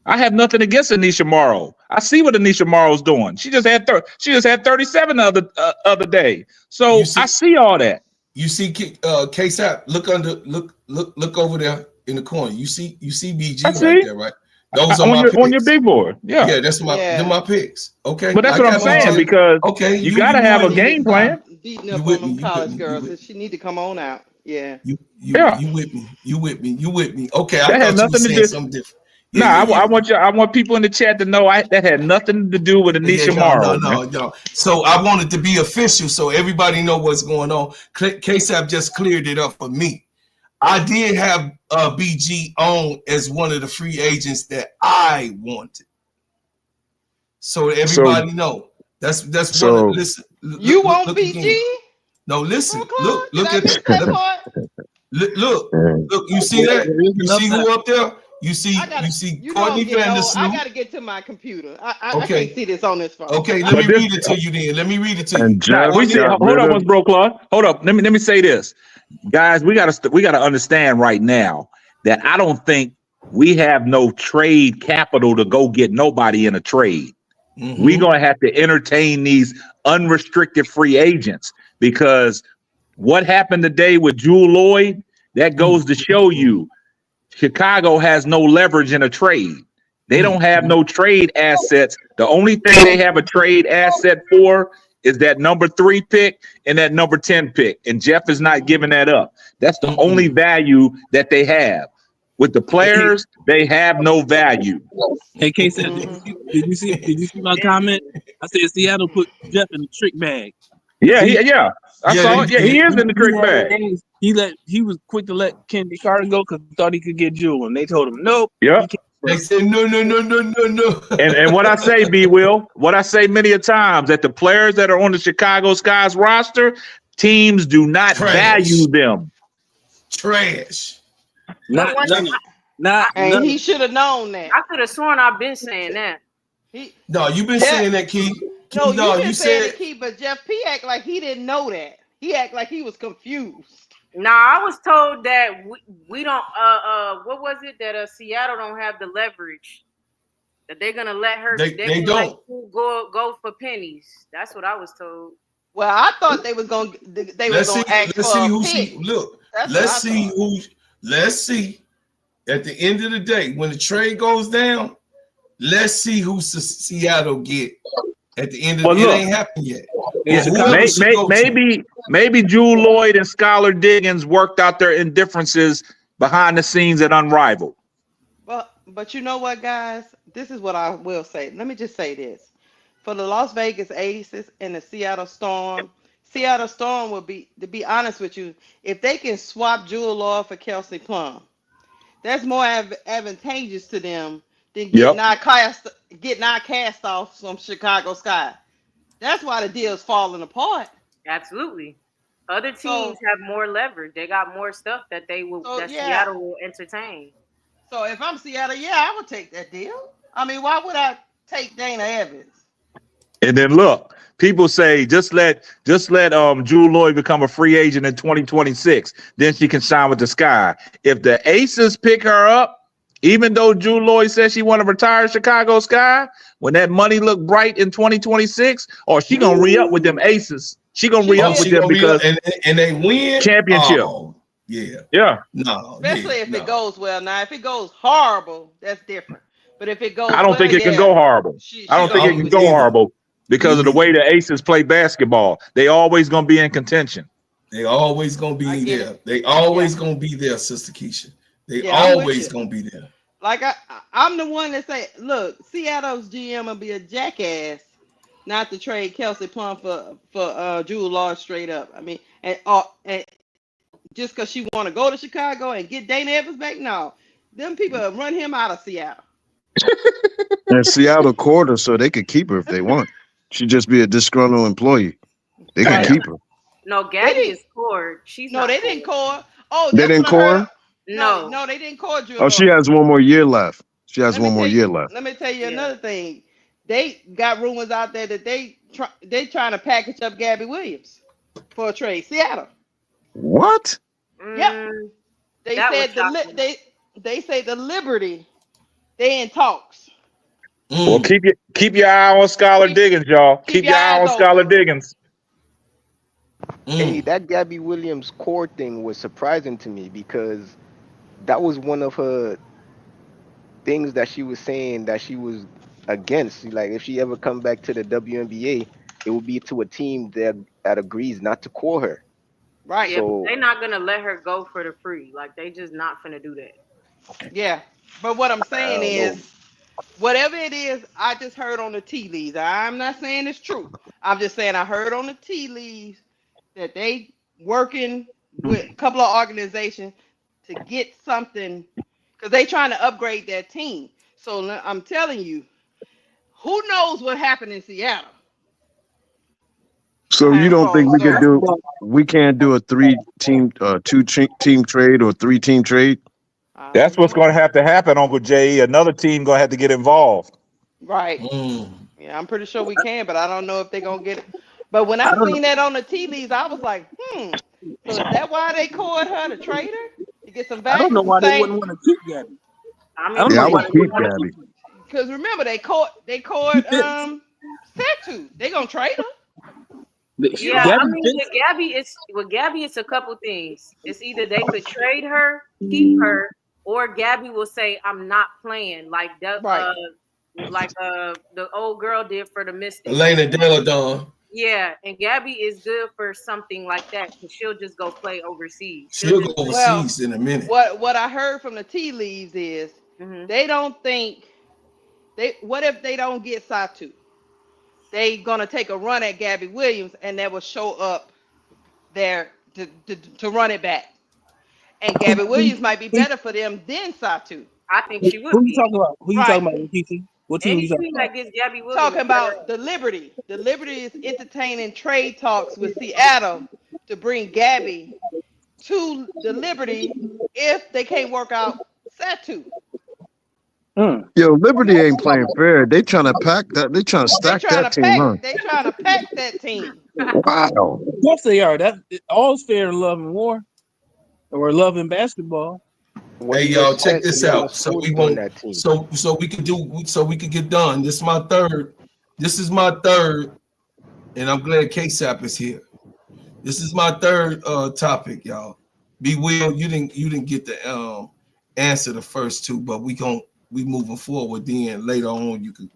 Speaker 6: I have nothing against Anisha Morrow. I see what Anisha Morrow's doing. She just had 37 the other day. So I see all that.
Speaker 2: You see K-Sap, look over there in the corner. You see BG right there, right? Those are my picks. On your big board. Yeah. Yeah, that's my picks. Okay.
Speaker 6: But that's what I'm saying because you gotta have a game plan.
Speaker 4: Beating up on them college girls. She need to come on out. Yeah. You
Speaker 2: with me. You with me. Okay,
Speaker 6: that had nothing to do something different. I want people in the chat to know that had nothing to do with Anisha Morrow.
Speaker 2: No. So I want it to be official so everybody know what's going on. K-Sap just cleared it up for me. I did have BG on as one of the free agents that I wanted. So everybody know. That's
Speaker 4: so,
Speaker 2: one. Listen.
Speaker 4: You want BG? Again.
Speaker 2: No, listen. Look at that. Look. You see that? You see who up there? You see Courtney Vandersloot.
Speaker 4: I gotta get to my computer. I can't see this on this phone.
Speaker 2: Okay, let me read it to you then.
Speaker 6: Hold up, Bro Claude. Hold up. Let me say this. Guys, we gotta understand right now that I don't think we have no trade capital to go get nobody in a trade. Mm-hmm. We're gonna have to entertain these unrestricted free agents because what happened today with Jewell Loyd, that goes to show you Chicago has no leverage in a trade. They don't have no trade assets. The only thing they have a trade asset for is that number 3 pick and that number 10 pick. And Jeff is not giving that up. That's the only value that they have. With the players, they have no value.
Speaker 7: Hey, Casey, did you see my comment? I said Seattle put Jeff in the trick bag.
Speaker 6: Yeah. I saw it. Yeah, he is in the trick bag.
Speaker 7: He was quick to let Kenny Carter go because he thought he could get Jewell, and they told him nope.
Speaker 6: Yeah.
Speaker 2: They said no.
Speaker 6: And what I say, what I say many a times, that the players that are on the Chicago Sky's roster, teams do not value them.
Speaker 2: Trash.
Speaker 4: And he should have known that.
Speaker 1: I could have sworn I've been saying that.
Speaker 2: You've been saying that, Key.
Speaker 4: No, you saying it, Key, but Jeff P act like he didn't know that. He act like he was confused.
Speaker 1: Nah, I was told that we don't. What was it that Seattle don't have the leverage that they're gonna let her?
Speaker 2: They don't
Speaker 1: go for pennies. That's what I was told.
Speaker 4: Well, I thought they was gonna. They were gonna ask for a pick.
Speaker 2: Let's see. At the end of the day, when the trade goes down, let's see who Seattle get. At the end of the day, it ain't happened yet.
Speaker 6: Maybe Jewell Loyd and Skylar Diggins worked out their indifferences behind the scenes at Unrivaled.
Speaker 4: But you know what, guys? This is what I will say. Let me just say this. For the Las Vegas Aces and the Seattle Storm will be, to be honest with you, if they can swap Jewell Loyd for Kelsey Plum, that's more advantageous to them than getting our cast off from Chicago Sky. That's why the deal's falling apart.
Speaker 1: Absolutely. Other teams have more leverage. They got more stuff that Seattle will entertain.
Speaker 4: So if I'm Seattle, I would take that deal. I mean, why would I take Dana Evans?
Speaker 6: And then look, people say just let Jewell Loyd become a free agent in 2026. Then she can sign with the Sky. If the Aces pick her up, even though Jewell Loyd says she want to retire Chicago Sky, when that money look bright in 2026, or she gonna re-up with them Aces. She gonna re-up with them because
Speaker 2: and they win
Speaker 6: championship.
Speaker 2: Oh,
Speaker 6: yeah.
Speaker 2: No.
Speaker 4: Especially if it goes well. Now, if it goes horrible, that's different. But if it goes,
Speaker 6: I don't think it can go horrible. I don't think it can go horrible. because of the way the Aces play basketball. They always gonna be in contention.
Speaker 2: They always gonna be there. They always gonna be there, Sister Keisha. They always gonna be there.
Speaker 4: Like I'm the one that say, look, Seattle's GM will be a jackass not to trade Kelsey Plum for Jewell Loyd straight up. I mean, and just because she want to go to Chicago and get Dana Evans back, no, them people run him out of Seattle.
Speaker 3: And Seattle court her so they could keep her if they want. She'd just be a disgruntled employee. They can keep her.
Speaker 1: No, Gabby is core. She's
Speaker 4: no, they didn't core. Oh,
Speaker 3: they didn't core?
Speaker 4: No, they didn't core Jewell.
Speaker 3: Oh, she has one more year left. Let me
Speaker 4: tell you another thing. They got rumors out there that they trying to package up Gabby Williams for a trade. Seattle.
Speaker 3: What?
Speaker 4: Yep. They said they say the Liberty. They in talks.
Speaker 6: Well, keep your eye on Skylar Diggins, y'all. Keep your eye on Skylar Diggins.
Speaker 5: Hey, that Gabby Williams core thing was surprising to me because that was one of her things that she was saying that she was against. Like, if she ever come back to the WNBA, it will be to a team that agrees not to core her.
Speaker 4: Right.
Speaker 1: Yeah, so, they're not gonna let her go for the free. Like, they just not gonna do that.
Speaker 4: Yeah, but what I'm saying is, whatever it is, I just heard on the tea leaves. I'm not saying it's true. I'm just saying I heard on the tea leaves that they working with a couple of organizations to get something because they trying to upgrade their team. So I'm telling you, who knows what happened in Seattle?
Speaker 3: So you don't think we can't do a 3-team, 2-team trade or 3-team trade?
Speaker 6: That's what's going to have to happen, Uncle Jay. Another team going to have to get involved.
Speaker 4: Right. Yeah, I'm pretty sure we can, but I don't know if they're going to get it. But when I seen that on the tea leaves, I was like, so is that why they called her to trade her? To get some value?
Speaker 7: I don't know why they wouldn't want to keep Gabby.
Speaker 3: I would keep Gabby.
Speaker 4: Because remember, they called Satou. They going to trade her.
Speaker 1: Yeah, I mean, with Gabby, it's a couple things. It's either they could trade her, keep her, or Gabby will say, "I'm not playing," like that. The old girl did for the Mystics.
Speaker 2: Elena Deladon.
Speaker 1: Yeah, and Gabby is good for something like that because she'll just go play overseas.
Speaker 2: She'll go overseas in a minute.
Speaker 4: What I heard from the tea leaves is they don't think what if they don't get Satou? They gonna take a run at Gabby Williams, and that will show up there to run it back. And Gabby Williams might be better for them than Satou.
Speaker 1: I think she would.
Speaker 7: Who you talking about? Who you talking about, Keith? What team you talking about?
Speaker 1: Gabby Williams.
Speaker 4: Talking about the Liberty. The Liberty is entertaining trade talks with Seattle to bring Gabby to the Liberty if they can't work out Satou.
Speaker 3: Yo, Liberty ain't playing fair. They trying to pack that. They trying to stack that team, huh?
Speaker 4: They trying to pack that team.
Speaker 3: Wow.
Speaker 7: Of course they are. That all's fair in love and war, or love and basketball.
Speaker 2: Hey y'all, check this out. So we won't. So we could do. So we could get done. This is my third. And I'm glad KSAP is here. This is my third topic, y'all. B. Will, you didn't get the answer the first two, but we moving forward. Then later on, you can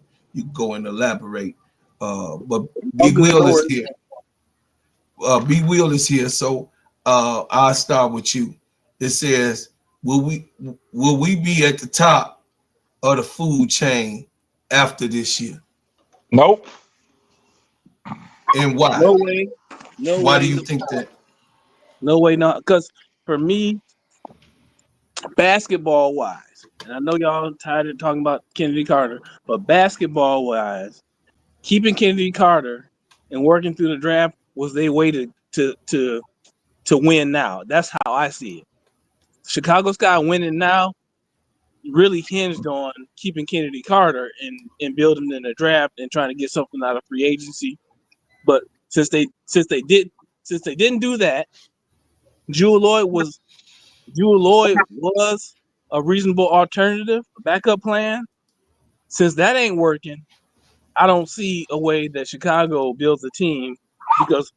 Speaker 2: go and elaborate. But B. Will is here. B. Will is here. So I'll start with you. It says, will we be at the top of the food chain after this year?
Speaker 6: Nope.
Speaker 2: And why?
Speaker 7: No way. No
Speaker 2: why
Speaker 7: way.
Speaker 2: do you think that?
Speaker 7: No way, not because for me, basketball wise, and I know y'all tired of talking about Kennedy Carter, but basketball wise, keeping Kennedy Carter and working through the draft was their way to win now. That's how I see it. Chicago Sky winning now really hinged on keeping Kennedy Carter and building in the draft and trying to get something out of free agency. But since they didn't do that, Jewell Loyd was a reasonable alternative, a backup plan. Since that ain't working, I don't see a way that Chicago builds a team because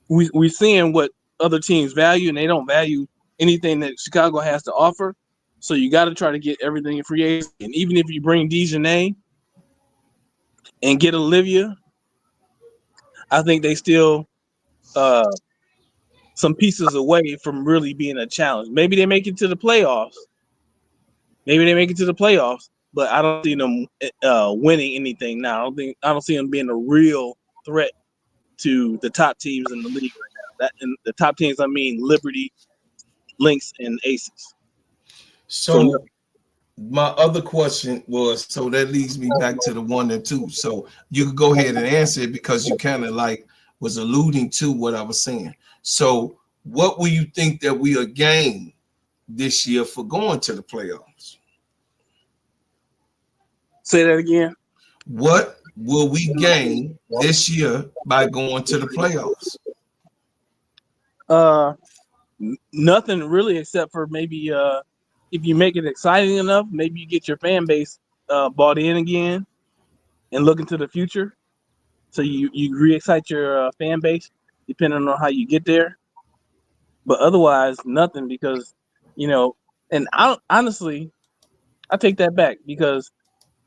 Speaker 7: we're seeing what other teams value, and they don't value anything that Chicago has to offer. So you got to try to get everything in free agency. And even if you bring Dejanay and get Olivia I think they still some pieces away from really being a challenge. Maybe they make it to the playoffs. But I don't see them winning anything now. I don't see them being a real threat to the top teams in the league right now. And the top teams, I mean Liberty, Lynx, and Aces.
Speaker 2: So my other question was, so that leads me back to the 1 and 2. So you could go ahead and answer it because you kind of like was alluding to what I was saying. So what will you think that we are gained this year for going to the playoffs?
Speaker 7: Say that again.
Speaker 2: What will we gain this year by going to the playoffs?
Speaker 7: Nothing really, except for maybe if you make it exciting enough, maybe you get your fan base bought in again and look into the future. So you re-excite your fan base depending on how you get there. But otherwise, nothing, because and honestly, I take that back, because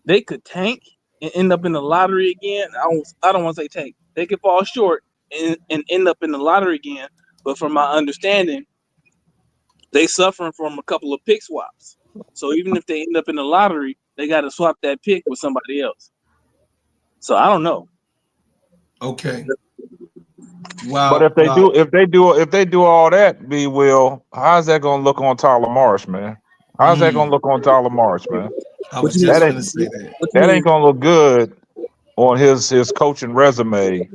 Speaker 7: they could tank and end up in the lottery again. I don't want to say tank. They could fall short and end up in the lottery again. But from my understanding, they suffering from a couple of pick swaps. So even if they end up in the lottery, they got to swap that pick with somebody else. So I don't know.
Speaker 2: Okay. Wow.
Speaker 6: But if they do all that, B Will, how's that gonna look on Tyler Marsh, man? How's that gonna look on Tyler Marsh, man?
Speaker 2: I was just gonna say that.
Speaker 6: That ain't gonna look good on his coaching resume,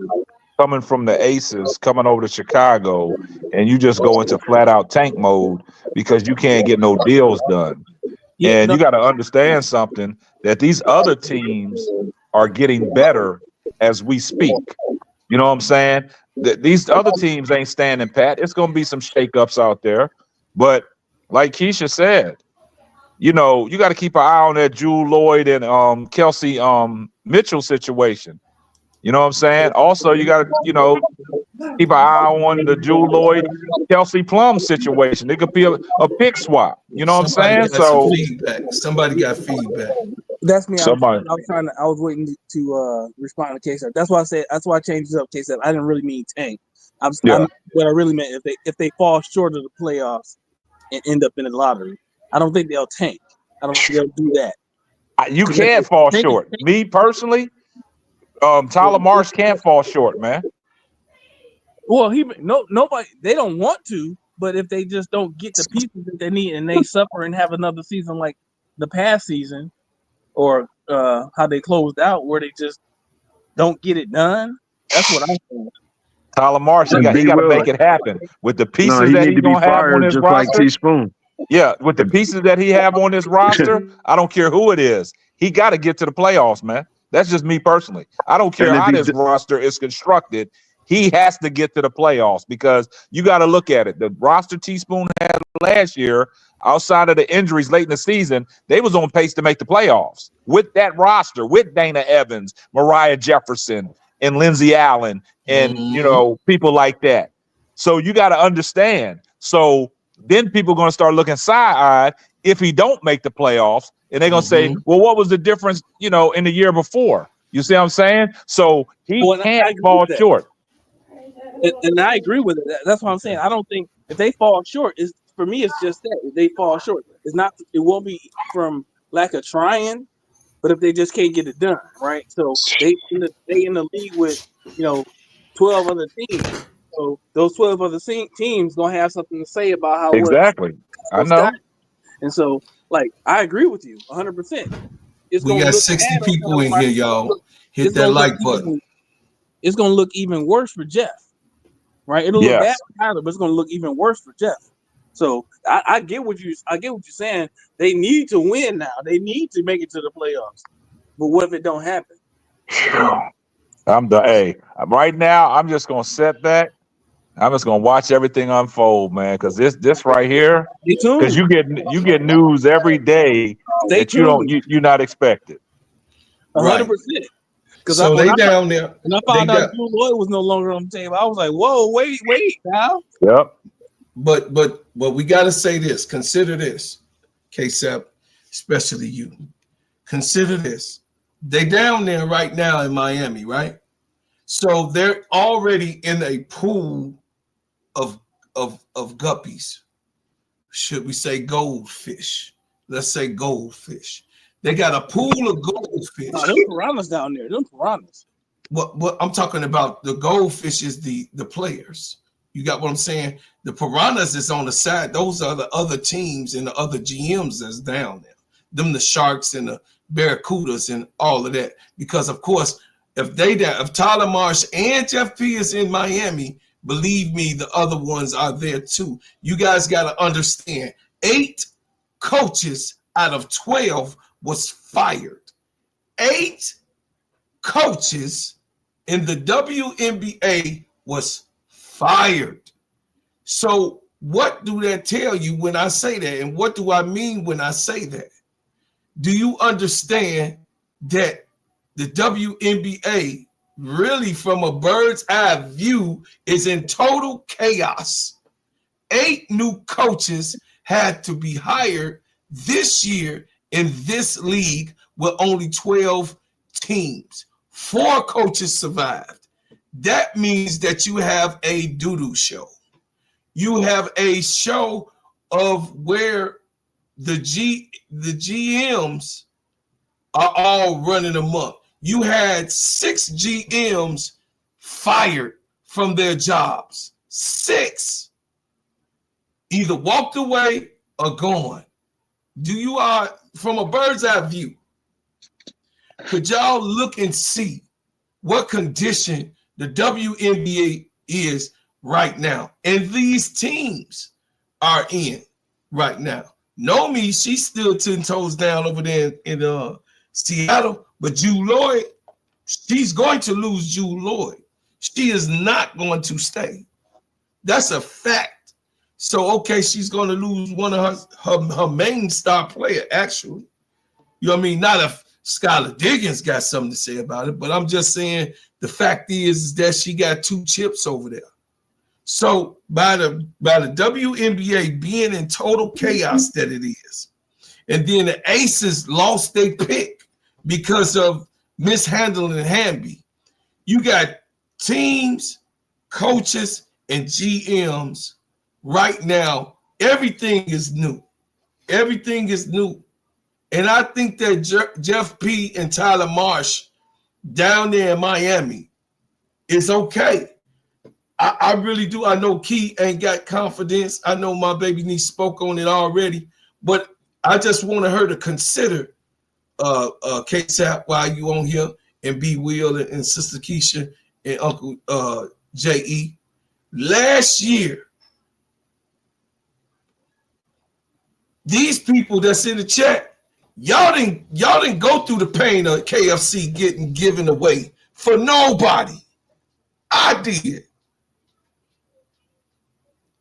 Speaker 6: coming from the Aces, coming over to Chicago, and you just go into flat out tank mode because you can't get no deals done. You got to understand something, that these other teams are getting better as we speak. You know what I'm saying? These other teams ain't standing pat. It's going to be some shakeups out there. But like Keisha said, you got to keep an eye on that Jewell, Loyd, and Kelsey Mitchell situation. You know what I'm saying? Also, you got to, keep an eye on the Jewell, Loyd, Kelsey Plum situation. It could be a pick swap. You know what I'm saying? So
Speaker 2: somebody got feedback.
Speaker 7: That's me. I was waiting to respond to K-Sep. That's why I changed it up, K-Sep. I didn't really mean tank. What I really meant, if they fall short of the playoffs and end up in the lottery, I don't think they'll tank. I don't think they'll do that.
Speaker 6: You can't fall short. Me personally, Tyler Marsh can't fall short, man.
Speaker 7: Well, nobody. They don't want to, but if they just don't get the pieces that they need and they suffer and have another season like the past season, or how they closed out, where they just don't get it done, that's what I'm saying.
Speaker 6: Tyler Marsh, he got to make it happen with the pieces that he's gonna have on his roster.
Speaker 3: Like Teaspoon.
Speaker 6: Yeah, with the pieces that he have on his roster, I don't care who it is. He got to get to the playoffs, man. That's just me personally. I don't care how this roster is constructed. He has to get to the playoffs, because you got to look at it. The roster Teaspoon had last year, outside of the injuries late in the season, they was on pace to make the playoffs with that roster, with Dana Evans, Mariah Jefferson, and Lindsey Allen, and people like that. So you got to understand. So then people are going to start looking side-eyed if he don't make the playoffs, and they're going to say, well, what was the difference, in the year before? You see what I'm saying? So he can't fall short.
Speaker 7: And I agree with it. That's what I'm saying. I don't think if they fall short, for me, it's just that. If they fall short, it won't be from lack of trying, but if they just can't get it done, right? So they in the league with 12 other teams. So those 12 other teams gonna have something to say about how
Speaker 6: exactly. I know.
Speaker 7: And so, I agree with you 100%.
Speaker 2: We got 60 people in here, y'all. Hit that like button.
Speaker 7: It's gonna look even worse for Jeff, right? It'll look bad for Tyler, but it's gonna look even worse for Jeff. So I get what you're saying. They need to win now. They need to make it to the playoffs. But what if it don't happen?
Speaker 6: Right now, I'm just gonna sit back. I'm just gonna watch everything unfold, man. Because this right here, because you get news every day that you're not expected.
Speaker 7: 100%.
Speaker 2: So they down there.
Speaker 7: And I found out Jewell Loyd was no longer on the table. I was like, whoa, wait, now.
Speaker 6: Yep.
Speaker 2: But we gotta say this. Consider this, K-Sep, especially you. Consider this. They down there right now in Miami, right? So they're already in a pool of guppies. Should we say goldfish? Let's say goldfish. They got a pool of goldfish.
Speaker 7: Oh, them piranhas down there. Them piranhas.
Speaker 2: What I'm talking about, the goldfish is the players. You got what I'm saying? The piranhas is on the side. Those are the other teams and the other GMs that's down there. Them the Sharks and the Barracudas and all of that. Because of course, if Tyler Marsh and Jeff P is in Miami, believe me, the other ones are there too. You guys got to understand, 8 coaches out of 12 was fired. 8 coaches in the WNBA was fired. So what do that tell you when I say that? And what do I mean when I say that? Do you understand that the WNBA really, from a bird's eye view, is in total chaos? 8 new coaches had to be hired this year in this league with only 12 teams. 4 coaches survived. That means that you have a doo-doo show. You have a show of where the GMs are all running amok. You had 6 GMs fired from their jobs. 6 either walked away or gone. From a bird's eye view, could y'all look and see what condition the WNBA is right now? And these teams are in right now. Nomi, she's still 10 toes down over there in Seattle, but Jewell Loyd, she's going to lose Jewell Loyd. She is not going to stay. That's a fact. So, okay, she's going to lose one of her main star player, actually. You know what I mean? Not if Skylar Diggins got something to say about it, but I'm just saying the fact is that she got 2 chips over there. So by the WNBA being in total chaos that it is, and then the Aces lost their pick because of mishandling Hamby, you got teams, coaches, and GMs right now. Everything is new. Everything is new. And I think that Jeff P. and Tyler Marsh down there in Miami is okay. I really do. I know Key ain't got confidence. I know my baby niece spoke on it already, but I just wanted her to consider K-Sap while you on here, and B. Will and Sister Keisha and Uncle J.E. Last year, these people that's in the chat, y'all didn't go through the pain of KFC getting given away for nobody. I did.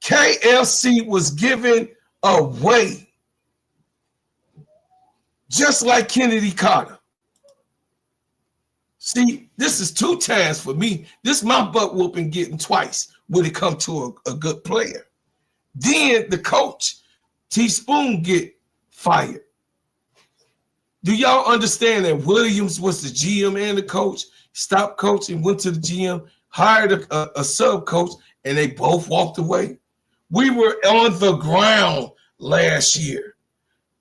Speaker 2: KFC was given away, just like Kennedy Carter. See, this is 2 times for me. This my butt whooping getting twice when it comes to a good player. Then the coach, Teaspoon, get fired. Do y'all understand that Williams was the GM and the coach, stopped coaching, went to the GM, hired a sub coach, and they both walked away? We were on the ground last year.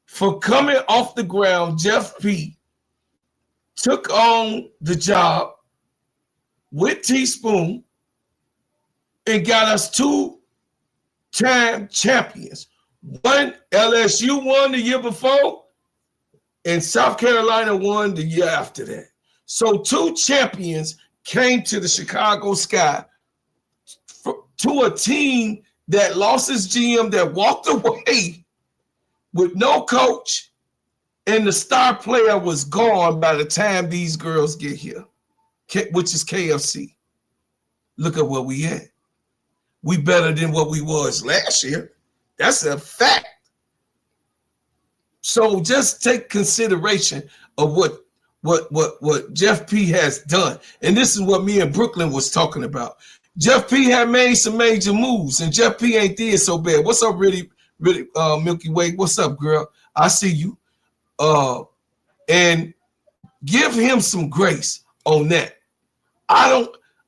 Speaker 2: For coming off the ground, Jeff P. took on the job with Teaspoon and got us 2-time champions. One, LSU won the year before, and South Carolina won the year after that. So 2 champions came to the Chicago Sky to a team that lost his GM, that walked away with no coach, and the star player was gone by the time these girls get here, which is KFC. Look at where we at. We better than what we was last year. That's a fact. So just take consideration of what Jeff P. has done. And this is what me and Brooklyn was talking about. Jeff P. had made some major moves, and Jeff P. ain't did so bad. What's up, really, Milky Way? What's up, girl? I see you. And give him some grace on that.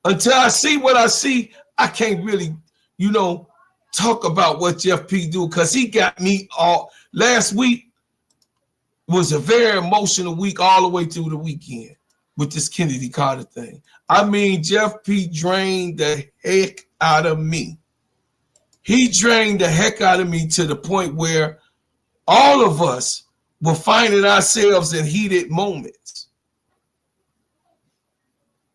Speaker 2: Until I see what I see, I can't really, talk about what Jeff P do, because he got me all. Last week was a very emotional week all the way through the weekend with this Kennedy Carter thing. I mean, Jeff P drained the heck out of me. He drained the heck out of me to the point where all of us were finding ourselves in heated moments.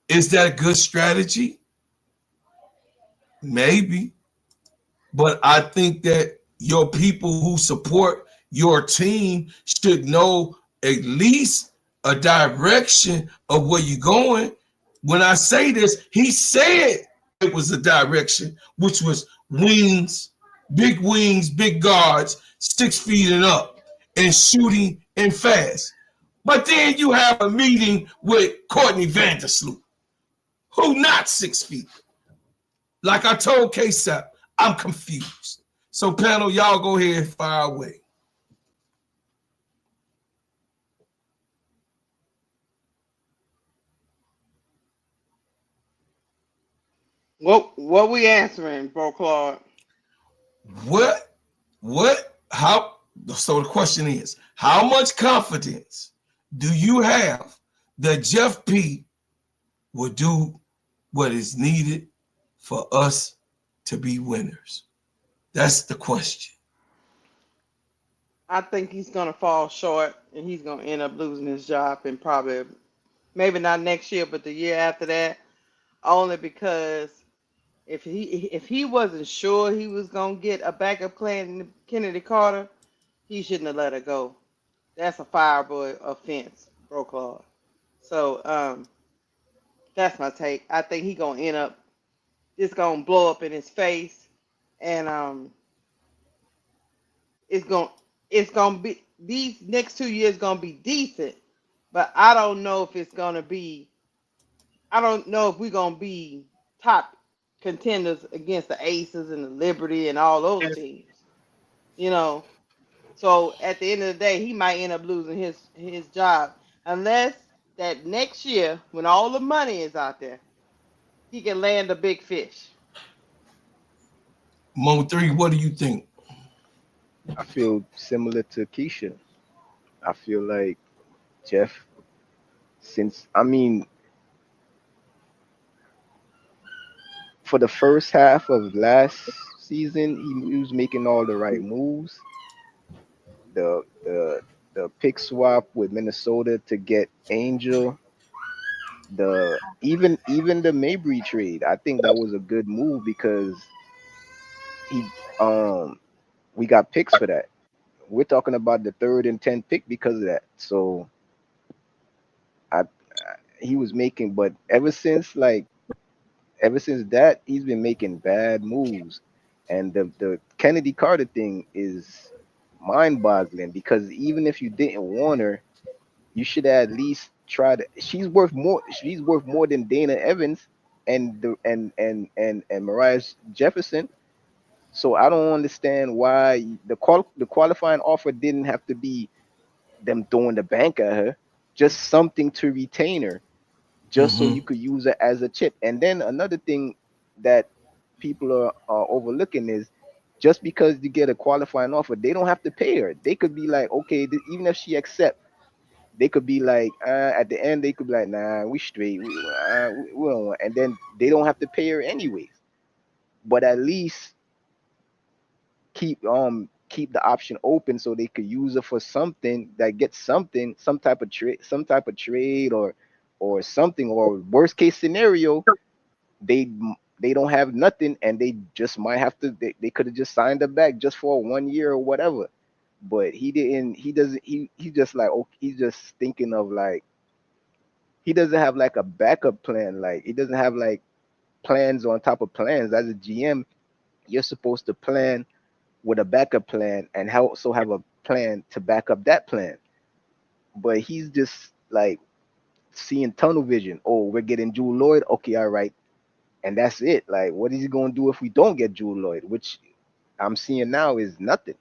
Speaker 2: Is that a good strategy? Maybe. But I think that your people who support your team should know at least a direction of where you're going. When I say this, he said it was a direction, which was wings, big guards, 6 feet and up, and shooting and fast. But then you have a meeting with Courtney Vandersloot, who not 6 feet. Like I told K-Sap, I'm confused. So panel, y'all go ahead and fire away.
Speaker 4: What we answering, bro, Claude?
Speaker 2: How? So the question is, how much confidence do you have that Jeff P will do what is needed for us to be winners? That's the question.
Speaker 4: I think he's gonna fall short, and he's gonna end up losing his job, and probably maybe not next year, but the year after that. Only because if he wasn't sure he was gonna get a backup plan in Kennedy Carter, he shouldn't have let her go. That's a fireable offense, bro, Claude. So that's my take. I think he gonna end up just gonna blow up in his face, and it's gonna be, these next 2 years gonna be decent, but I don't know if it's gonna be. I don't know if we're gonna be top contenders against the Aces and the Liberty and all those teams. So at the end of the day, he might end up losing his job, unless that next year, when all the money is out there, he can land a big fish.
Speaker 2: Mo 3, what do you think?
Speaker 5: I feel similar to Keisha. I feel like Jeff, for the first half of last season, he was making all the right moves. The pick swap with Minnesota to get Angel, even the Mabry trade, I think that was a good move because we got picks for that. We're talking about the 3rd and 10th pick because of that. So he was making, but ever since that, he's been making bad moves. And the Kennedy Carter thing is mind-boggling, because even if you didn't want her, you should at least try to. She's worth more than Dana Evans and Mariah Jefferson. So I don't understand why the qualifying offer didn't have to be them throwing the bank at her, just something to retain her, just so you could use her as a chip. And then another thing that people are overlooking is, just because you get a qualifying offer, they don't have to pay her. They could be like, okay, even if she accept, they could be like, at the end, they could be like, nah, we straight, we don't want, and then they don't have to pay her anyways. But at least keep the option open so they could use her for something that gets something, some type of trade or something, or worst case scenario, they don't have nothing and they just might have to, they could have just signed her back just for 1 year or whatever. But he just like, oh, he's just thinking of like, he doesn't have like a backup plan. Like, he doesn't have like plans on top of plans. As a GM, you're supposed to plan with a backup plan and also have a plan to back up that plan. But he's just like seeing tunnel vision. Oh, we're getting Jewell Loyd. Okay, all right. And that's it. Like, what is he going to do if we don't get Jewell Loyd? Which I'm seeing now is nothing.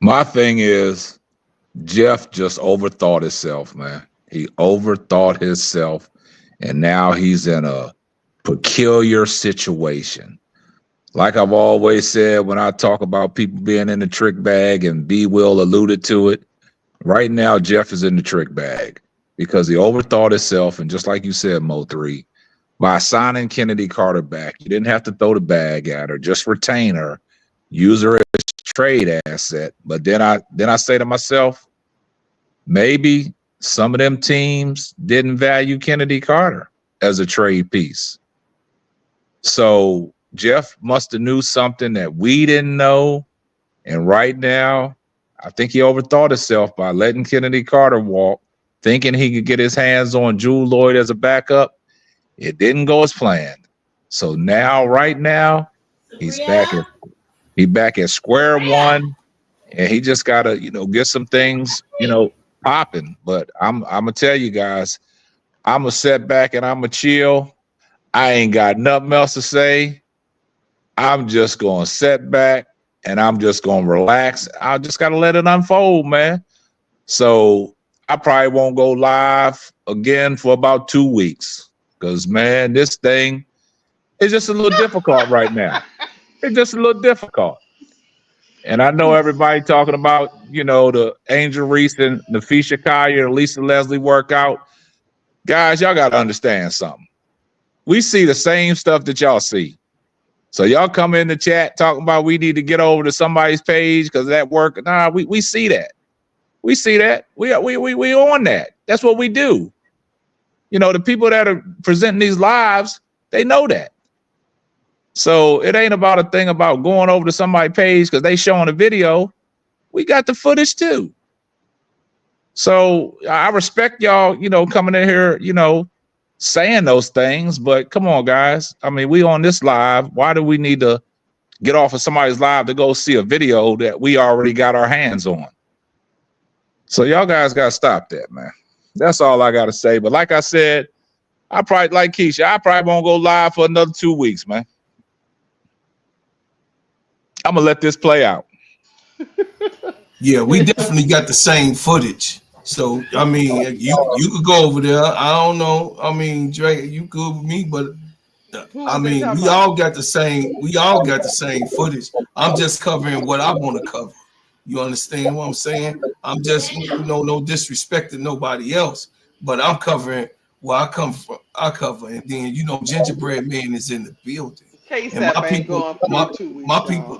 Speaker 6: My thing is, Jeff just overthought himself, man. He overthought himself, and now he's in a peculiar situation. Like I've always said when I talk about people being in the trick bag, and B. Will alluded to it, right now Jeff is in the trick bag because he overthought himself, and just like you said, Mo3, by signing Kennedy Carter back, you didn't have to throw the bag at her, just retain her, use her as trade asset. But then I say to myself, maybe some of them teams didn't value Kennedy Carter as a trade piece. So Jeff must have knew something that we didn't know. And right now, I think he overthought himself by letting Kennedy Carter walk, thinking he could get his hands on Jewell Loyd as a backup. It didn't go as planned. So now, right now, he's back at square one, and he just gotta, get some things, popping. But I'm gonna tell you guys, I'm gonna sit back and I'm gonna chill. I ain't got nothing else to say. I'm just gonna sit back and I'm just gonna relax. I just gotta let it unfold, man. So I probably won't go live again for about 2 weeks. Because, man, this thing is just a little difficult right now. It's just a little difficult. And I know everybody talking about, the Angel Reese and Nafisha Collier and Lisa Leslie workout. Guys, y'all got to understand something. We see the same stuff that y'all see. So y'all come in the chat talking about we need to get over to somebody's page because that work. Nah, we see that. We see that. We on that. That's what we do. The people that are presenting these lives, they know that. So it ain't about a thing about going over to somebody's page because they showing a video. We got the footage too. So I respect y'all, coming in here, saying those things. But come on, guys. I mean, we on this live. Why do we need to get off of somebody's live to go see a video that we already got our hands on? So y'all guys got to stop that, man. That's all I got to say. But like I said, I probably, like Keisha, I probably won't go live for another 2 weeks, man. I'm going to let this play out.
Speaker 2: Yeah, we definitely got the same footage. So, I mean, you could go over there. I don't know. I mean, Drake, you good with me, but I mean, we all got the same footage. I'm just covering what I want to cover. You understand what I'm saying? I'm just, no disrespect to nobody else, but I'm covering where I come from. I cover, and then Gingerbread Man is in the building, and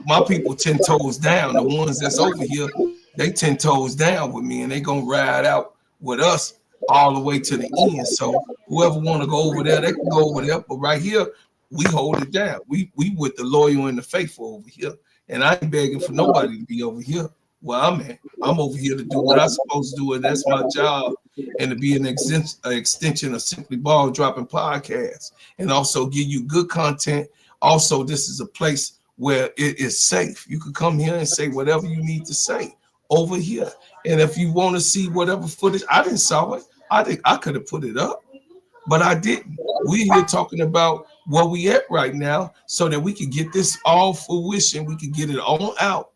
Speaker 2: my people 10 toes down. The ones that's over here, they 10 toes down with me, and they gonna ride out with us all the way to the end. So whoever want to go over there, they can go over there. But right here, we hold it down. We with the loyal and the faithful over here. And I ain't begging for nobody to be over here where I'm at. I'm over here to do what I'm supposed to do, and that's my job, and to be an extension of Simply Ball Dropping Podcast, and also give you good content. Also, this is a place where it is safe. You can come here and say whatever you need to say over here. And if you want to see whatever footage, I didn't saw it. I think I could have put it up, but I didn't. We're here talking about where we at right now so that we can get this all fruition. We can get it all out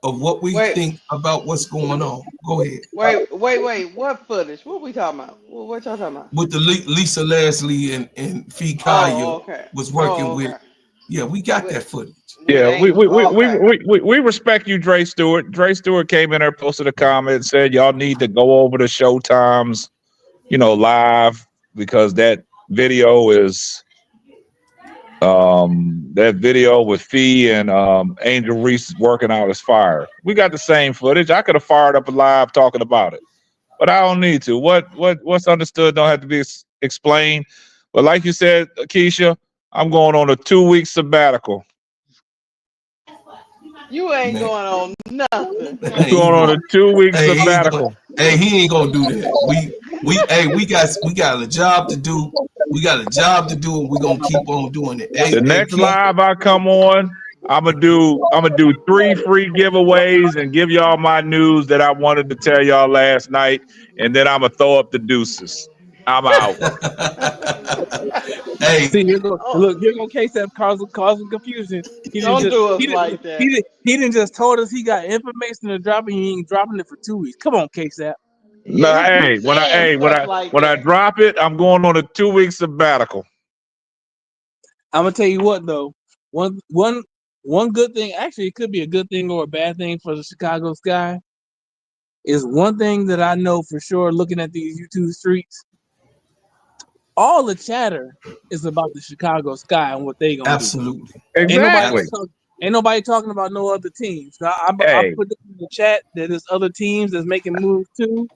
Speaker 2: of what we think about what's going on. Go ahead.
Speaker 4: Wait. What footage? What we talking about? What y'all talking about?
Speaker 2: With the Lisa Leslie and Fee Kaya was working with. Yeah, we got that footage.
Speaker 6: Yeah, we respect you, Dre Stewart. Dre Stewart came in there, posted a comment, and said y'all need to go over to Showtime's, live, because that video is that video with Fee and Angel Reese working out is fire. We got the same footage. I could have fired up a live talking about it, but I don't need to. What's understood don't have to be explained. But like you said, Keisha, I'm going on a 2-week sabbatical.
Speaker 4: You ain't going on nothing.
Speaker 6: I'm going on a 2-week sabbatical.
Speaker 2: He ain't gonna do that. We got a job to do. We got a job to do, and we're gonna keep on doing it.
Speaker 6: The next live I come on, I'm gonna do 3 free giveaways and give y'all my news that I wanted to tell y'all last night, and then I'm gonna throw up the deuces. I'm out.
Speaker 7: Hey, see, look, here go KSAP causing confusion. He didn't just told us he got information to drop, and he ain't dropping it for 2 weeks. Come on, KSAP.
Speaker 6: No, hey, when I drop it, I'm going on a 2-week sabbatical.
Speaker 7: I'm gonna tell you what though. One good thing, actually, it could be a good thing or a bad thing for the Chicago Sky. Is one thing that I know for sure. Looking at these YouTube streets, all the chatter is about the Chicago Sky and what they gonna
Speaker 2: Absolutely.
Speaker 7: do.
Speaker 6: Exactly.
Speaker 7: Ain't nobody talking about no other teams. I put in the chat that there's other teams that's making moves too.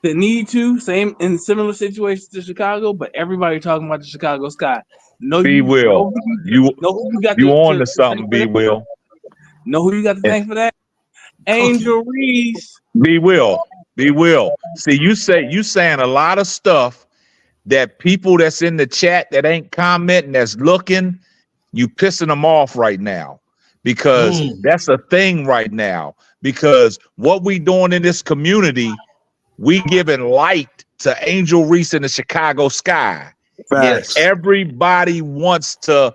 Speaker 7: That need to, same in similar situations to Chicago, but everybody talking about the Chicago Sky.
Speaker 6: B Will, you on to something, B Will.
Speaker 7: Know who you got to thank for that? Angel Reese.
Speaker 6: B Will. See, you saying a lot of stuff that people that's in the chat that ain't commenting, that's looking, you pissing them off right now. Because that's a thing right now. Because what we doing in this community, we giving light to Angel Reese in the Chicago Sky.
Speaker 3: Facts.
Speaker 6: Everybody wants to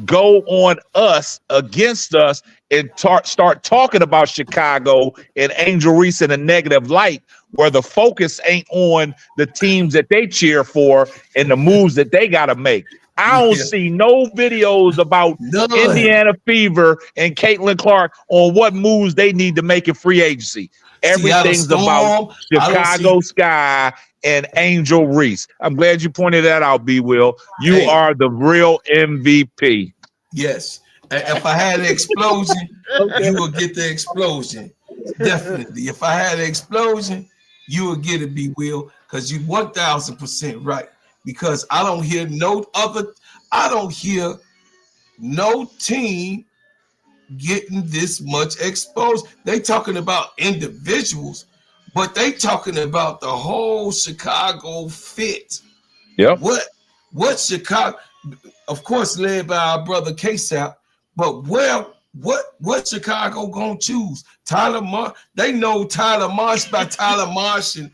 Speaker 6: go on us, against us, and start talking about Chicago and Angel Reese in a negative light, where the focus ain't on the teams that they cheer for and the moves that they got to make. I don't see no videos about Indiana Fever and Caitlin Clark on what moves they need to make in free agency. Everything's about Chicago Sky and Angel Reese. I'm glad you pointed that out, B. Will. You are the real MVP.
Speaker 2: Yes. If I had an explosion, you will get the explosion. Definitely. If I had an explosion, you will get it, B. Will, because you 1000% right. Because I don't hear no team getting this much exposed. They talking about individuals, but they talking about the whole Chicago fit.
Speaker 6: Yep.
Speaker 2: What Chicago, of course, led by our brother K-Sap, but what Chicago gonna choose? Tyler Marsh. They know Tyler Marsh by Tyler Marsh and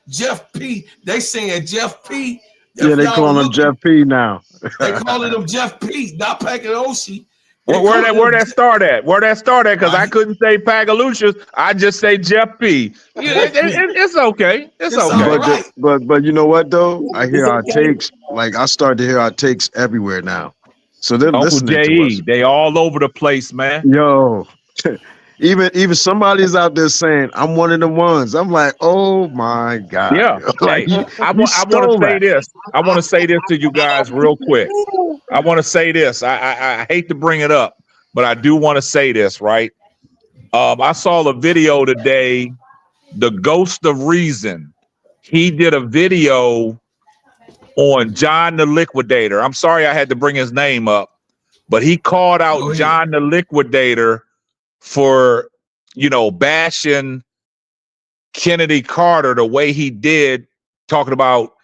Speaker 2: Jeff P. They saying Jeff P.
Speaker 3: Yeah, they calling him Jeff P now.
Speaker 2: They calling him Jeff P. Not Pagalucci.
Speaker 6: Where that start at? Where that start at? Because I couldn't say Pagalucious. I just say Jeff P. It's okay. It's okay.
Speaker 2: Right.
Speaker 3: But you know what though? I hear our takes. Like I start to hear our takes everywhere now. So they're listening to us.
Speaker 6: They all over the place, man.
Speaker 3: Yo. Even somebody's out there saying I'm one of the ones. I'm like, oh my God.
Speaker 6: Yeah.
Speaker 3: Like,
Speaker 6: I want to say this. I want to say this to you guys real quick. I want to say this. I hate to bring it up, but I do want to say this, right? I saw a video today, the Ghost of Reason. He did a video on John the Liquidator. I'm sorry I had to bring his name up, but he called out John the Liquidator for, bashing Kennedy Carter the way he did, talking about,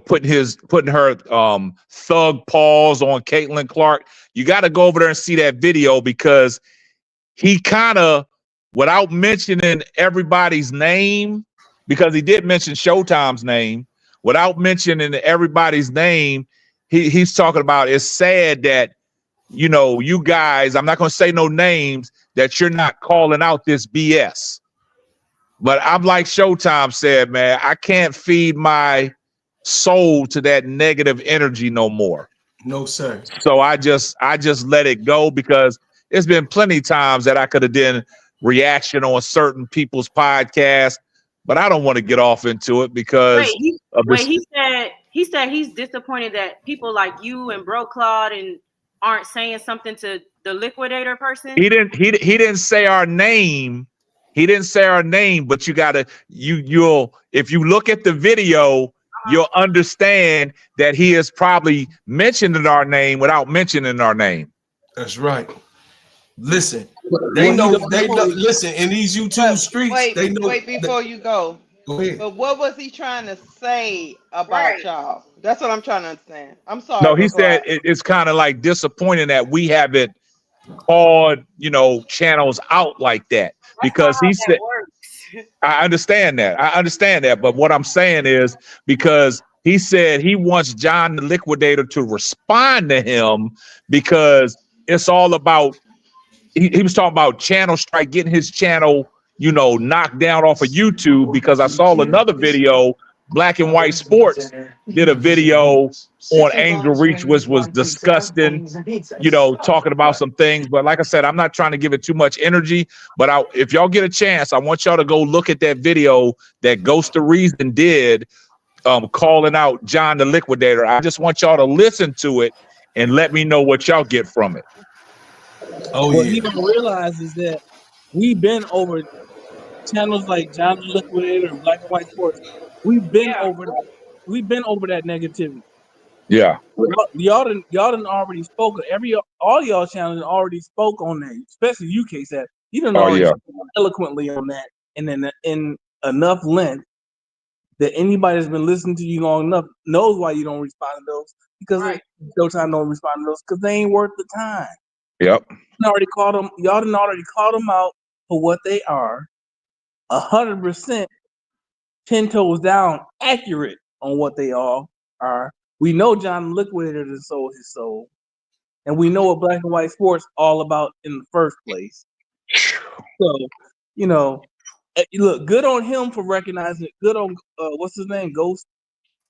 Speaker 6: putting her thug paws on Caitlin Clark. You got to go over there and see that video, because he kind of, without mentioning everybody's name, because he did mention Showtime's name, without mentioning everybody's name, he's talking about, it's sad that, you guys, I'm not going to say no names, that you're not calling out this BS. But I'm like Showtime said, man, I can't feed my soul to that negative energy no more.
Speaker 2: No, sir.
Speaker 6: So I just let it go, because there's been plenty times that I could have done reaction on certain people's podcasts, but I don't want to get off into it because
Speaker 1: he said he's disappointed that people like you and Bro Claude and aren't saying something to the Liquidator person.
Speaker 6: He didn't say our name. He didn't say our name, but you'll if you look at the video, you'll understand that he is probably mentioning our name without mentioning our name.
Speaker 2: That's right. Listen, they know. Listen, in these YouTube streets, they know.
Speaker 4: Wait, before you go.
Speaker 2: Go ahead.
Speaker 4: But what was he trying to say about y'all? That's what I'm trying to understand. I'm sorry.
Speaker 6: No, he said it's kind of like disappointing that we haven't called, channels out like that. Because he said, I understand that. But what I'm saying is, because he said he wants John the Liquidator to respond to him, because it's all about, he was talking about channel strike, getting his channel, knocked down off of YouTube because I saw another video. Black and White Sports did a video on Angel Reach, which was disgusting, talking about some things. But like I said, I'm not trying to give it too much energy. But if y'all get a chance, I want y'all to go look at that video that Ghost of Reason did, calling out John the Liquidator. I just want y'all to listen to it and let me know what y'all get from it.
Speaker 2: Oh,
Speaker 7: what
Speaker 2: yeah.
Speaker 7: he don't realize is that we've been over channels like John the Liquidator and Black and White Sports. We've been over that. We've been over that negativity.
Speaker 6: Yeah.
Speaker 7: Y'all done already spoke. All y'all channels already spoke on that, especially you, K-Sap. You done already spoke eloquently on that, and then in enough length that anybody that's been listening to you long enough knows why you don't respond to those, because Showtime don't respond to those because they ain't worth the time.
Speaker 6: Yep.
Speaker 7: Y'all done already called them out for what they are. 100% 10 toes down accurate on what they all are. We know John the Liquidator has sold his soul, and we know what Black and White Sports all about in the first place. So, look, good on him for recognizing it. Good on what's his name, Ghost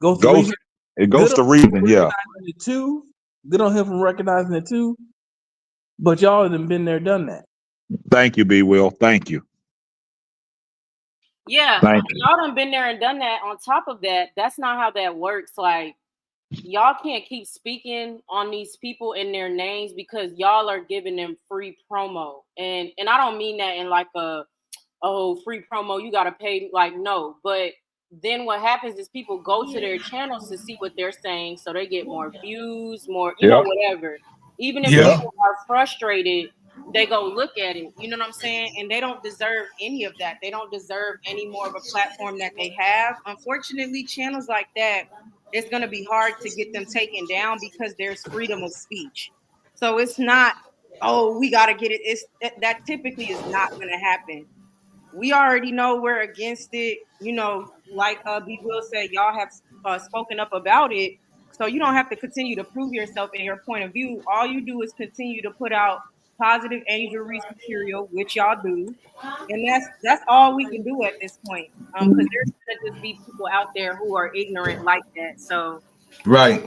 Speaker 7: of Reason.
Speaker 6: It goes to Reason, yeah.
Speaker 7: It too. Good on him for recognizing it too. But y'all have been there, done that.
Speaker 6: Thank you, B. Will. Thank you.
Speaker 1: Yeah, y'all done been there and done that. On top of that, that's not how that works. Like, y'all can't keep speaking on these people in their names because y'all are giving them free promo. And I don't mean that in like free promo, you gotta pay. Like, no. But then what happens is people go to their channels to see what they're saying, so they get more views, more, whatever. Even if people are frustrated, they go look at it. You know what I'm saying? And they don't deserve any of that. They don't deserve any more of a platform that they have. Unfortunately, channels like that, it's going to be hard to get them taken down because there's freedom of speech. So it's not, we got to get it. That typically is not going to happen. We already know we're against it. Like B. Will said, y'all have spoken up about it. So you don't have to continue to prove yourself and your point of view. All you do is continue to put out positive Angel Reese material, which y'all do. And that's all we can do at this point. Because there's gonna just be people out there who are ignorant like that. So
Speaker 2: right.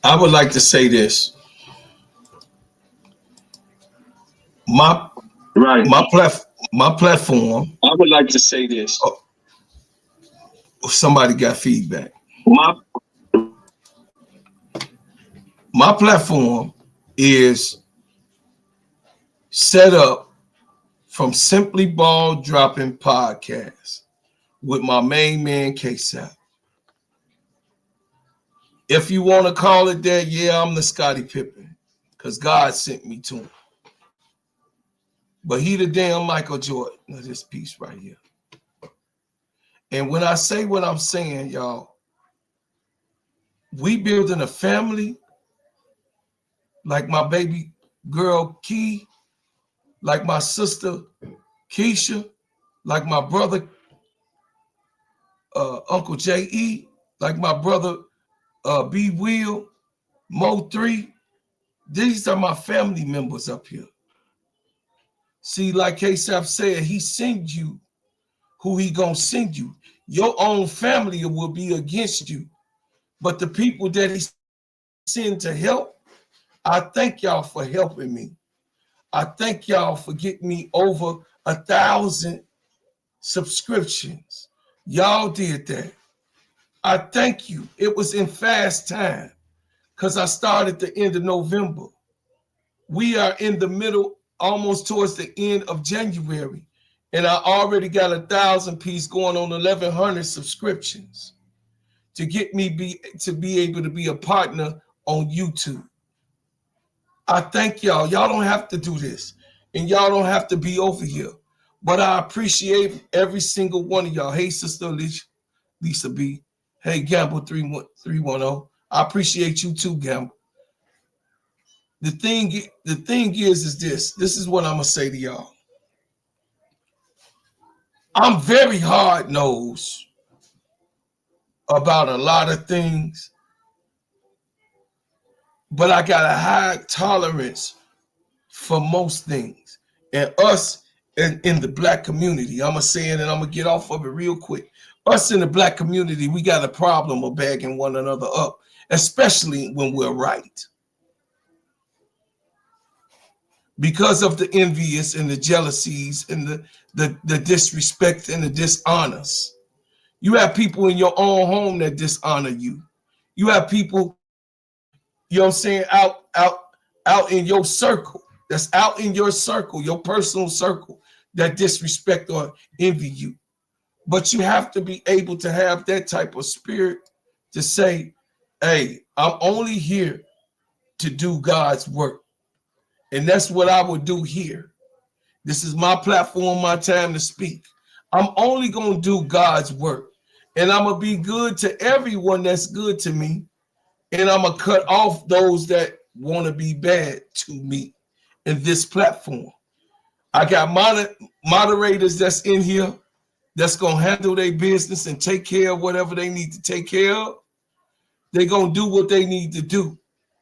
Speaker 2: I would like to say this. My platform.
Speaker 8: I would like to say this.
Speaker 2: Somebody got feedback. My platform is set up from Simply Ball Dropping Podcast with my main man, K-Sap. If you want to call it that, I'm the Scottie Pippen because God sent me to him. But he the damn Michael Jordan of this piece right here. And when I say what I'm saying, y'all, we building a family like my baby girl Key, like my sister Keisha, like my brother Uncle J.E., like my brother B. Will, Mo 3. These are my family members up here. See, like K-Sap said, he send you who he gonna send you. Your own family will be against you. But the people that he send to help, I thank y'all for helping me. I thank y'all for getting me over 1,000 subscriptions. Y'all did that. I thank you. It was in fast time because I started the end of November. We are in the middle, almost towards the end of January, and I already got 1,000 piece going on 1,100 subscriptions to get me to be able to be a partner on YouTube. I thank y'all. Y'all don't have to do this, and y'all don't have to be over here. But I appreciate every single one of y'all. Hey, Sister Lisa B. Hey, Gamble 310. I appreciate you too, Gamble. The thing is this. This is what I'm gonna say to y'all. I'm very hard-nosed about a lot of things, but I got a high tolerance for most things. And us in the black community. I'm gonna say it and I'm gonna get off of it real quick. Us in the black community, we got a problem of bagging one another up, especially when we're right. Because of the envious and the jealousies and the disrespect and the dishonors. You have people in your own home that dishonor you. You have people, you know what I'm saying, out in your circle, that's out in your circle, your personal circle, that disrespect or envy you. But you have to be able to have that type of spirit to say, hey, I'm only here to do God's work. And that's what I would do here. This is my platform, my time to speak. I'm only going to do God's work. And I'm going to be good to everyone that's good to me. And I'm going to cut off those that want to be bad to me in this platform. I got moderators that's in here that's going to handle their business and take care of whatever they need to take care of. They're going to do what they need to do.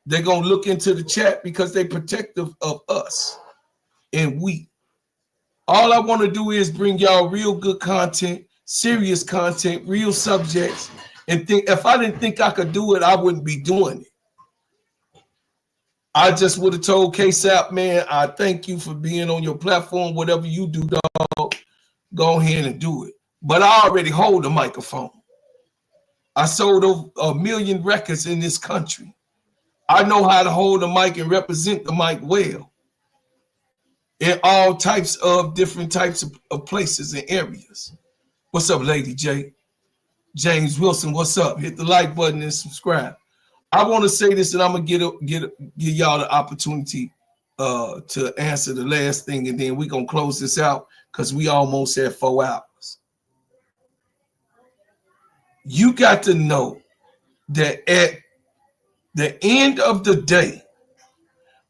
Speaker 2: They're going to look into the chat because they're protective of us and we. All I want to do is bring y'all real good content, serious content, real subjects, and think if I didn't think I could do it, I wouldn't be doing it. I just would have told KSAP, man, I thank you for being on your platform. Whatever you do, dog, go ahead and do it. But I already hold a microphone. I sold over 1 million records in this country. I know how to hold a mic and represent the mic well in all types of different types of places and areas. What's up, Lady J? James Wilson, what's up? Hit the like button and subscribe. I want to say this, and I'm gonna give y'all the opportunity to answer the last thing, and then we're gonna close this out because we almost at 4 hours. You got to know that at the end of the day,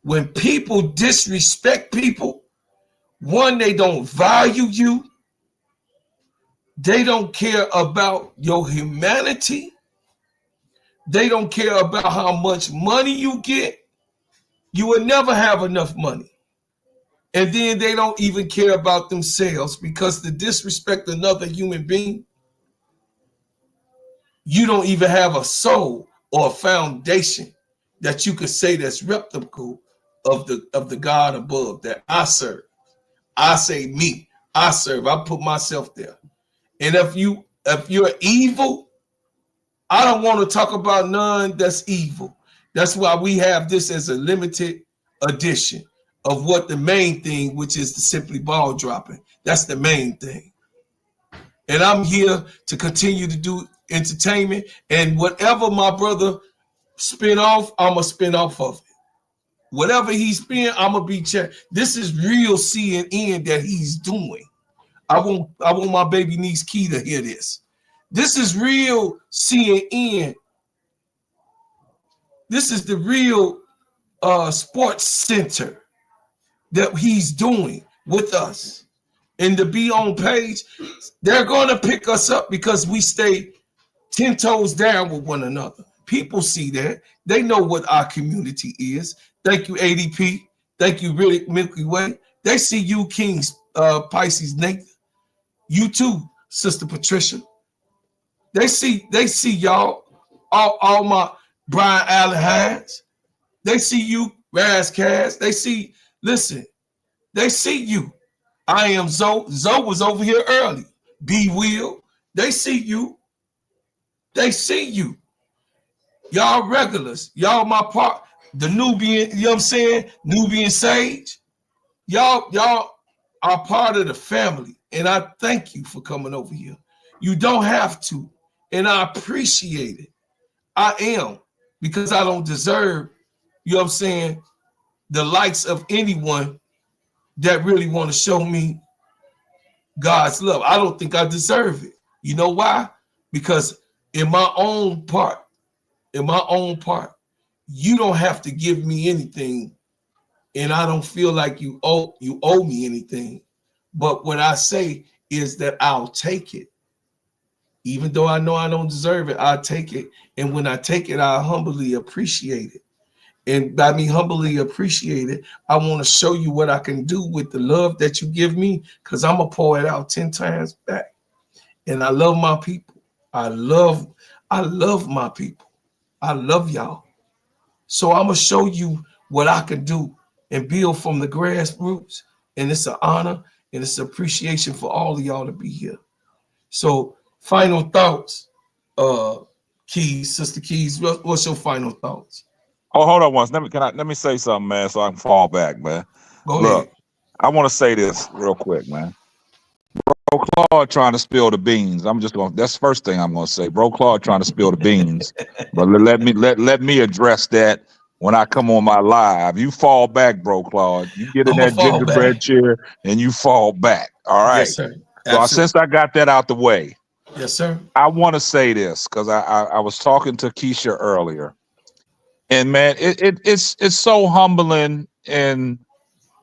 Speaker 2: when people disrespect people, one, they don't value you. They don't care about your humanity. They don't care about how much money you get. You will never have enough money. And then they don't even care about themselves because to disrespect another human being, you don't even have a soul or a foundation that you could say that's replicable of the God above that I serve. I say me, I serve. I put myself there. And if you're evil, I don't want to talk about none that's evil. That's why we have this as a limited edition of what the main thing, which is the simply ball dropping. That's the main thing. And I'm here to continue to do entertainment, and whatever my brother spin off, I'm gonna spin off of it. Whatever he's spin, I'm gonna be checked. This is real CNN that he's doing. I want my baby niece Key to hear this. This is real CNN. This is the real sports center that he's doing with us. And to be on page, they're gonna pick us up because we stay 10 toes down with one another. People see that. They know what our community is. Thank you, ADP. Thank you, really Milky Way. They see you, Kings, Pisces, Nathan. You too, Sister Patricia. They see y'all, all my Brian Allen Hines. They see you, Raz Cass. They see you. I am Zoe. Zoe was over here early. B Will. They see you. They see you. Y'all regulars. Y'all my part. The Nubian, you know what I'm saying? Nubian Sage. Y'all are part of the family. And I thank you for coming over here. You don't have to. And I appreciate it. I am. Because I don't deserve, you know what I'm saying, the likes of anyone that really want to show me God's love. I don't think I deserve it. You know why? Because in my own part, you don't have to give me anything, and I don't feel like you owe me anything. But what I say is that I'll take it. Even though I know I don't deserve it, I'll take it. And when I take it, I humbly appreciate it. And by me humbly appreciate it, I want to show you what I can do with the love that you give me, because I'm going to pour it out 10 times back. And I love my people. I love my people. I love y'all. So I'm going to show you what I can do and build from the grassroots. And it's an honor and it's an appreciation for all of y'all to be here. So final thoughts, Keys, Sister Keys, what's your final thoughts?
Speaker 6: Oh, hold on once. Let me say something, man, so I can fall back, man.
Speaker 2: Go
Speaker 6: Look,
Speaker 2: ahead.
Speaker 6: I want to say this real quick, man. Bro Claude trying to spill the beans. That's the first thing I'm gonna say. Bro Claude trying to spill the beans. But let me address that when I come on my live. You fall back, Bro Claude. You get in
Speaker 2: I'm a
Speaker 6: that
Speaker 2: fall
Speaker 6: gingerbread
Speaker 2: back.
Speaker 6: chair and you fall back. All right.
Speaker 2: Yes, sir.
Speaker 6: So
Speaker 2: Absolutely.
Speaker 6: since I got that out the way,
Speaker 2: Yes, sir.
Speaker 6: I want to say this because I was talking to Keisha earlier. And man, it's so humbling and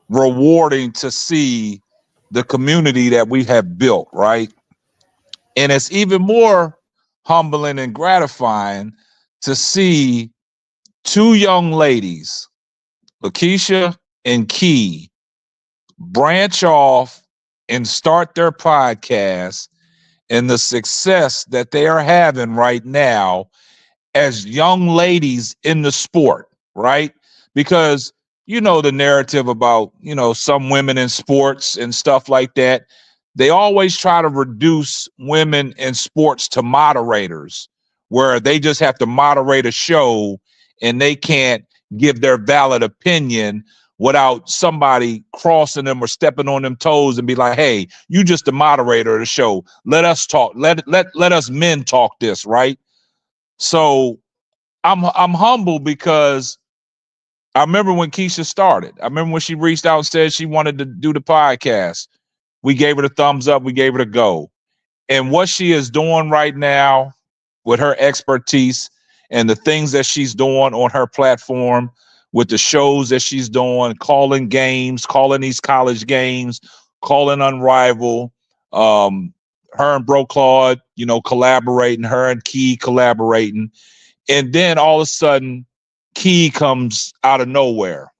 Speaker 6: rewarding to see the community that we have built, right? And it's even more humbling and gratifying to see two young ladies, Lakeisha and Key, branch off and start their podcast and the success that they are having right now as young ladies in the sport, right? Because you know the narrative about, some women in sports and stuff like that. They always try to reduce women in sports to moderators, where they just have to moderate a show and they can't give their valid opinion without somebody crossing them or stepping on them toes and be like, hey, you just the moderator of the show. Let us talk. Let us men talk this, right? So I'm humble because I remember when Keisha started. I remember when she reached out and said she wanted to do the podcast. We gave her the thumbs up. We gave her the go. And what she is doing right now with her expertise and the things that she's doing on her platform, with the shows that she's doing, calling games, calling these college games, calling Unrivaled, her and Bro Claude, collaborating, her and Key collaborating. And then all of a sudden, Key comes out of nowhere,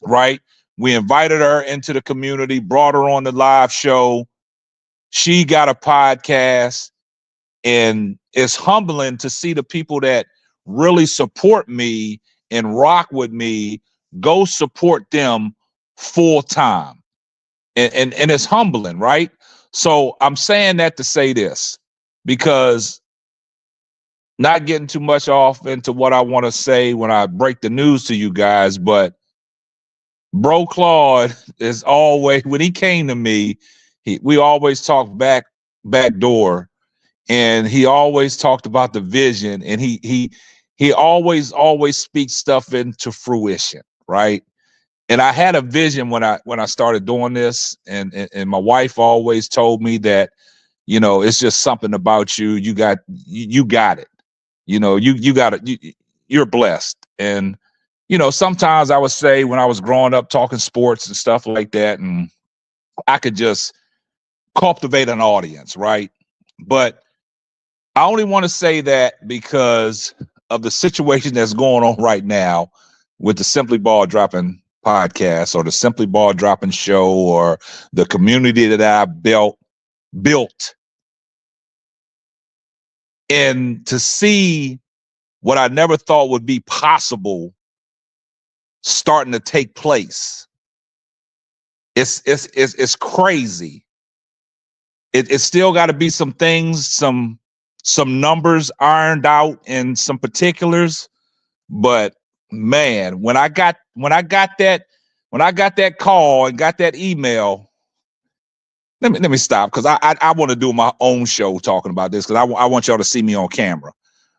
Speaker 6: right? We invited her into the community, brought her on the live show. She got a podcast, and it's humbling to see the people that really support me and rock with me go support them full time. And it's humbling, right? So I'm saying that to say this, because not getting too much off into what I want to say when I break the news to you guys, but Bro Claude is always, when he came to me, we always talked back door, and he always talked about the vision, and he always speaks stuff into fruition, right? And I had a vision when I started doing this, and my wife always told me that, it's just something about you. You got it. You got it. You're blessed. And, sometimes I would say when I was growing up talking sports and stuff like that, and I could just cultivate an audience, right? But I only want to say that because of the situation that's going on right now with the Simply Ball Dropping podcast, or the Simply Ball Dropping show, or the community that I built. And to see what I never thought would be possible starting to take place, it's crazy. It's still got to be some things, some numbers ironed out, and some particulars. But man, when I got that call and got that email, let me stop, because I want to do my own show talking about this, because I want y'all to see me on camera.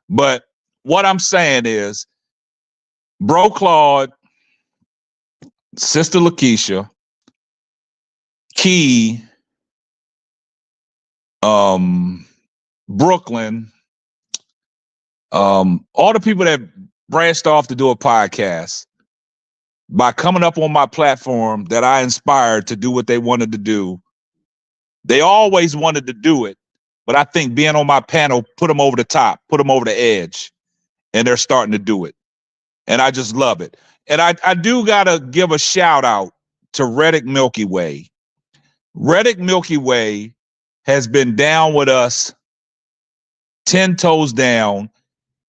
Speaker 6: But what I'm saying is, Bro Claude, Sister Lakeisha, Key, Brooklyn, all the people that branched off to do a podcast, by coming up on my platform that I inspired to do what they wanted to do. They always wanted to do it, but I think being on my panel put them over the top, put them over the edge, and they're starting to do it. and I just love it. And I do gotta give a shout out to Reddick Milky Way. Reddick Milky Way has been down with us 10 toes down,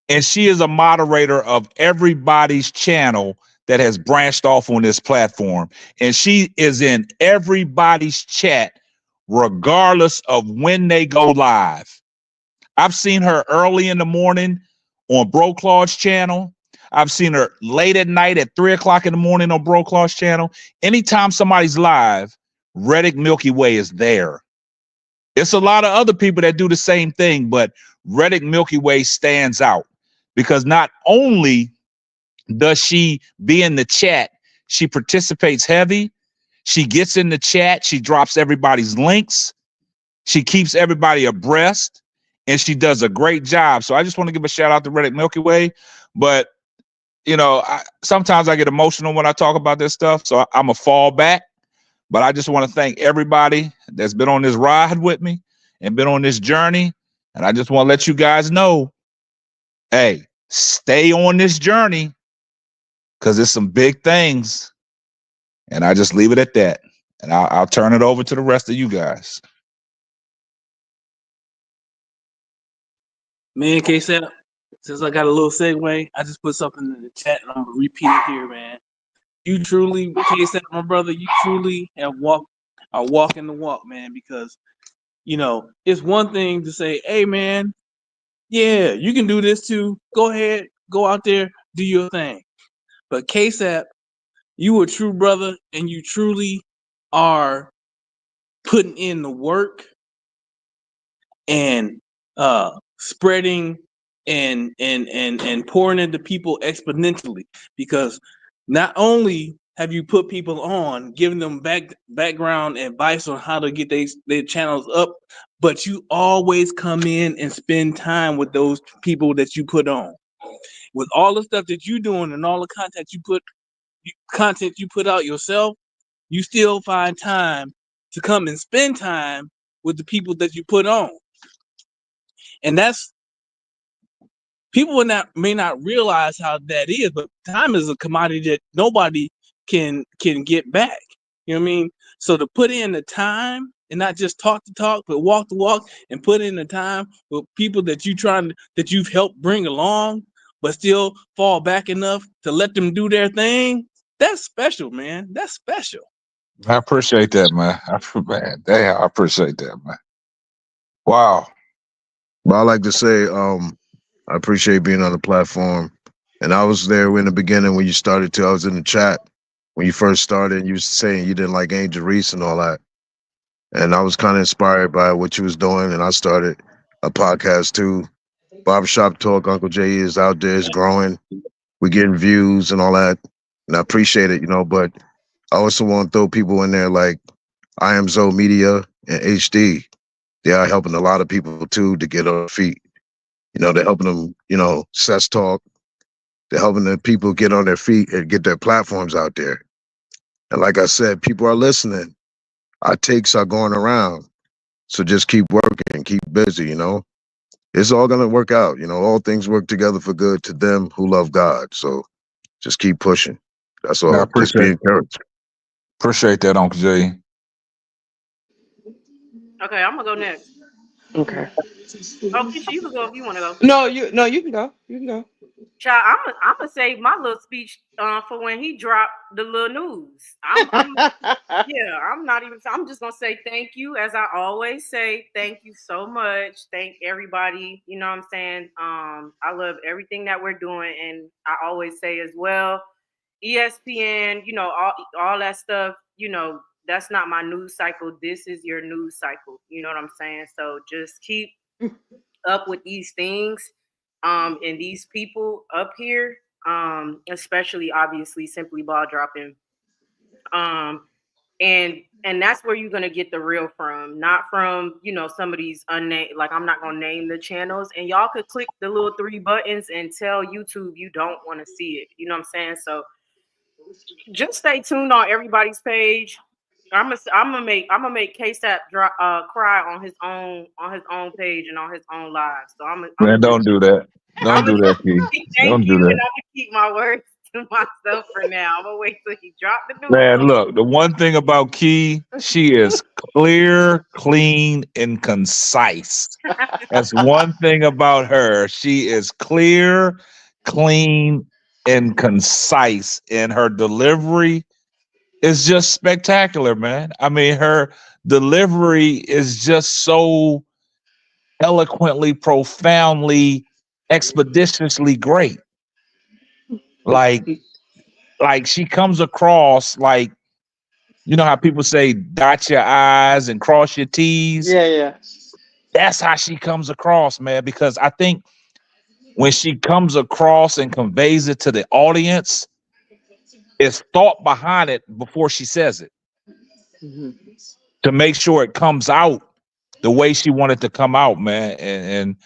Speaker 6: and she is a moderator of everybody's channel that has branched off on this platform. And she is in everybody's chat, regardless of when they go live. I've seen her early in the morning on Bro Claw's channel. I've seen her late at night at 3 o'clock in the morning on Bro Claw's channel. Anytime somebody's live, Reddick Milky Way is there. It's a lot of other people that do the same thing, but Reddick Milky Way stands out because not only does she be in the chat, she participates heavy. She gets in the chat. She drops everybody's links. She keeps everybody abreast, and she does a great job. So I just want to give a shout out to Reddick Milky Way. But, you know, sometimes I get emotional when I talk about this stuff, so I'm a fall back. But I just want to thank everybody that's been on this ride with me and been on this journey. And I just want to let you guys know, hey, stay on this journey because it's some big things. And I just leave it at that. And I'll turn it over to the rest of you guys.
Speaker 7: Man, K-Sap, since I got a little segue, I just put something in the chat and I'm going to repeat it here, man. You truly, K-Sap, my brother, you truly are walking the walk, man, because, you know, it's one thing to say, hey, man, yeah, you can do this too. Go ahead, go out there, do your thing. But K-Sap, you a true brother and you truly are putting in the work and spreading and pouring into people exponentially, because not only have you put people on, giving them background advice on how to get their channels up, but you always come in and spend time with those people that you put on. With all the stuff that you're doing and all the content you put out yourself, you still find time to come and spend time with the people that you put on. And that's, people may not realize how that is, but time is a commodity that nobody can get back. You know what I mean? So to put in the time and not just talk the talk, but walk the walk and put in the time with people that you've helped bring along, but still fall back enough to let them do their thing. That's special, man. That's special.
Speaker 6: I appreciate that, man. I appreciate that, man. Wow.
Speaker 3: But I like to say, I appreciate being on the platform. And I was there in the beginning when you started too. I was in the chat when you first started and you was saying you didn't like Angel Reese and all that. And I was kind of inspired by what you was doing. And I started a podcast too. Barbershop Talk, Uncle Jay is out there, it's growing. We're getting views and all that. And I appreciate it, you know, but I also want to throw people in there like I Am Zoe Media and HD. They are helping a lot of people too to get on their feet. You know, they're helping them, you know, Cess Talk. They're helping the people get on their feet and get their platforms out there. And like I said, people are listening. Our takes are going around. So just keep working, keep busy, you know. It's all going to work out. You know, all things work together for good to them who love God. So just keep pushing. That's all.
Speaker 6: I
Speaker 3: Just be encouraged.
Speaker 6: Appreciate that, Uncle Jay.
Speaker 1: Okay, I'm gonna go next.
Speaker 4: Okay.
Speaker 1: Oh, Keisha, you can go if you want to go.
Speaker 4: No, you can go. You can go.
Speaker 1: Child, I'm gonna save my little speech for when he dropped the little news. I'm not even. I'm just gonna say thank you, as I always say. Thank you so much. Thank everybody. You know what I'm saying? I love everything that we're doing, and I always say as well, ESPN. You know, all that stuff. You know, that's not my news cycle. This is your news cycle. You know what I'm saying? So just keep up with these things. And these people up here, especially obviously Simply Ball dropping, and that's where you're gonna get the real from, not from some of these unnamed. Like, I'm not gonna name the channels, and y'all could click the little 3 buttons and tell YouTube you don't want to see it. You know what I'm saying? So just stay tuned on everybody's page. I'm gonna make K-Sap cry on his own page and on his own live. So
Speaker 6: Man, don't do that. Don't do that, Key.
Speaker 1: Thank
Speaker 6: Don't
Speaker 1: you,
Speaker 6: do
Speaker 1: and I'm
Speaker 6: that.
Speaker 1: gonna keep my words to myself for now. I'm gonna wait till he drop the news.
Speaker 6: Man, look, the one thing about Key, she is clear, clean, and concise. That's one thing about her. She is clear, clean, and concise, and her delivery is just spectacular, man. I mean, her delivery is just so eloquently, profoundly, expeditiously great. Like, like she comes across like, you know how people say dot your I's and cross your T's?
Speaker 4: Yeah, yeah.
Speaker 6: That's how she comes across, man, because I think when she comes across and conveys it to the audience, it's thought behind it before she says it to make sure it comes out the way she wanted to come out, man. And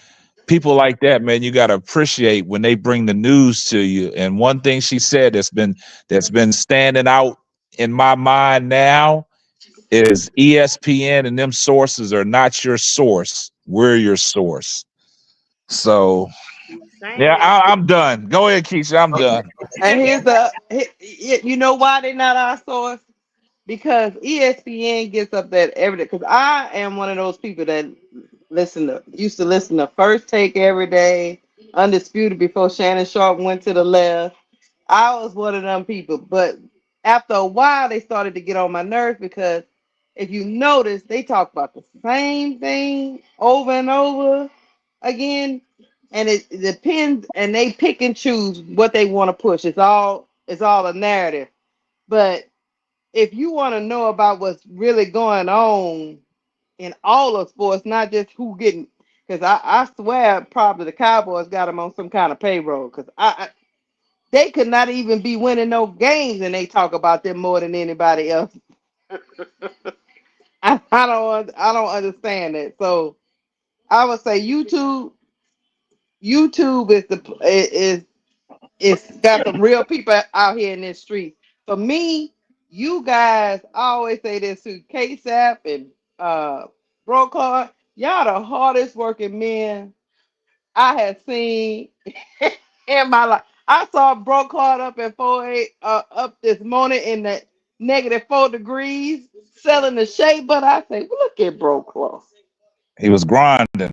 Speaker 6: people like that, man, you got to appreciate when they bring the news to you. And one thing she said that's been standing out in my mind now is ESPN and them sources are not your source. We're your source. So yeah,
Speaker 1: Same.
Speaker 6: I'm done. Go ahead, Keisha. I'm done.
Speaker 4: And you know why they're not our source? Because ESPN gets up that every day. Because I am one of those people that used to listen to First Take every day, Undisputed before Shannon Sharp went to the left. I was one of them people. But after a while, they started to get on my nerves because if you notice, they talk about the same thing over and over again. And it depends, and they pick and choose what they want to push. It's all a narrative. But if you want to know about what's really going on in all of sports, not just who getting, because I swear probably the Cowboys got them on some kind of payroll, because they could not even be winning no games and they talk about them more than anybody else. I don't understand that. So I would say YouTube is got some real people out here in this street. For me, you guys, I always say this to KSAP and Brocard, y'all the hardest working men I have seen in my life. I saw Brocard up at 4 up this morning in the -4 degrees selling the shea butter. I say, look at Brocard.
Speaker 6: He was grinding.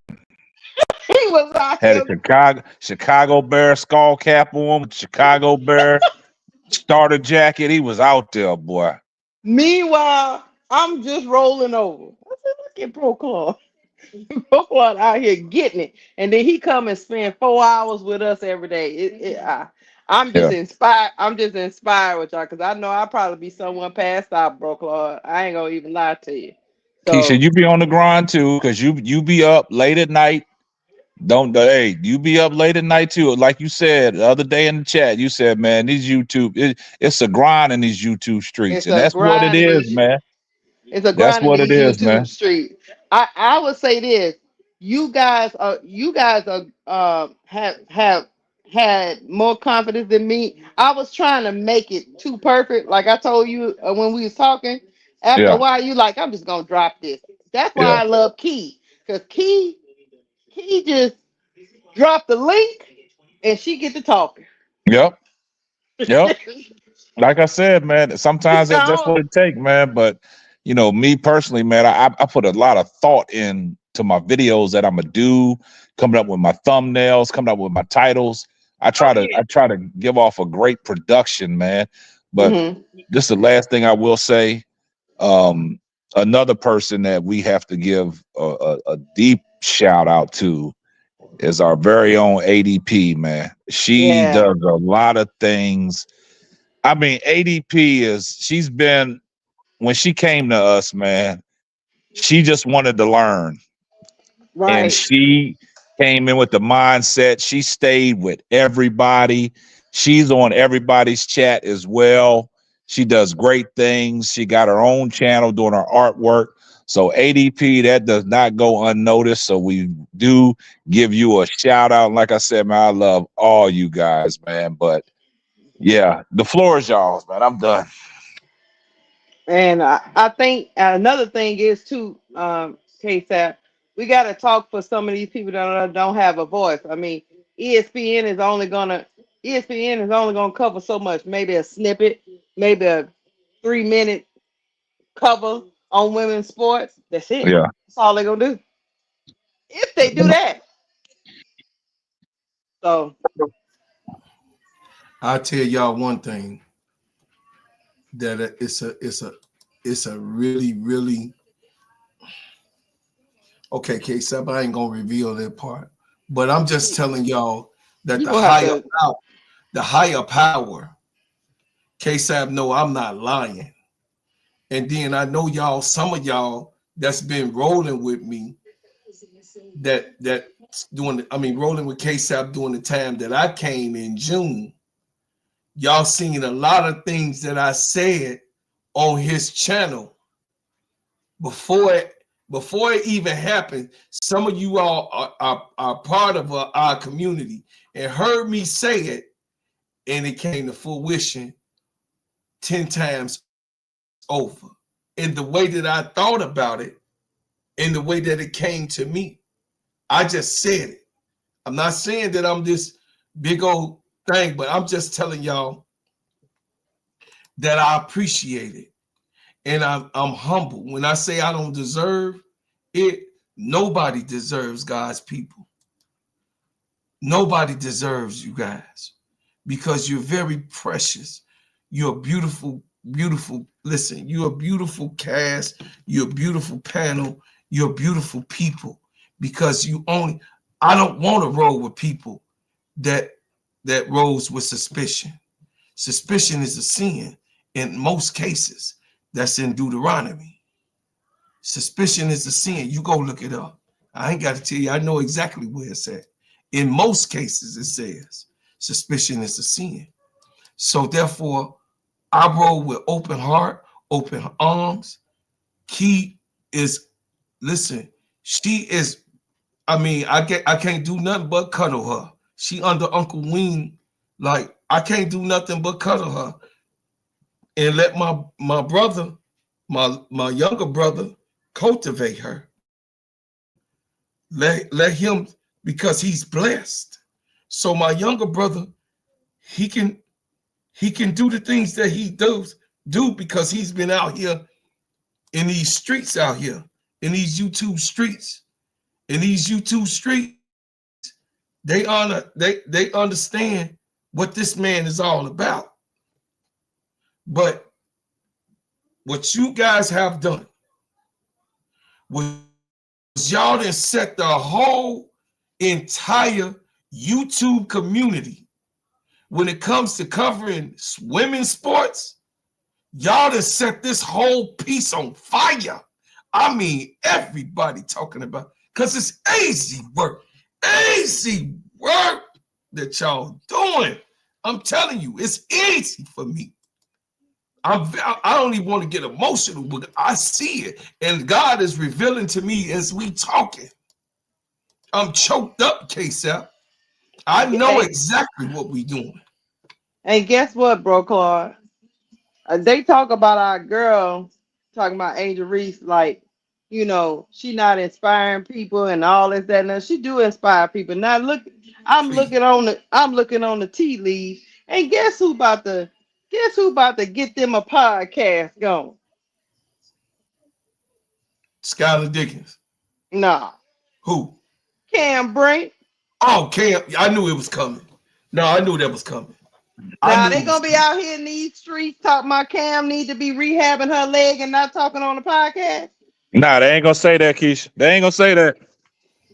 Speaker 4: He was out
Speaker 6: Had a
Speaker 4: here.
Speaker 6: Chicago Bear skull cap on, Chicago Bear starter jacket. He was out there, boy.
Speaker 4: Meanwhile, I'm just rolling over. I said, look at Brocard. Brocard out here getting it. And then he come and spend 4 hours with us every day. I'm just
Speaker 6: Yeah.
Speaker 4: inspired. I'm just inspired with y'all because I know I'll probably be someone passed out, Brocard. I ain't gonna even lie to you.
Speaker 6: Keisha,
Speaker 4: So
Speaker 6: you be on the grind too, because you be up late at night. Don't hey, you be up late at night too. Like you said the other day in the chat, you said, man, these it's a grind in these YouTube streets,
Speaker 4: it's
Speaker 6: and
Speaker 4: a
Speaker 6: that's what it
Speaker 4: grind in
Speaker 6: is,
Speaker 4: these.
Speaker 6: man.
Speaker 4: It's a
Speaker 6: That's
Speaker 4: grind in
Speaker 6: what it
Speaker 4: these
Speaker 6: is,
Speaker 4: YouTube
Speaker 6: man.
Speaker 4: streets. I would say this: you guys are have had more confidence than me. I was trying to make it too perfect, like I told you when we was talking. After a
Speaker 6: Yeah,
Speaker 4: while, you like, I'm just gonna drop this. That's why
Speaker 6: yeah,
Speaker 4: I love Key, because Key just dropped the link and she get to talking.
Speaker 6: yep, yep. Like I said, man, sometimes that's what it takes, man. But me personally, man, I put a lot of thought into my videos that I'm gonna do, coming up with my thumbnails, coming up with my titles. I try to
Speaker 1: Yeah.
Speaker 6: I try to give off a great production, man. But
Speaker 4: Mhm.
Speaker 6: this is the last thing I will say. Um, Another person that we have to give a deep shout out to is our very own ADP, man. She
Speaker 4: Yeah.
Speaker 6: does a lot of things. I mean, ADP she's been, when she came to us, man, she just wanted to learn. And
Speaker 4: Right.
Speaker 6: she came in with the mindset. She stayed with everybody. She's on everybody's chat as well. She does great things. She got her own channel doing her artwork. So ADP, that does not go unnoticed. So we do give you a shout out. Like I said, man, I love all you guys, man. But yeah, the floor is y'all's, man. I'm done.
Speaker 4: And I think another thing is too, KSAP, we got to talk for some of these people that don't have a voice. I mean, ESPN is only gonna cover so much. Maybe a snippet, maybe a 3-minute cover on women's sports. That's it.
Speaker 6: Yeah.
Speaker 4: That's all they're gonna do. If they do that. So
Speaker 2: I'll tell y'all one thing, that it's a really okay, K-Sab, I ain't gonna reveal that part, but I'm just telling y'all that the higher power, K-Sab, no, I'm not lying. And then I know y'all, some of y'all that's been rolling with me, rolling with K-Sab during the time that I came in June. Y'all seen a lot of things that I said on his channel before it even happened. Some of you all are part of our community and heard me say it, and it came to fruition 10 times over. In the way that I thought about it, in the way that it came to me, I just said it. I'm not saying that I'm this big old thing, but I'm just telling y'all that I appreciate it. And I'm humble. When I say I don't deserve it, nobody deserves God's people. Nobody deserves you guys, because you're very precious. You're beautiful, beautiful. Listen, you're a beautiful cast. You're a beautiful panel. You're beautiful people, because I don't want to roll with people that rolls with suspicion. Suspicion is a sin in most cases. That's in Deuteronomy. Suspicion is a sin. You go look it up. I ain't got to tell you. I know exactly where it's at. In most cases, it says suspicion is a sin. So therefore, I roll with open heart, open arms. Key is, listen, she is, I can't do nothing but cuddle her. She under Uncle Ween. Like, I can't do nothing but cuddle her and let my brother, my younger brother, cultivate her. Let him, because he's blessed. So my younger brother, he can do the things that he does because he's been out here in these streets out here, in these YouTube streets. In these YouTube streets, they understand what this man is all about. But what you guys have done was y'all done set the whole entire YouTube community, when it comes to covering women's sports, y'all done set this whole piece on fire. I mean, everybody talking about, because it's easy work that y'all doing. I'm telling you, it's easy for me. I don't even want to get emotional, but I see it, and God is revealing to me as we talking. I'm choked up, K-Sap. I know exactly what we doing.
Speaker 4: And guess what, bro, Claude? They talk about our girl, talking about Angel Reese, like, you know, she not inspiring people and all this, that, and that. She do inspire people. Now look, I'm looking on the tea leaves, and guess who about to get them a podcast going?
Speaker 2: Skylar Dickens.
Speaker 4: Nah.
Speaker 2: Who?
Speaker 4: Cam Brink.
Speaker 2: Oh, Cam. I knew it was coming. No, I knew that was coming.
Speaker 4: Now they gonna be out here in these streets talking about Cam need to be rehabbing her leg and not talking on the podcast.
Speaker 6: Nah, they ain't gonna say that, Keisha. They ain't gonna say that.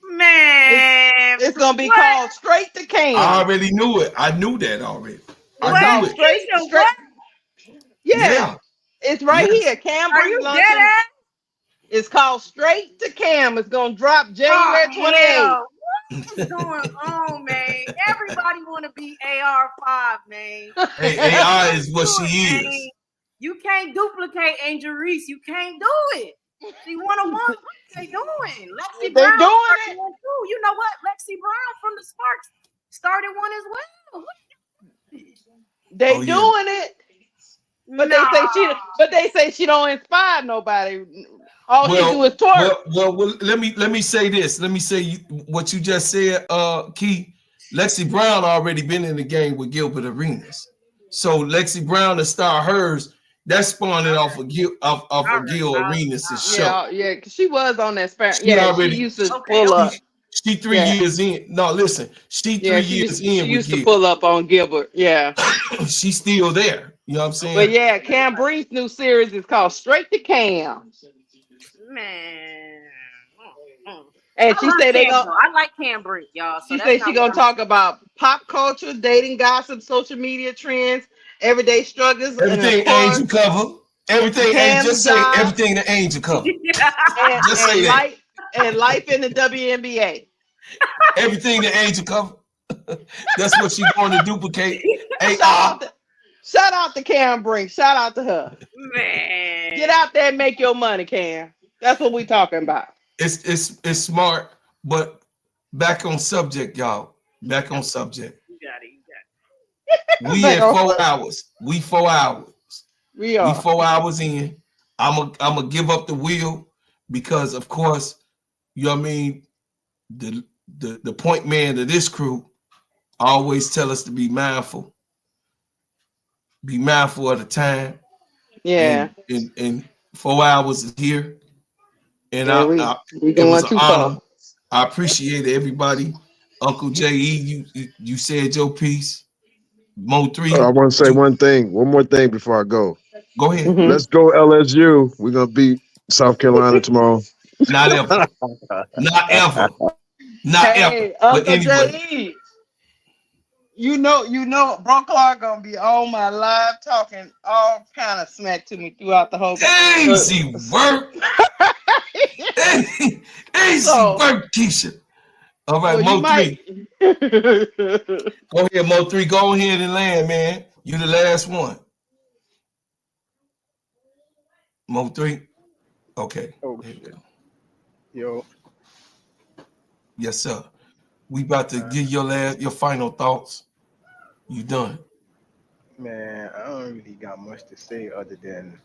Speaker 1: Man,
Speaker 4: it's gonna be called Straight to Cam.
Speaker 2: I already knew it. I knew that already.
Speaker 4: I knew it. Straight. Yeah. It's right here. Cam Brink launching. It's called Straight to Cam. It's gonna drop January 28th.
Speaker 1: What is going on, man? Everybody want to be AR5, man.
Speaker 2: Hey, AI is what she is.
Speaker 1: Man. You can't duplicate Angel Reese. You can't do it. She one-on-one. What they doing? Lexi Brown doing it too. You know what? Lexi Brown from the Sparks started one as well.
Speaker 4: They doing it. But they say she don't inspire nobody. All she do is twerk.
Speaker 2: Well, let me say this. Let me say what you just said, Key. Lexi Brown already been in the game with Gilbert Arenas. So Lexi Brown to start hers, that's spawning off of Gil Arenas' show.
Speaker 4: Yeah, because she was on that sparrow.
Speaker 2: She
Speaker 4: Yeah, she
Speaker 2: already
Speaker 4: used to pull up.
Speaker 2: She 3 years in. No, listen, she 3 years in.
Speaker 4: She used to pull up on Gilbert. Yeah.
Speaker 2: She's still there. You know what I'm saying?
Speaker 4: But yeah, Cam Bree's new series is called Straight to Cam.
Speaker 1: Man.
Speaker 4: And she said they gonna.
Speaker 1: I like Cam Bree, y'all. So
Speaker 4: she said she gonna talk about pop culture, dating, gossip, social media trends, everyday struggles,
Speaker 2: everything Angel cover. Everything just say everything the Angel cover.
Speaker 4: Just say that. And life in the WNBA.
Speaker 2: Everything the Angel cover. That's what she's going to duplicate. Hey,
Speaker 4: shout out to Cam Brink. Shout out to her.
Speaker 1: Man.
Speaker 4: Get out there and make your money, Cam. That's what we talking about.
Speaker 2: It's smart, but back on subject, y'all. Back on subject.
Speaker 1: You got it.
Speaker 2: We at 4 hours. We 4 hours.
Speaker 4: We are.
Speaker 2: We 4 hours in. I'm a give up the wheel because, of course, you know what I mean. The point man of this crew always tell us to be mindful. Be mindful of the time.
Speaker 4: Yeah.
Speaker 2: And 4 hours is here. And
Speaker 4: we going too far.
Speaker 2: I appreciate everybody. Uncle J.E., you said your piece. Mo 3.
Speaker 3: I want to say one more thing before I go.
Speaker 2: Go ahead.
Speaker 3: Mm-hmm. Let's go LSU. We're gonna beat South Carolina tomorrow.
Speaker 2: Not ever. Not ever. Not ever.
Speaker 4: Uncle J.E., you know, Bro Clark gonna be on my live talking all kind of smack to me throughout the whole game.
Speaker 2: Easy work. Easy work, Keisha. All right, Mo 3. Go ahead, Mo 3. Go ahead and land, man. You the last one. Mo 3. Okay.
Speaker 5: Oh, yo.
Speaker 2: Yes, sir. We about to give your final thoughts. You done.
Speaker 5: Man, I don't really got much to say other than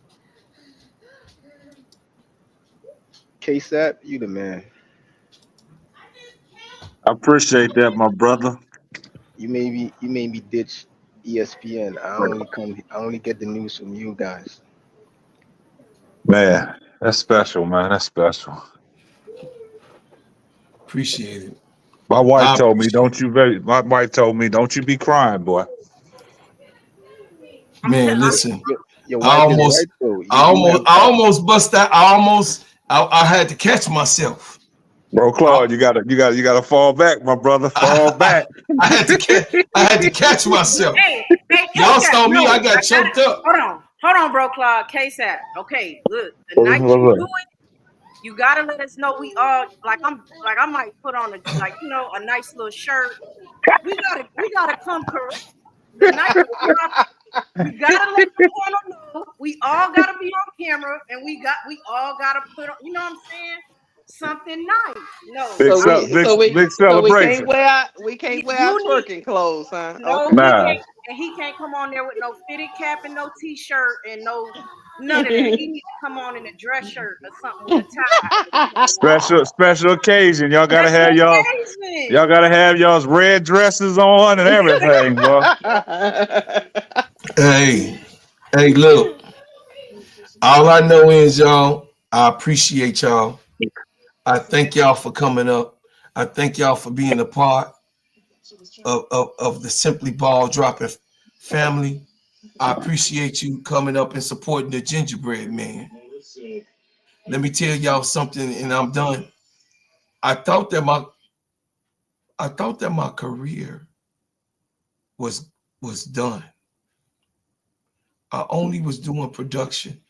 Speaker 5: KSAP, you the man.
Speaker 6: I appreciate that, my brother.
Speaker 5: You made me ditch ESPN. I only get the news from you guys.
Speaker 6: Man, that's special, man. That's special.
Speaker 2: Appreciate it.
Speaker 6: My wife told me, don't you be crying, boy.
Speaker 2: Man, listen.
Speaker 5: I
Speaker 2: almost bust that. I had to catch myself.
Speaker 6: Bro, Claude, you gotta fall back, my brother. Fall back.
Speaker 2: I had to catch myself.
Speaker 1: Hey,
Speaker 2: y'all saw me. I got choked up.
Speaker 1: Hold on, bro, Claude. KSAP. Okay, look. The night you do it, you gotta let us know we all I might put on a nice little shirt. We gotta come correct. The night we gotta let the channel know. We all gotta be on camera, and we all gotta put on. You know what I'm saying? Something nice. No.
Speaker 6: Big celebration.
Speaker 4: We can't wear our twerking clothes, huh?
Speaker 1: No,
Speaker 6: nah.
Speaker 1: He can't come on there with no fitted cap and no t-shirt and none of that. He needs to come on in a dress shirt or something with a
Speaker 6: tie. Special occasion. Y'all gotta have y'all's red dresses on and everything, bro.
Speaker 2: Hey, look. All I know is y'all, I appreciate y'all. I thank y'all for coming up. I thank y'all for being a part of the Simply Ball Dropping family. I appreciate you coming up and supporting the gingerbread man. Let me tell y'all something, and I'm done. I thought that my career was done. I only was doing production.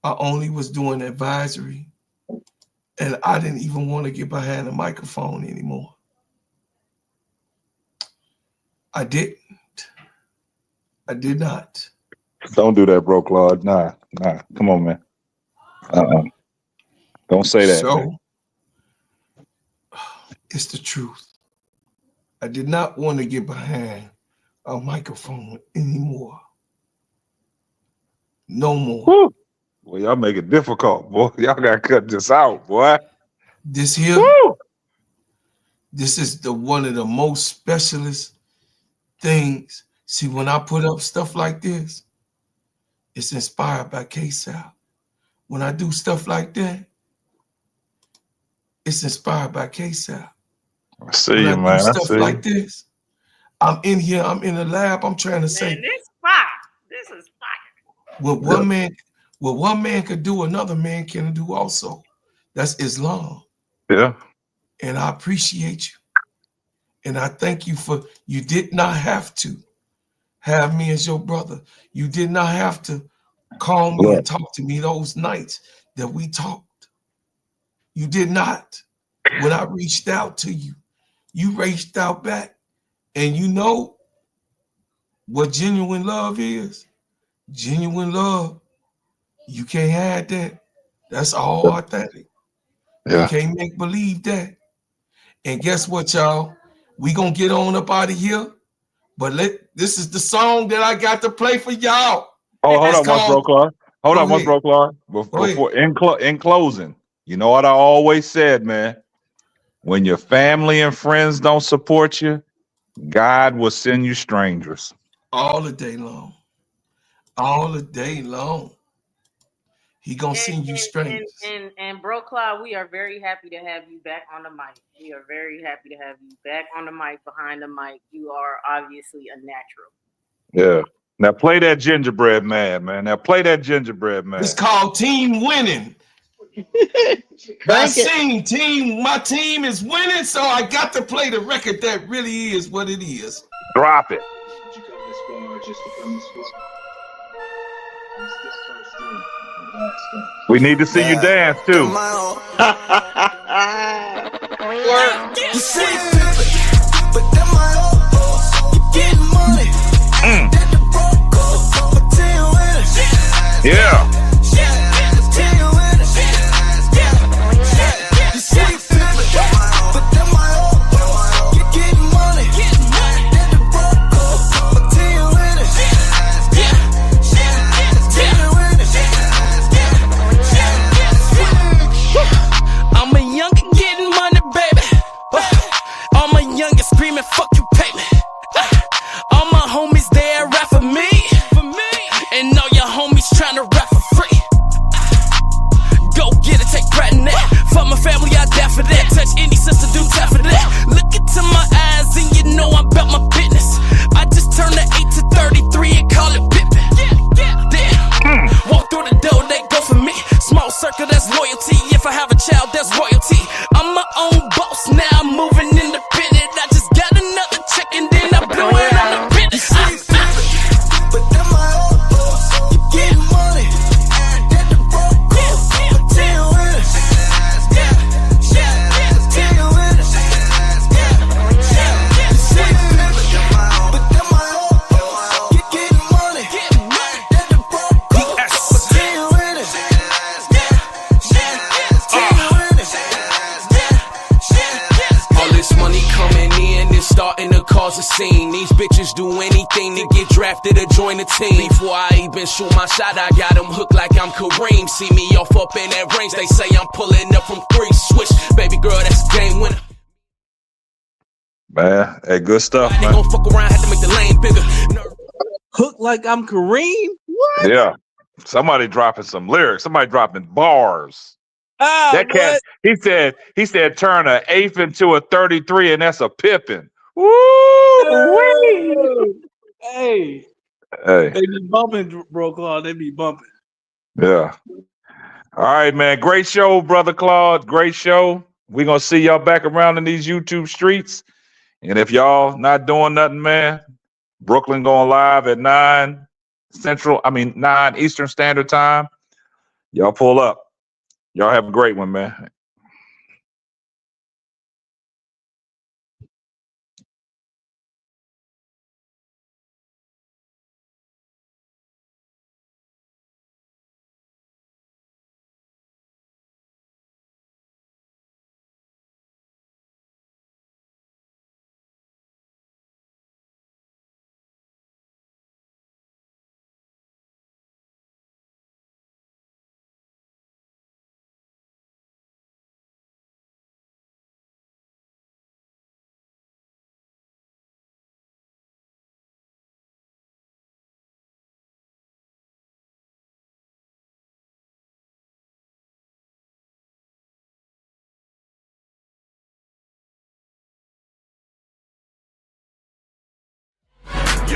Speaker 2: I only was doing advisory. And I didn't even want to get behind the microphone anymore. I didn't. I did not.
Speaker 6: Don't do that, bro, Claude. Nah. Come on, man. Don't say that.
Speaker 2: So,
Speaker 6: man.
Speaker 2: It's the truth. I did not want to get behind a microphone anymore. No more.
Speaker 6: Woo. Well, y'all make it difficult, boy. Y'all gotta cut this out, boy.
Speaker 2: This here This is one of the most specialist things. See, when I put up stuff like this, it's inspired by K-Sal. When I do stuff like that, it's inspired by K-Sal.
Speaker 6: I see
Speaker 2: when
Speaker 6: you,
Speaker 2: I do
Speaker 6: man. I
Speaker 2: stuff
Speaker 6: see
Speaker 2: like this, I'm in here, I'm in the lab, I'm trying to say,
Speaker 1: man, this fire. This is fire.
Speaker 2: what one man could do, another man can do also. That's Islam.
Speaker 6: Yeah.
Speaker 2: And I appreciate you. And I thank you for, you did not have to have me as your brother. You did not have to call me and talk to me those nights that we talked. You did not. When I reached out to you, you reached out back. And you know what genuine love is? Genuine love. You can't hide that. That's all authentic. You can't make believe that. And guess what, y'all? We gonna get on up out of here. But this is the song that I got to play for y'all.
Speaker 6: Oh, hold on, once Broklar. Hold on, once Broklar. Before in closing, you know what I always said, man. When your family and friends don't support you, God will send you strangers.
Speaker 2: All the day long. All the day long. He gonna send you strangers.
Speaker 1: And Bro Cloud, we are very happy to have you back on the mic. We are very happy to have you back on the mic, behind the mic. You are obviously a natural.
Speaker 6: Yeah. Now play that gingerbread man, man. Now play that gingerbread man.
Speaker 2: It's called Team Winning. My team is winning, so I got to play the record that really is what it is.
Speaker 6: Drop it.
Speaker 8: Did you come this far just to come this far?
Speaker 6: We need to see you dance too. Yeah.
Speaker 9: Fuck you, pay me. All my homies there rap for me. And all your homies tryna rap for free. Go get it, take pride in that. For my family, I die for that. Touch any sister, do tap for that. Look into my eyes and you know I'm about my business. I just turned the 8 to 33 and call it Pippin. Damn. Walk through the door, they go for me. Small circle, that's loyalty. If I have a child, that's royalty. I'm my own boss, now I'm moving independent. I just got another check and then I blew it on the business.
Speaker 10: But then my old boss, you getting money. Then the broke cost, but tell you when it. Tell you when it. But then my old boss, you getting money. Then the broke cost, but tell you when it.
Speaker 9: All this money coming in is starting to cause a scene. These bitches do anything to get drafted or join the team. Before I even shoot my shot, I got them hooked like I'm Kareem. See me off up in that range, they say I'm pulling up from 3. Switch, baby girl, that's a game winner.
Speaker 6: Man, hey, good stuff,
Speaker 9: They
Speaker 6: man.
Speaker 9: gon' fuck around, have to make the lane bigger.
Speaker 7: Hooked like I'm Kareem? What?
Speaker 6: Yeah. Somebody dropping some lyrics. Somebody dropping bars.
Speaker 7: Ah,
Speaker 6: That cat, he said, turn an 8 into a 33, and that's a Pippin. Woo!
Speaker 7: Hey.
Speaker 6: Hey.
Speaker 7: They be bumping, Bro Claude. They be bumping.
Speaker 6: Yeah. All right, man. Great show, Brother Claude. Great show. We're going to see y'all back around in these YouTube streets. And if y'all not doing nothing, man, Brooklyn going live at 9 Eastern Standard Time. Y'all pull up. Y'all have a great one, man.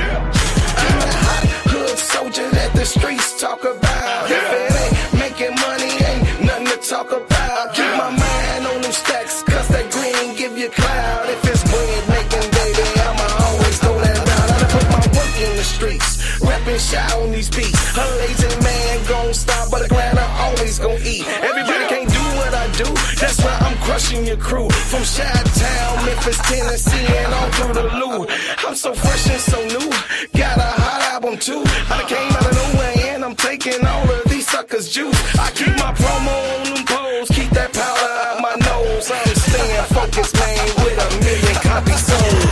Speaker 10: I'm a hot hood soldier that the streets talk about. If it ain't making money, ain't nothing to talk about. Keep my mind on them stacks, cause that green give you cloud. If it's bread making, baby, I'ma always go that route. I done put my work in the streets, rapping shy on these beats. A lazy man gon' stop, but a grinder always gon' eat. Everybody can't do what I do, that's why I'm crushing your crew. From Chi-Town, Memphis, Tennessee, and all through the Lou. I'm so fresh and so new, got a hot album too. I done came out of nowhere and I'm taking all of these suckers' juice. I keep my promo on them poles, keep that powder out my nose. I'm staying focused, man, with 1 million copies sold.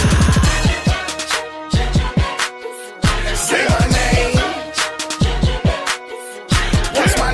Speaker 10: Say my name. What's my